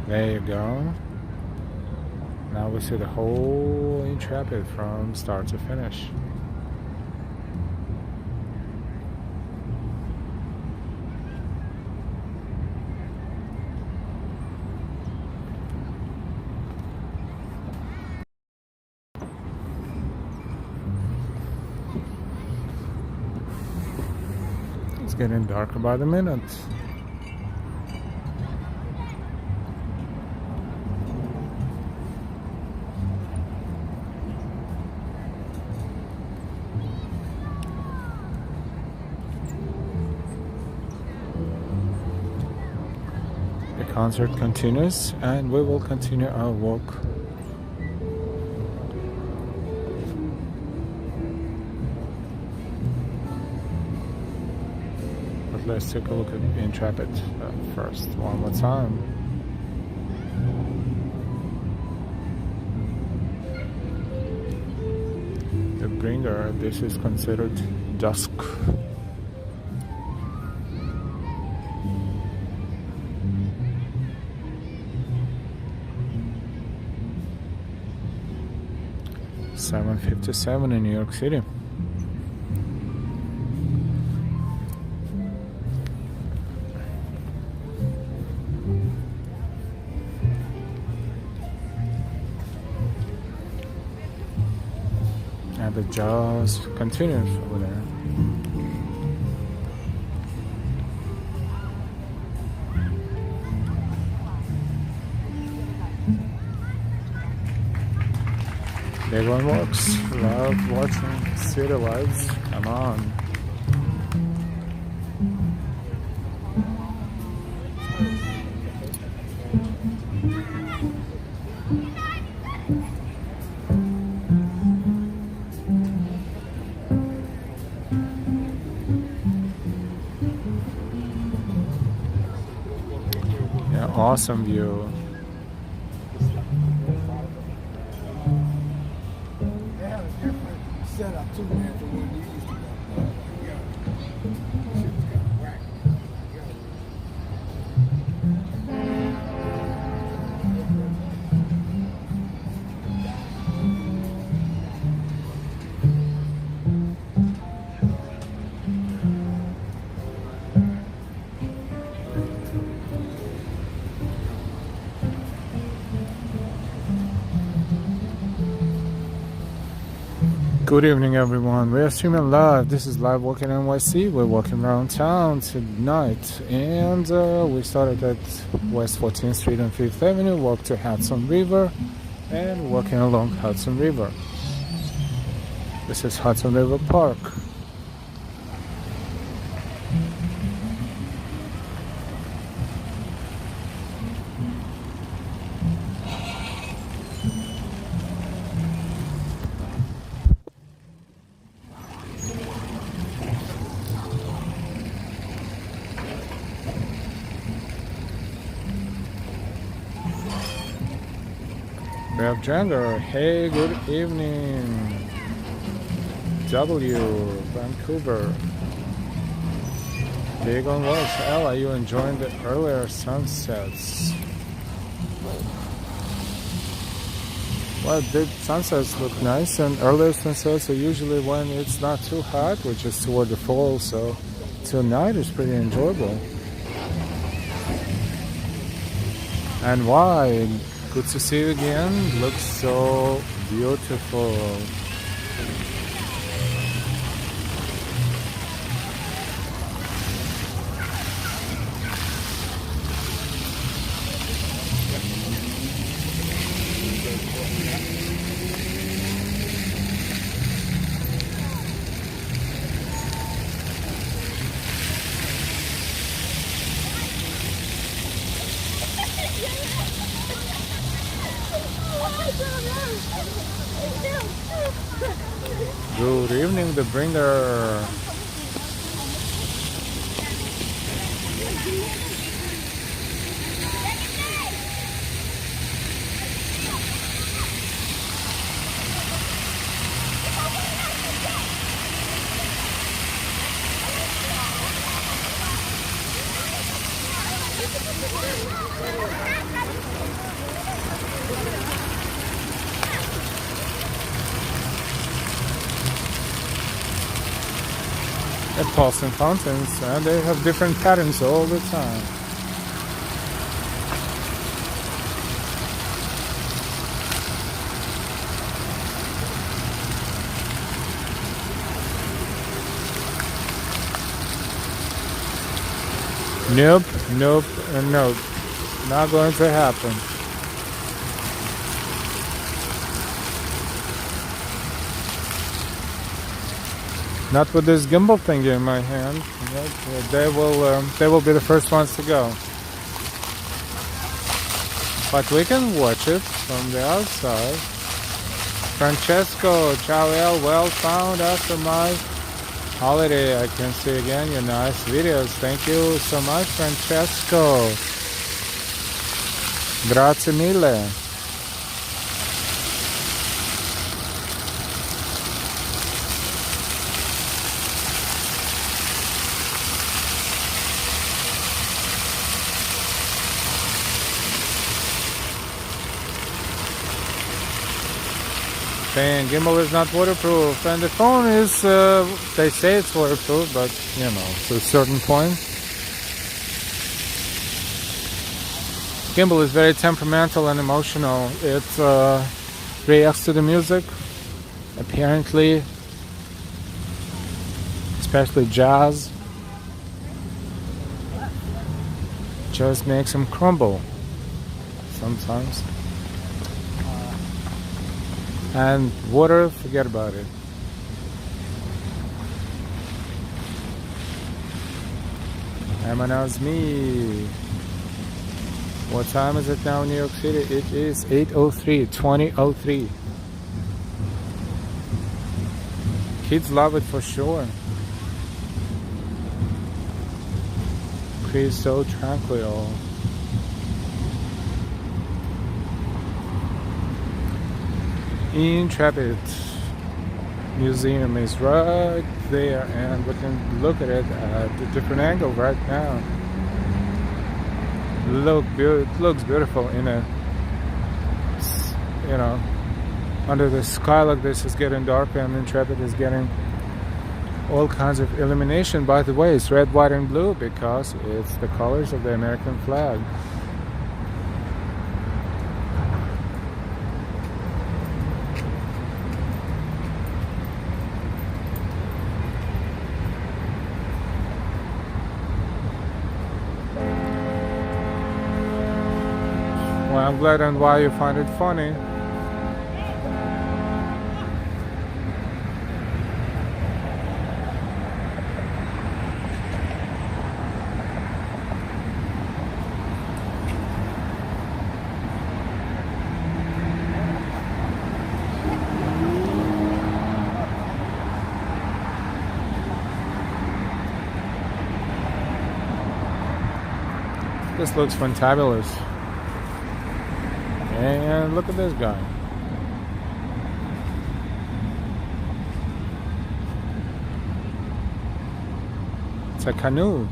There you go. Now we see the whole Intrepid from start to finish. It's getting darker by the minute. The concert continues and we will continue our walk. But let's take a look at Intrepid first, one more time. The bringer, this is considered dusk. $7.57 in New York City. And the jazz continues over there. Big one works. Love watching city lights. Come on. Yeah, awesome view. Setup too, man, for when you used to go. Shit was kind of whack. Good evening, everyone. We are streaming live. This is Live Walking NYC. We're walking around town tonight, and we started at West 14th Street and 5th Avenue, walked to Hudson River, and walking along Hudson River. This is Hudson River Park. We have Jander. Hey, good evening. W, Vancouver. Big on Welsh. Ella, you enjoying the earlier sunsets? Well, the sunsets look nice, and earlier sunsets are usually when it's not too hot, which is toward the fall, so tonight is pretty enjoyable. And why? Good to see you again. Looks so beautiful. Good evening, the bringer. They're pulsing fountains, and they have different patterns all the time. Nope, nope, and nope. Not going to happen. Not with this gimbal thing in my hand. They will be the first ones to go. But we can watch it from the outside. Francesco, ciao El, well found after my holiday. I can see again your nice videos. Thank you so much, Francesco. Grazie mille. And gimbal is not waterproof, and the phone is, they say it's waterproof, but you know, to a certain point. Gimbal is very temperamental and emotional. It reacts to the music, apparently, especially jazz. Just makes them crumble sometimes. And water, forget about it. Emana's me. What time is it now in New York City? It is 8:03, 20:03. Kids love it for sure. Creates so tranquil. Intrepid Museum is right there, and we can look at it at a different angle right now. It looks beautiful in a, you know, under the sky like this. Is getting darker, and Intrepid is getting all kinds of illumination. By the way, it's red, white, and blue because it's the colors of the American flag. Well, I'm glad and why you find it funny. This looks fantabulous. And look at this guy. It's a canoe.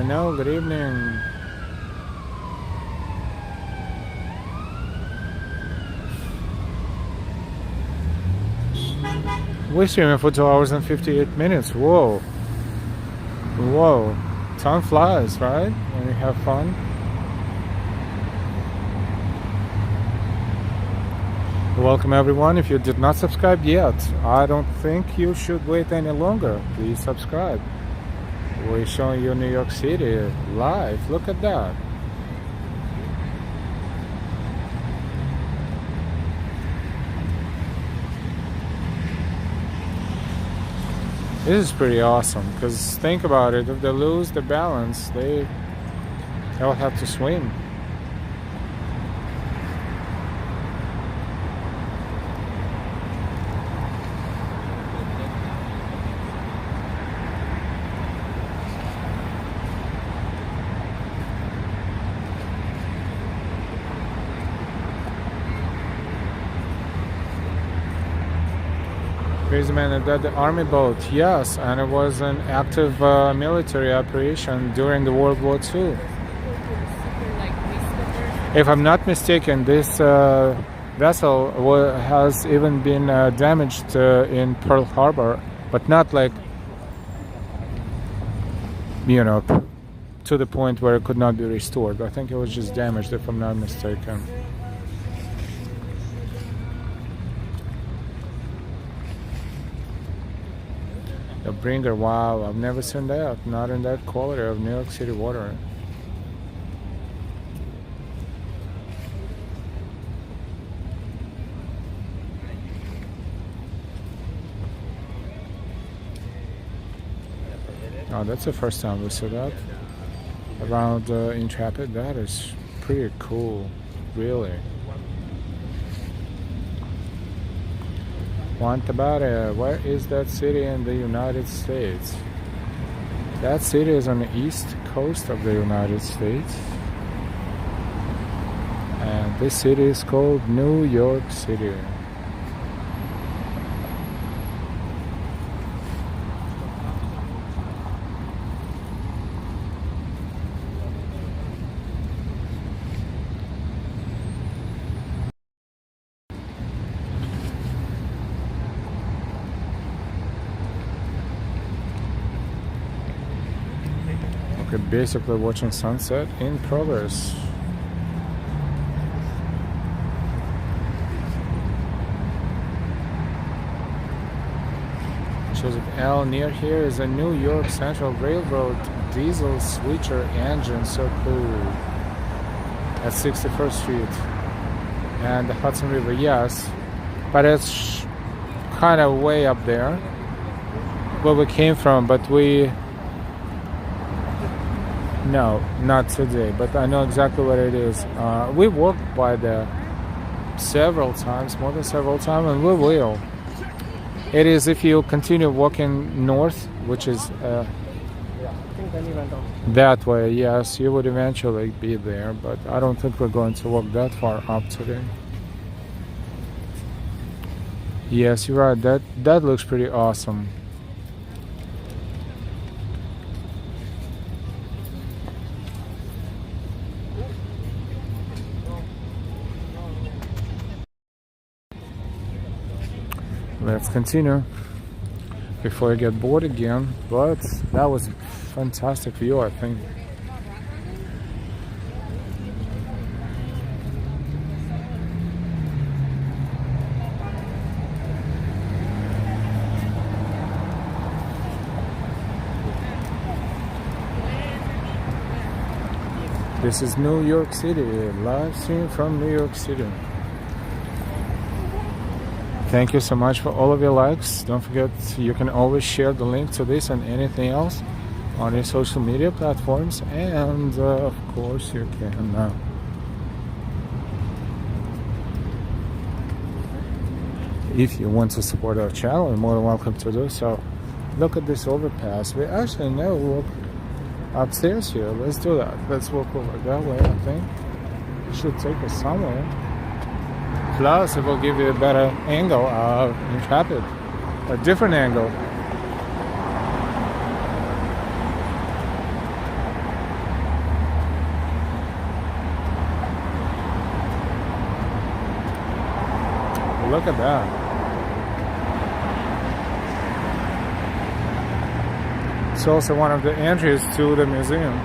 No, good evening. We're streaming for 2 hours and 58 minutes. Whoa. Whoa. Time flies, right? When you have fun. Welcome everyone. If you did not subscribe yet, I don't think you should wait any longer. Please subscribe. We're showing you New York City live. Look at that. This is pretty awesome, because think about it, if they lose the balance, they'll have to swim. Crazy man, and that the army boat, yes, and it was an active military operation during the World War II. If I'm not mistaken, this vessel has even been damaged in Pearl Harbor, but not like, you know, to the point where it could not be restored. I think it was just damaged, if I'm not mistaken. The Bringer, wow, I've never seen that, not in that quality of New York City water. Oh, that's the first time we saw that around Intrepid. That is pretty cool, really. Tabare, where is that city in the United States? That city is on the east coast of the United States. And this city is called New York City. Okay, basically watching sunset in progress. Joseph L. Near here is a New York Central Railroad diesel switcher engine, so cool. At 61st Street and the Hudson River, yes, but it's kind of way up there where we came from, but no, not today, but I know exactly what it is. We walked by there several times, more than several times, and we will. It is if you continue walking north, which is that way, yes, you would eventually be there, but I don't think we're going to walk that far up today. Yes, you're right, that looks pretty awesome. Let's continue before I get bored again, but that was a fantastic view, I think. This is New York City, live stream from New York City. Thank you so much for all of your likes. Don't forget, you can always share the link to this and anything else on your social media platforms. And of course, you can if you want to support our channel, you're more than welcome to do so. Look at this overpass. We actually never walk upstairs here. Let's do that. Let's walk over that way, I think. It should take us somewhere. Plus, it will give you a better angle of Intrepid, a different angle. Look at that. It's also one of the entries to the museum.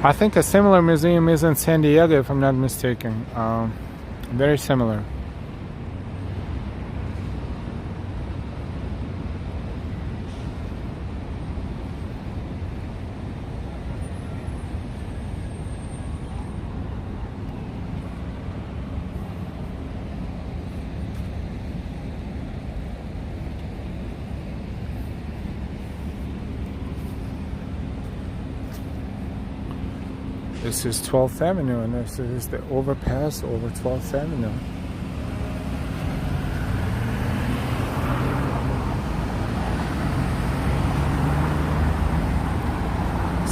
I think a similar museum is in San Diego, if I'm not mistaken. Very similar. This is 12th Avenue, and this is the overpass over 12th Avenue.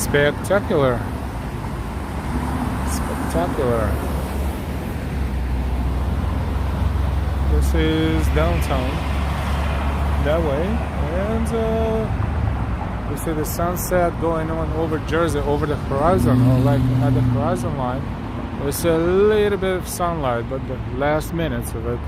Spectacular. Spectacular. This is downtown. That way. And we see the sunset going on over Jersey, over the horizon, or like at the horizon line. There's a little bit of sunlight, but the last minutes of it.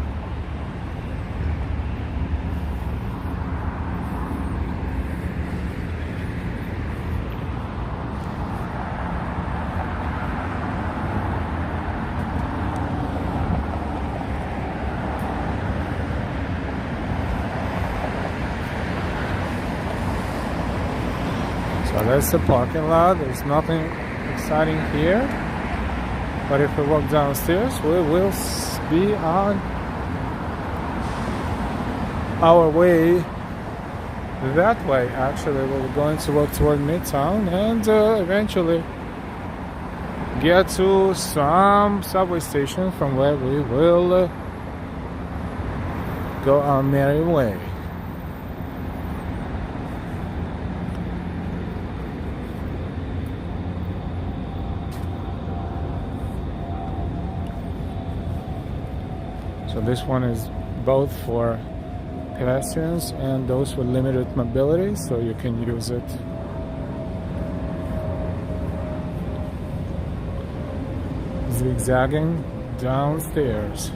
So that's the parking lot. There's nothing exciting here. But if we walk downstairs, we will be on our way that way. Actually, we're going to walk toward Midtown and eventually get to some subway station from where we will go our merry way. So this one is both for pedestrians and those with limited mobility, so you can use it. Zigzagging downstairs.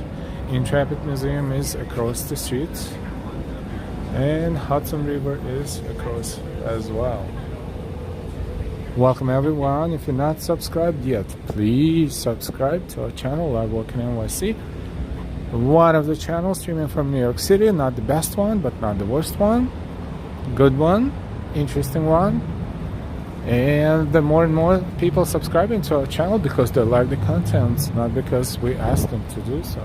Intrepid Museum is across the street, and Hudson River is across as well. Welcome everyone. If you're not subscribed yet, please subscribe to our channel, Live Walking NYC. One of the channels streaming from New York City, not the best one, but not the worst one. Good one, interesting one. And the more and more people subscribing to our channel because they like the content, not because we ask them to do so.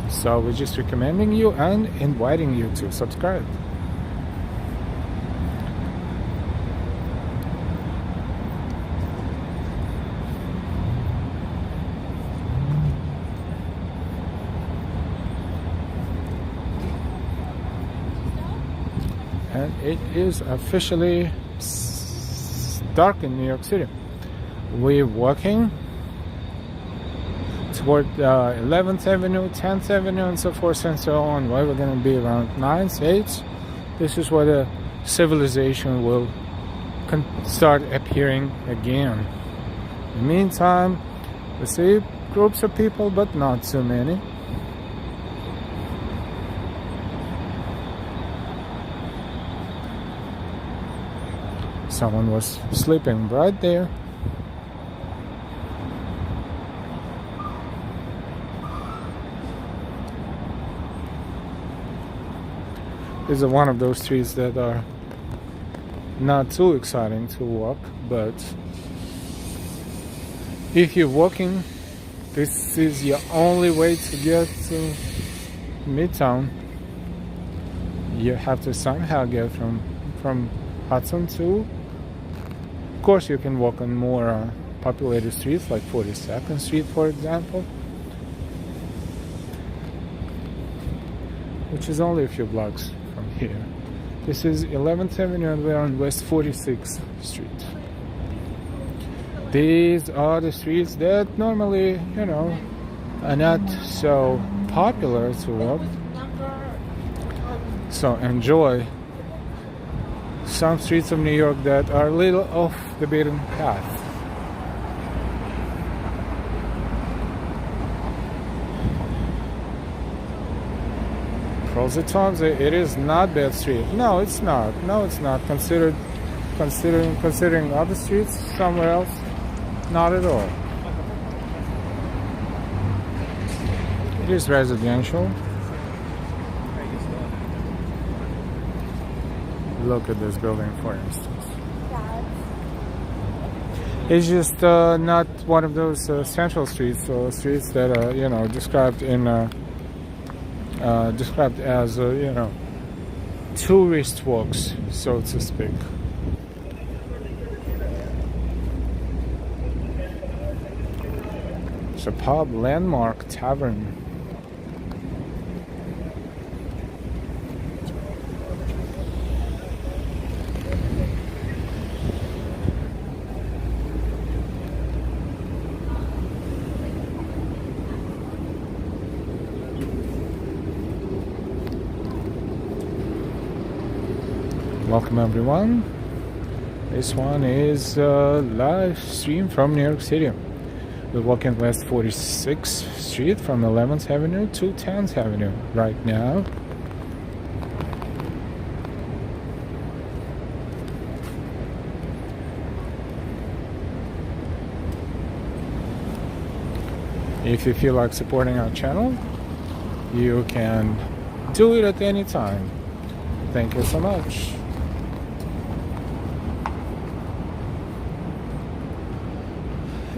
So we're just recommending you and inviting you to subscribe. And it is officially dark in New York City. We're walking toward 11th Avenue, 10th Avenue, and so forth and so on. Where we're going to be around 9th, 8th. This is where the civilization will start appearing again. In the meantime, we see groups of people, but not too many. Someone was sleeping right there. This is one of those streets that are not too exciting to walk, but if you're walking, this is your only way to get to Midtown. You have to somehow get from Hudson to. Of course, you can walk on more populated streets like 42nd Street, for example, which is only a few blocks from here. This is 11th Avenue and we're on West 46th Street. These are the streets that normally, are not so popular to walk. So enjoy some streets of New York that are a little off the beaten path. Pros and cons, it is not bad street. No, it's not. No, it's not. Considering other streets somewhere else, not at all. It is residential. Look at this building, for instance. It's just not one of those central streets or streets that are, described as tourist walks, so to speak. It's a pub, Landmark Tavern. Welcome everyone. This one is a live stream from New York City. We're walking West 46th Street from 11th Avenue to 10th Avenue right now. If you feel like supporting our channel, you can do it at any time. Thank you so much.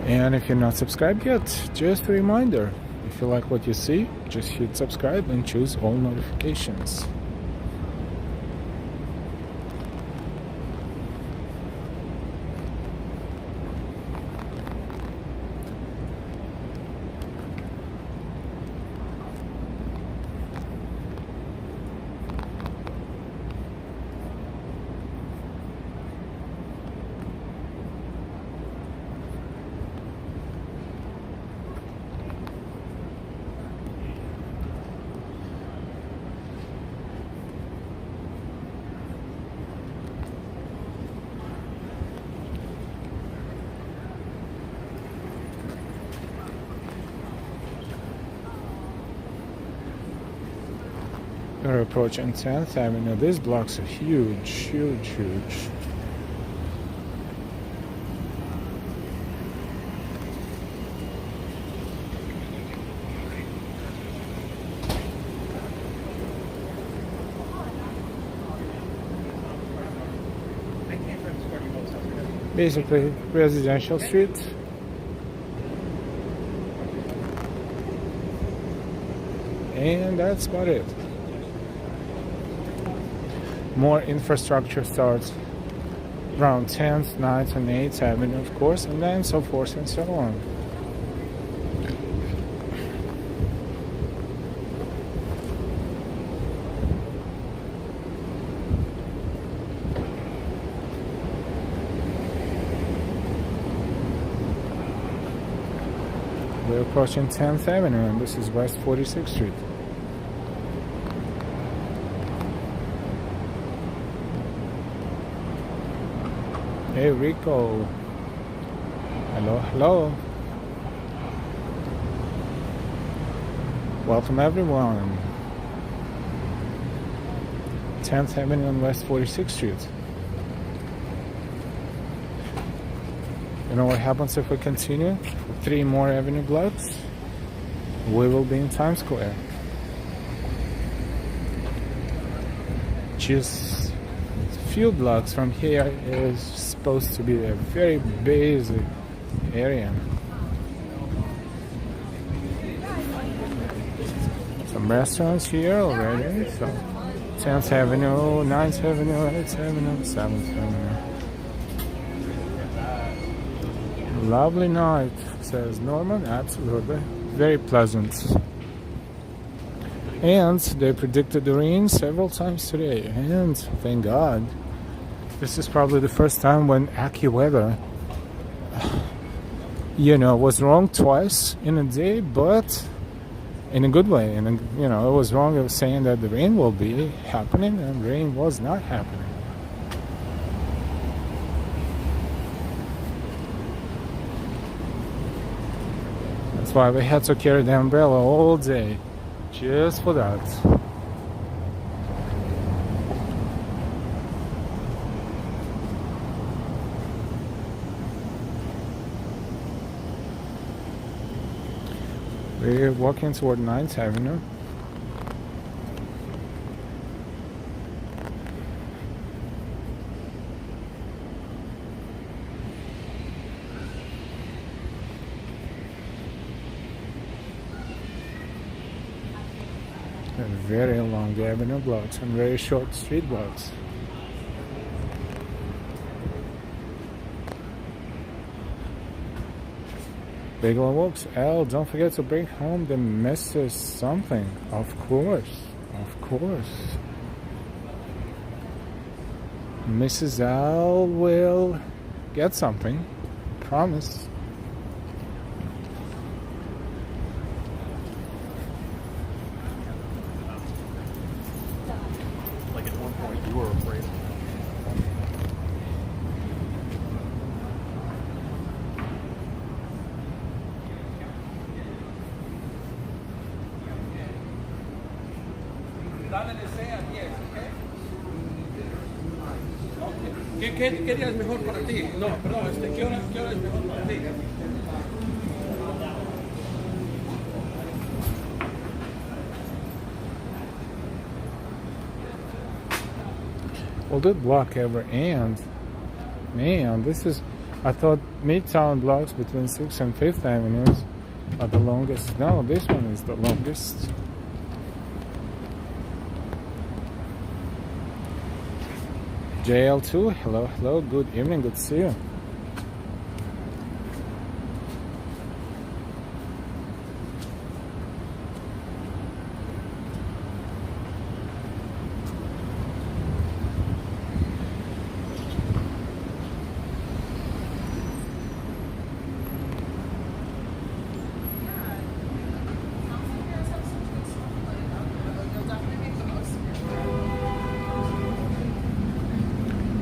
And if you're not subscribed yet, just a reminder, if you like what you see, just hit subscribe and choose all notifications. We're approaching 10th Avenue. These blocks are huge, huge, huge. Basically, residential street. And that's about it. More infrastructure starts around 10th, 9th, and 8th Avenue, of course, and then so forth and so on. We're approaching 10th Avenue, and this is West 46th Street. Hey Rico. Hello, hello. Welcome everyone. 10th Avenue and West 46th Street. You know what happens if we continue? 3 more avenue blocks, we will be in Times Square. Just a few blocks from here is supposed to be a very busy area. Some restaurants here already. So 10th Avenue, 9th Avenue, 8th Avenue, 7th Avenue. Lovely night, says Norman. Absolutely. Very pleasant. And they predicted the rain several times today. And thank God. This is probably the first time when AccuWeather, was wrong twice in a day, but in a good way. And, it was wrong of saying that the rain will be happening, and rain was not happening. That's why we had to carry the umbrella all day, just for that. We're walking toward 9th Avenue. And very long avenue blocks and very short street blocks. Big One Walks. Al, don't forget to bring home the Mrs. Something. Of course. Of course. Mrs. Al will get something. Promise. Like at one point you were afraid. ¿Qué día es mejor para ti? No, perdón, ¿qué hora es mejor para ti? Will that block ever end? Man, this is... I thought Midtown blocks between 6th and 5th Avenues are the longest. No, this one is the longest. JL2, hello, good evening, good to see you.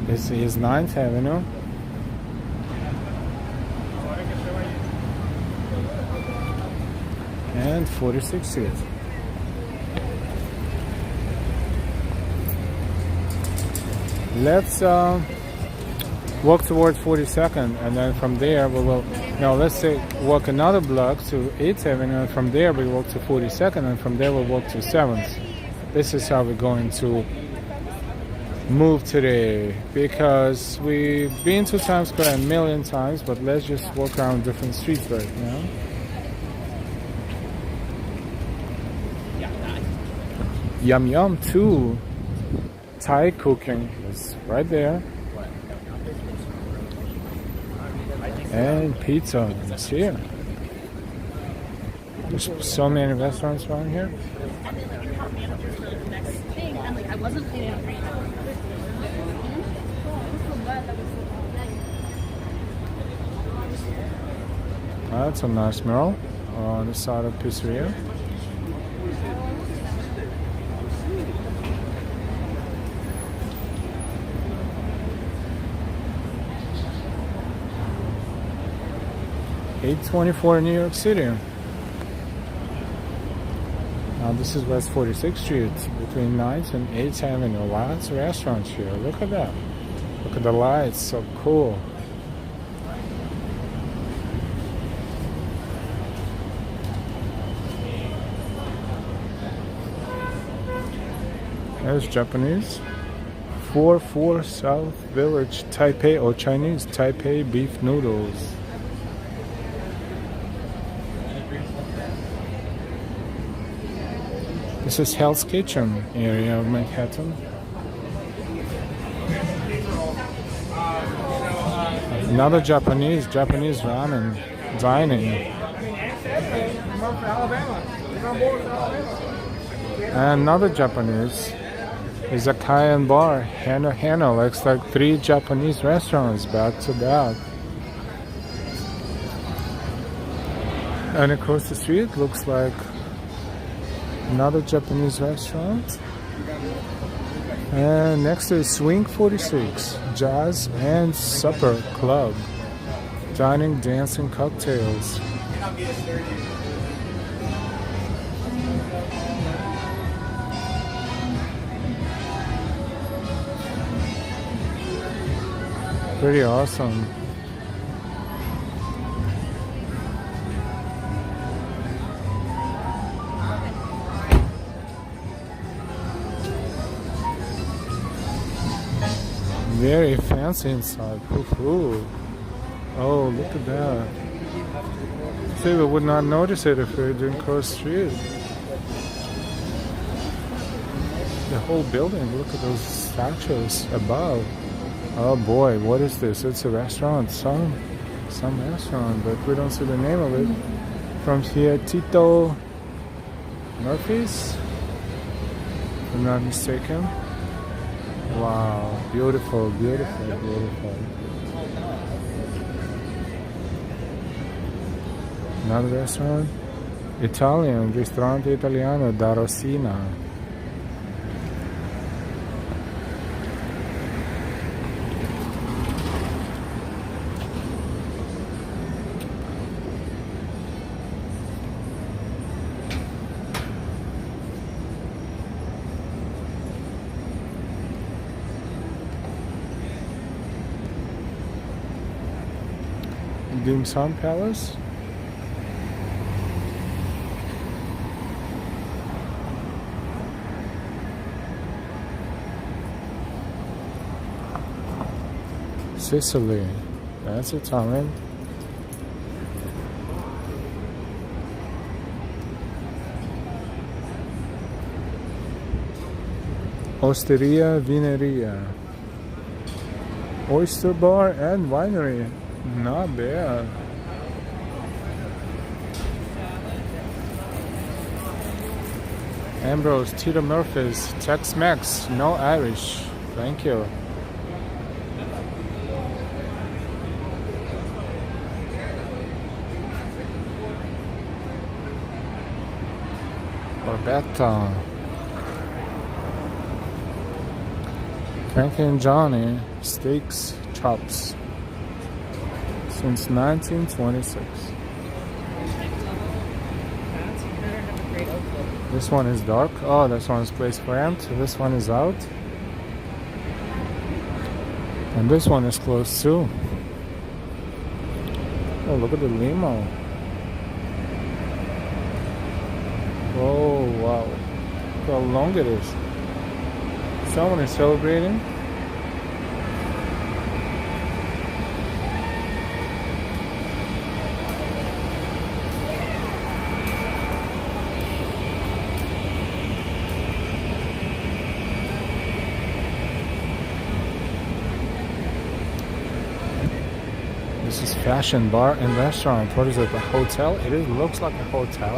This is 9th Avenue. And 46th Street. Let's walk towards 42nd, and then from there we will... Now let's say walk another block to 8th Avenue, and from there we walk to 42nd, and from there we'll walk to 7th. This is how we're going to move today, because we've been to Times Square a million times, but let's just walk around different streets right now. Yum Yum 2 Thai cooking is right there, and pizza is here. There's so many restaurants around here. And then like your top manager for the next thing, and like I wasn't planning on reading. That's a nice mural on the side of Pizzeria. $824 New York City. Now this is West 46th Street between 9th and 8th Avenue. Lots of restaurants here. Look at that. Look at the lights. So cool. There's Japanese. 44 South Village, Taipei, or Chinese Taipei beef noodles. This is Hell's Kitchen area of Manhattan. Another Japanese ramen dining. And another Japanese is a Cayenne bar, Hana. Looks like 3 Japanese restaurants back to back. And across the street looks like another Japanese restaurant. And next is Swing 46, Jazz and Supper Club. Dining, dancing, cocktails. Pretty awesome. Very fancy inside. Ooh. Oh, look at that. See, we would not notice it if we didn't cross the street. The whole building, look at those statues above. Oh boy, what is this? It's a restaurant, some restaurant, but we don't see the name of it. From here, Tito Murphy's, if I'm not mistaken. Wow, beautiful. Another restaurant, Italian, Ristorante Italiano da Rosina. Dim Sum Palace. Sicily, that's Italian. Osteria Vineria. Oyster Bar and Winery. Not bad. Ambrose, Tito Murphy's, Tex-Mex, no Irish. Thank you. Orbetta. Frankie and Johnny, Steaks, Chops. Since 1926. This one is dark. Oh, this one is placed for empty. This one is out. And this one is closed too. Oh, look at the limo. Oh, wow. Look how long it is. Someone is celebrating. This is Fashion Bar and Restaurant. What is it? A hotel? It looks like a hotel.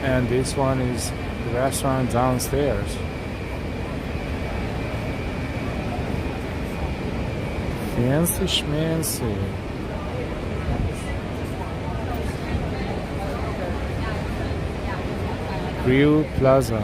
And this one is the restaurant downstairs. Fancy schmancy. Grill Plaza.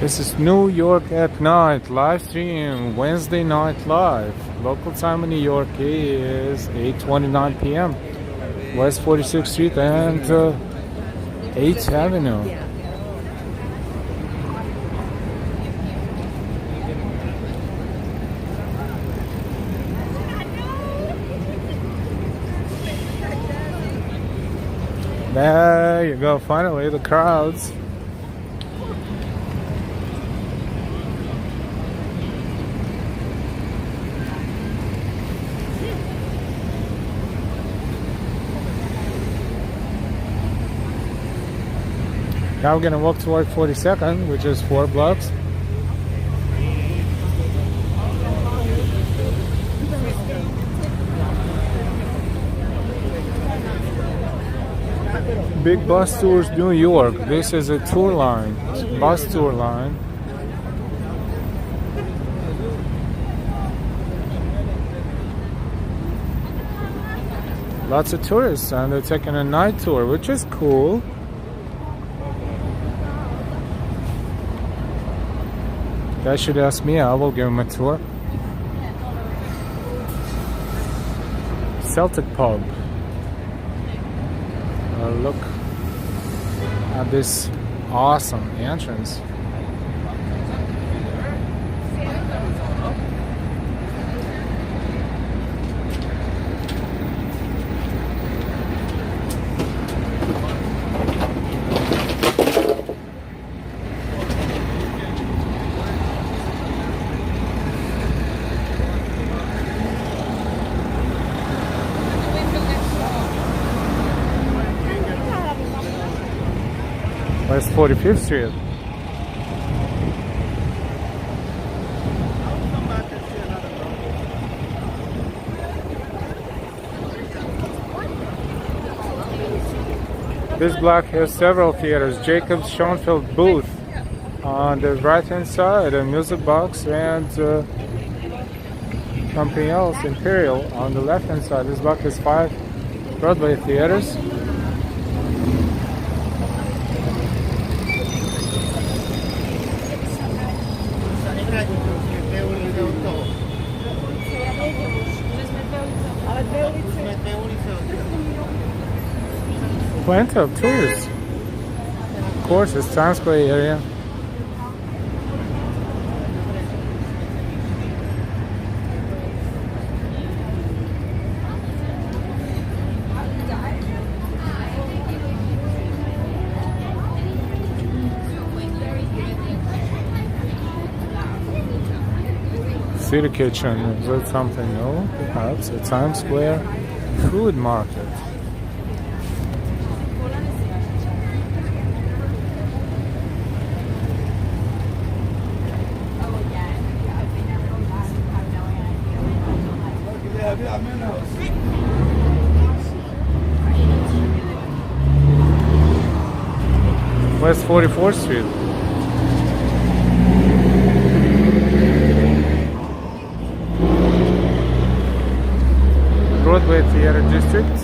This is New York at Night, live stream, Wednesday Night Live. Local time in New York is 8:29 p.m. West 46th Street and 8th Avenue. There you go, finally the crowds. Now we're gonna walk toward 42nd, which is 4 blocks. Big Bus Tours New York. This is a tour line, bus tour line. Lots of tourists, and they're taking a night tour, which is cool. Guys should ask me, I will give him a tour. Celtic Pub. Look at this awesome entrance. West 45th Street. This block has several theaters. Jacob's Schoenfeld booth. On the right hand side, a music box and something else, Imperial. On the left hand side, this block is 5 Broadway theaters. Plenty of tourists. Of course, it's Times Square area. City Kitchen, is that something new? Perhaps a Times Square food market. West 44th Street. Broadway Theater District.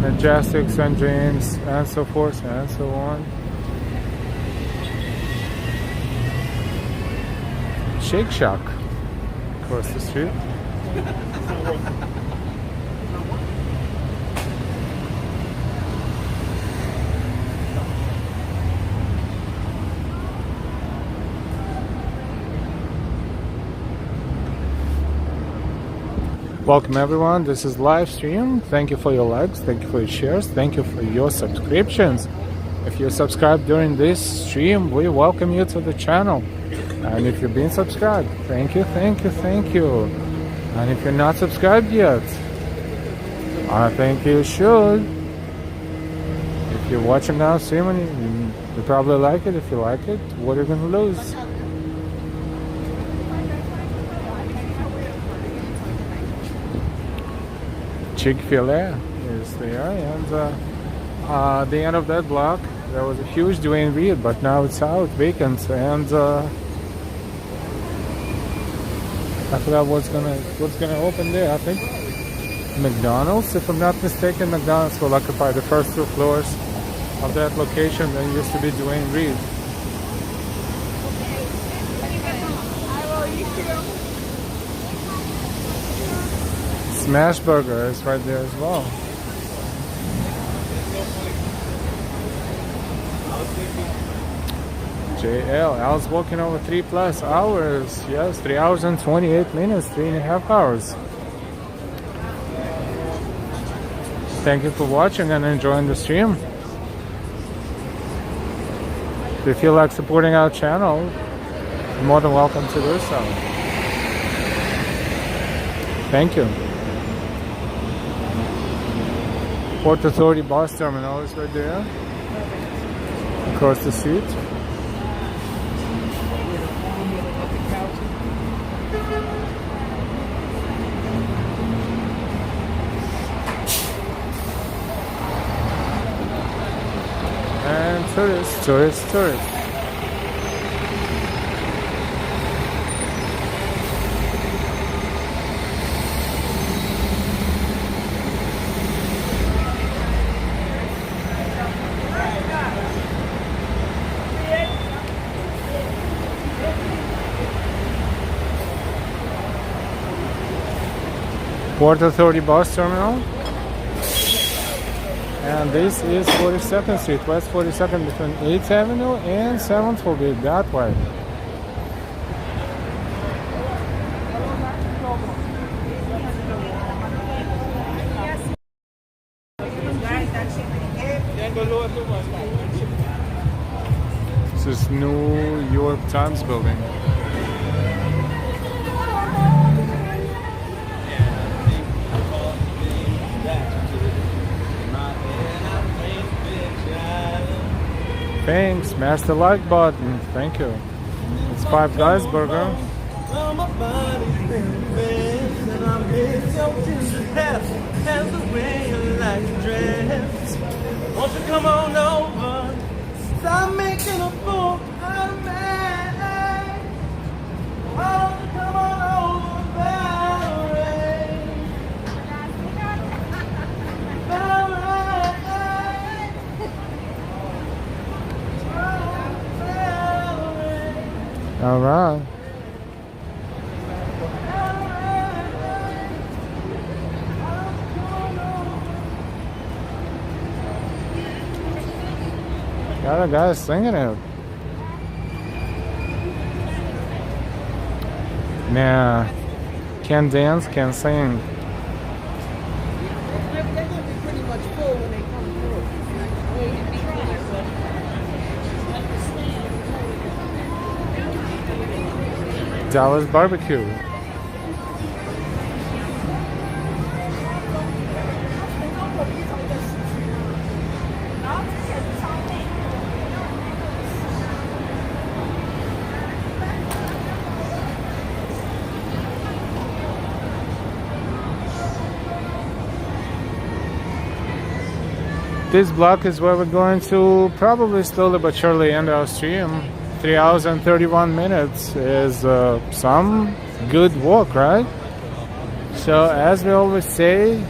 Majestic, St. James, and so forth and so on. Shake Shack across the street. Welcome everyone, this is live stream. Thank you for your likes, thank you for your shares, thank you for your subscriptions. If you subscribed during this stream, we welcome you to the channel. And if you've been subscribed, thank you, thank you, thank you. And if you're not subscribed yet, I think you should. If you're watching now streaming, you probably like it. If you like it, what are you gonna lose? Chick-fil-A is there, and the end of that block there was a huge Dwayne Reed, but now it's out, vacant, and I forgot what's gonna open there. I think McDonald's, if I'm not mistaken. McDonald's will occupy the first 2 floors of that location that used to be Dwayne Reed. Smash Burger is right there as well. JL, I was walking over 3+ hours. Yes, 3 hours and 28 minutes, 3.5 hours. Thank you for watching and enjoying the stream. If you feel like supporting our channel, you're more than welcome to do so. Thank you. Port Authority bus terminal is right there, across the street. And tourists. Port Authority bus terminal, and this is 42nd Street, West 42nd, between 8th Avenue and 7th will be that way. This is New York Times building. Thanks, smash the like button. Thank you. It's Five Guys Burger. Won't you come on over? Stop making a fool out of me. Oh, come on over, Valerie. Valerie. All right. Got a guy singing it. Nah, can't dance, can't sing. They're going to be pretty much full when they come through. Dallas barbecue. This block is where we're going to probably slowly but surely end our stream. 3 hours and 31 minutes is some good walk, right? So as we always say,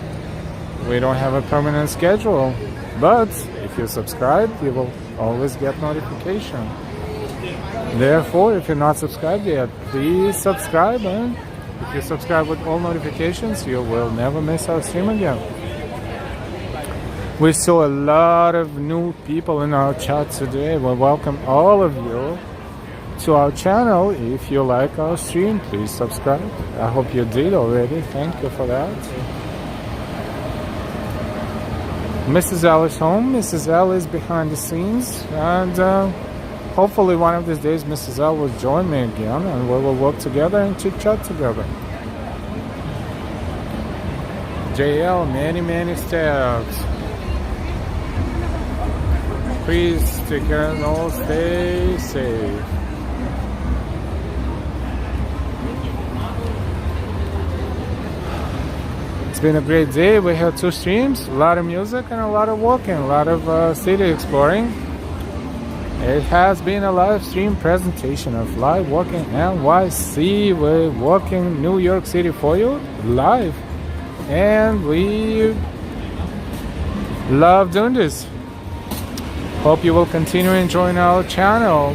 we don't have a permanent schedule, but if you subscribe, you will always get notification. Therefore, if you're not subscribed yet, please subscribe, and if you subscribe with all notifications, you will never miss our stream again. We saw a lot of new people in our chat today. We welcome all of you to our channel. If you like our stream, please subscribe. I hope you did already. Thank you for that. Mrs. L is home. Mrs. L is behind the scenes. And hopefully one of these days Mrs. L will join me again and we will work together and chit-chat together. JL, many steps. Please take care and all stay safe. It's been a great day. We had 2 streams, a lot of music and a lot of walking, a lot of city exploring. It has been a live stream presentation of Live Walking NYC. We're walking New York City for you live. And we love doing this. Hope you will continue enjoying our channel.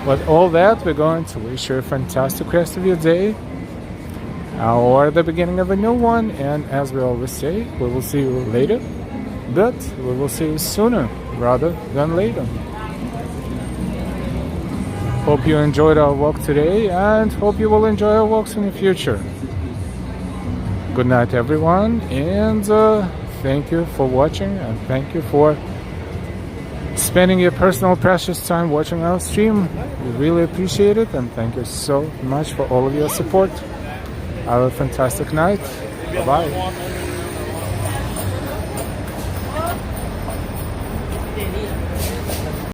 With all that, we're going to wish you a fantastic rest of your day or the beginning of a new one. And as we always say, we will see you later, but we will see you sooner rather than later. Hope you enjoyed our walk today and hope you will enjoy our walks in the future. Good night, everyone, and thank you for watching, and thank you for spending your personal precious time watching our stream. We really appreciate it, and thank you so much for all of your support. Have a fantastic night. Bye-bye.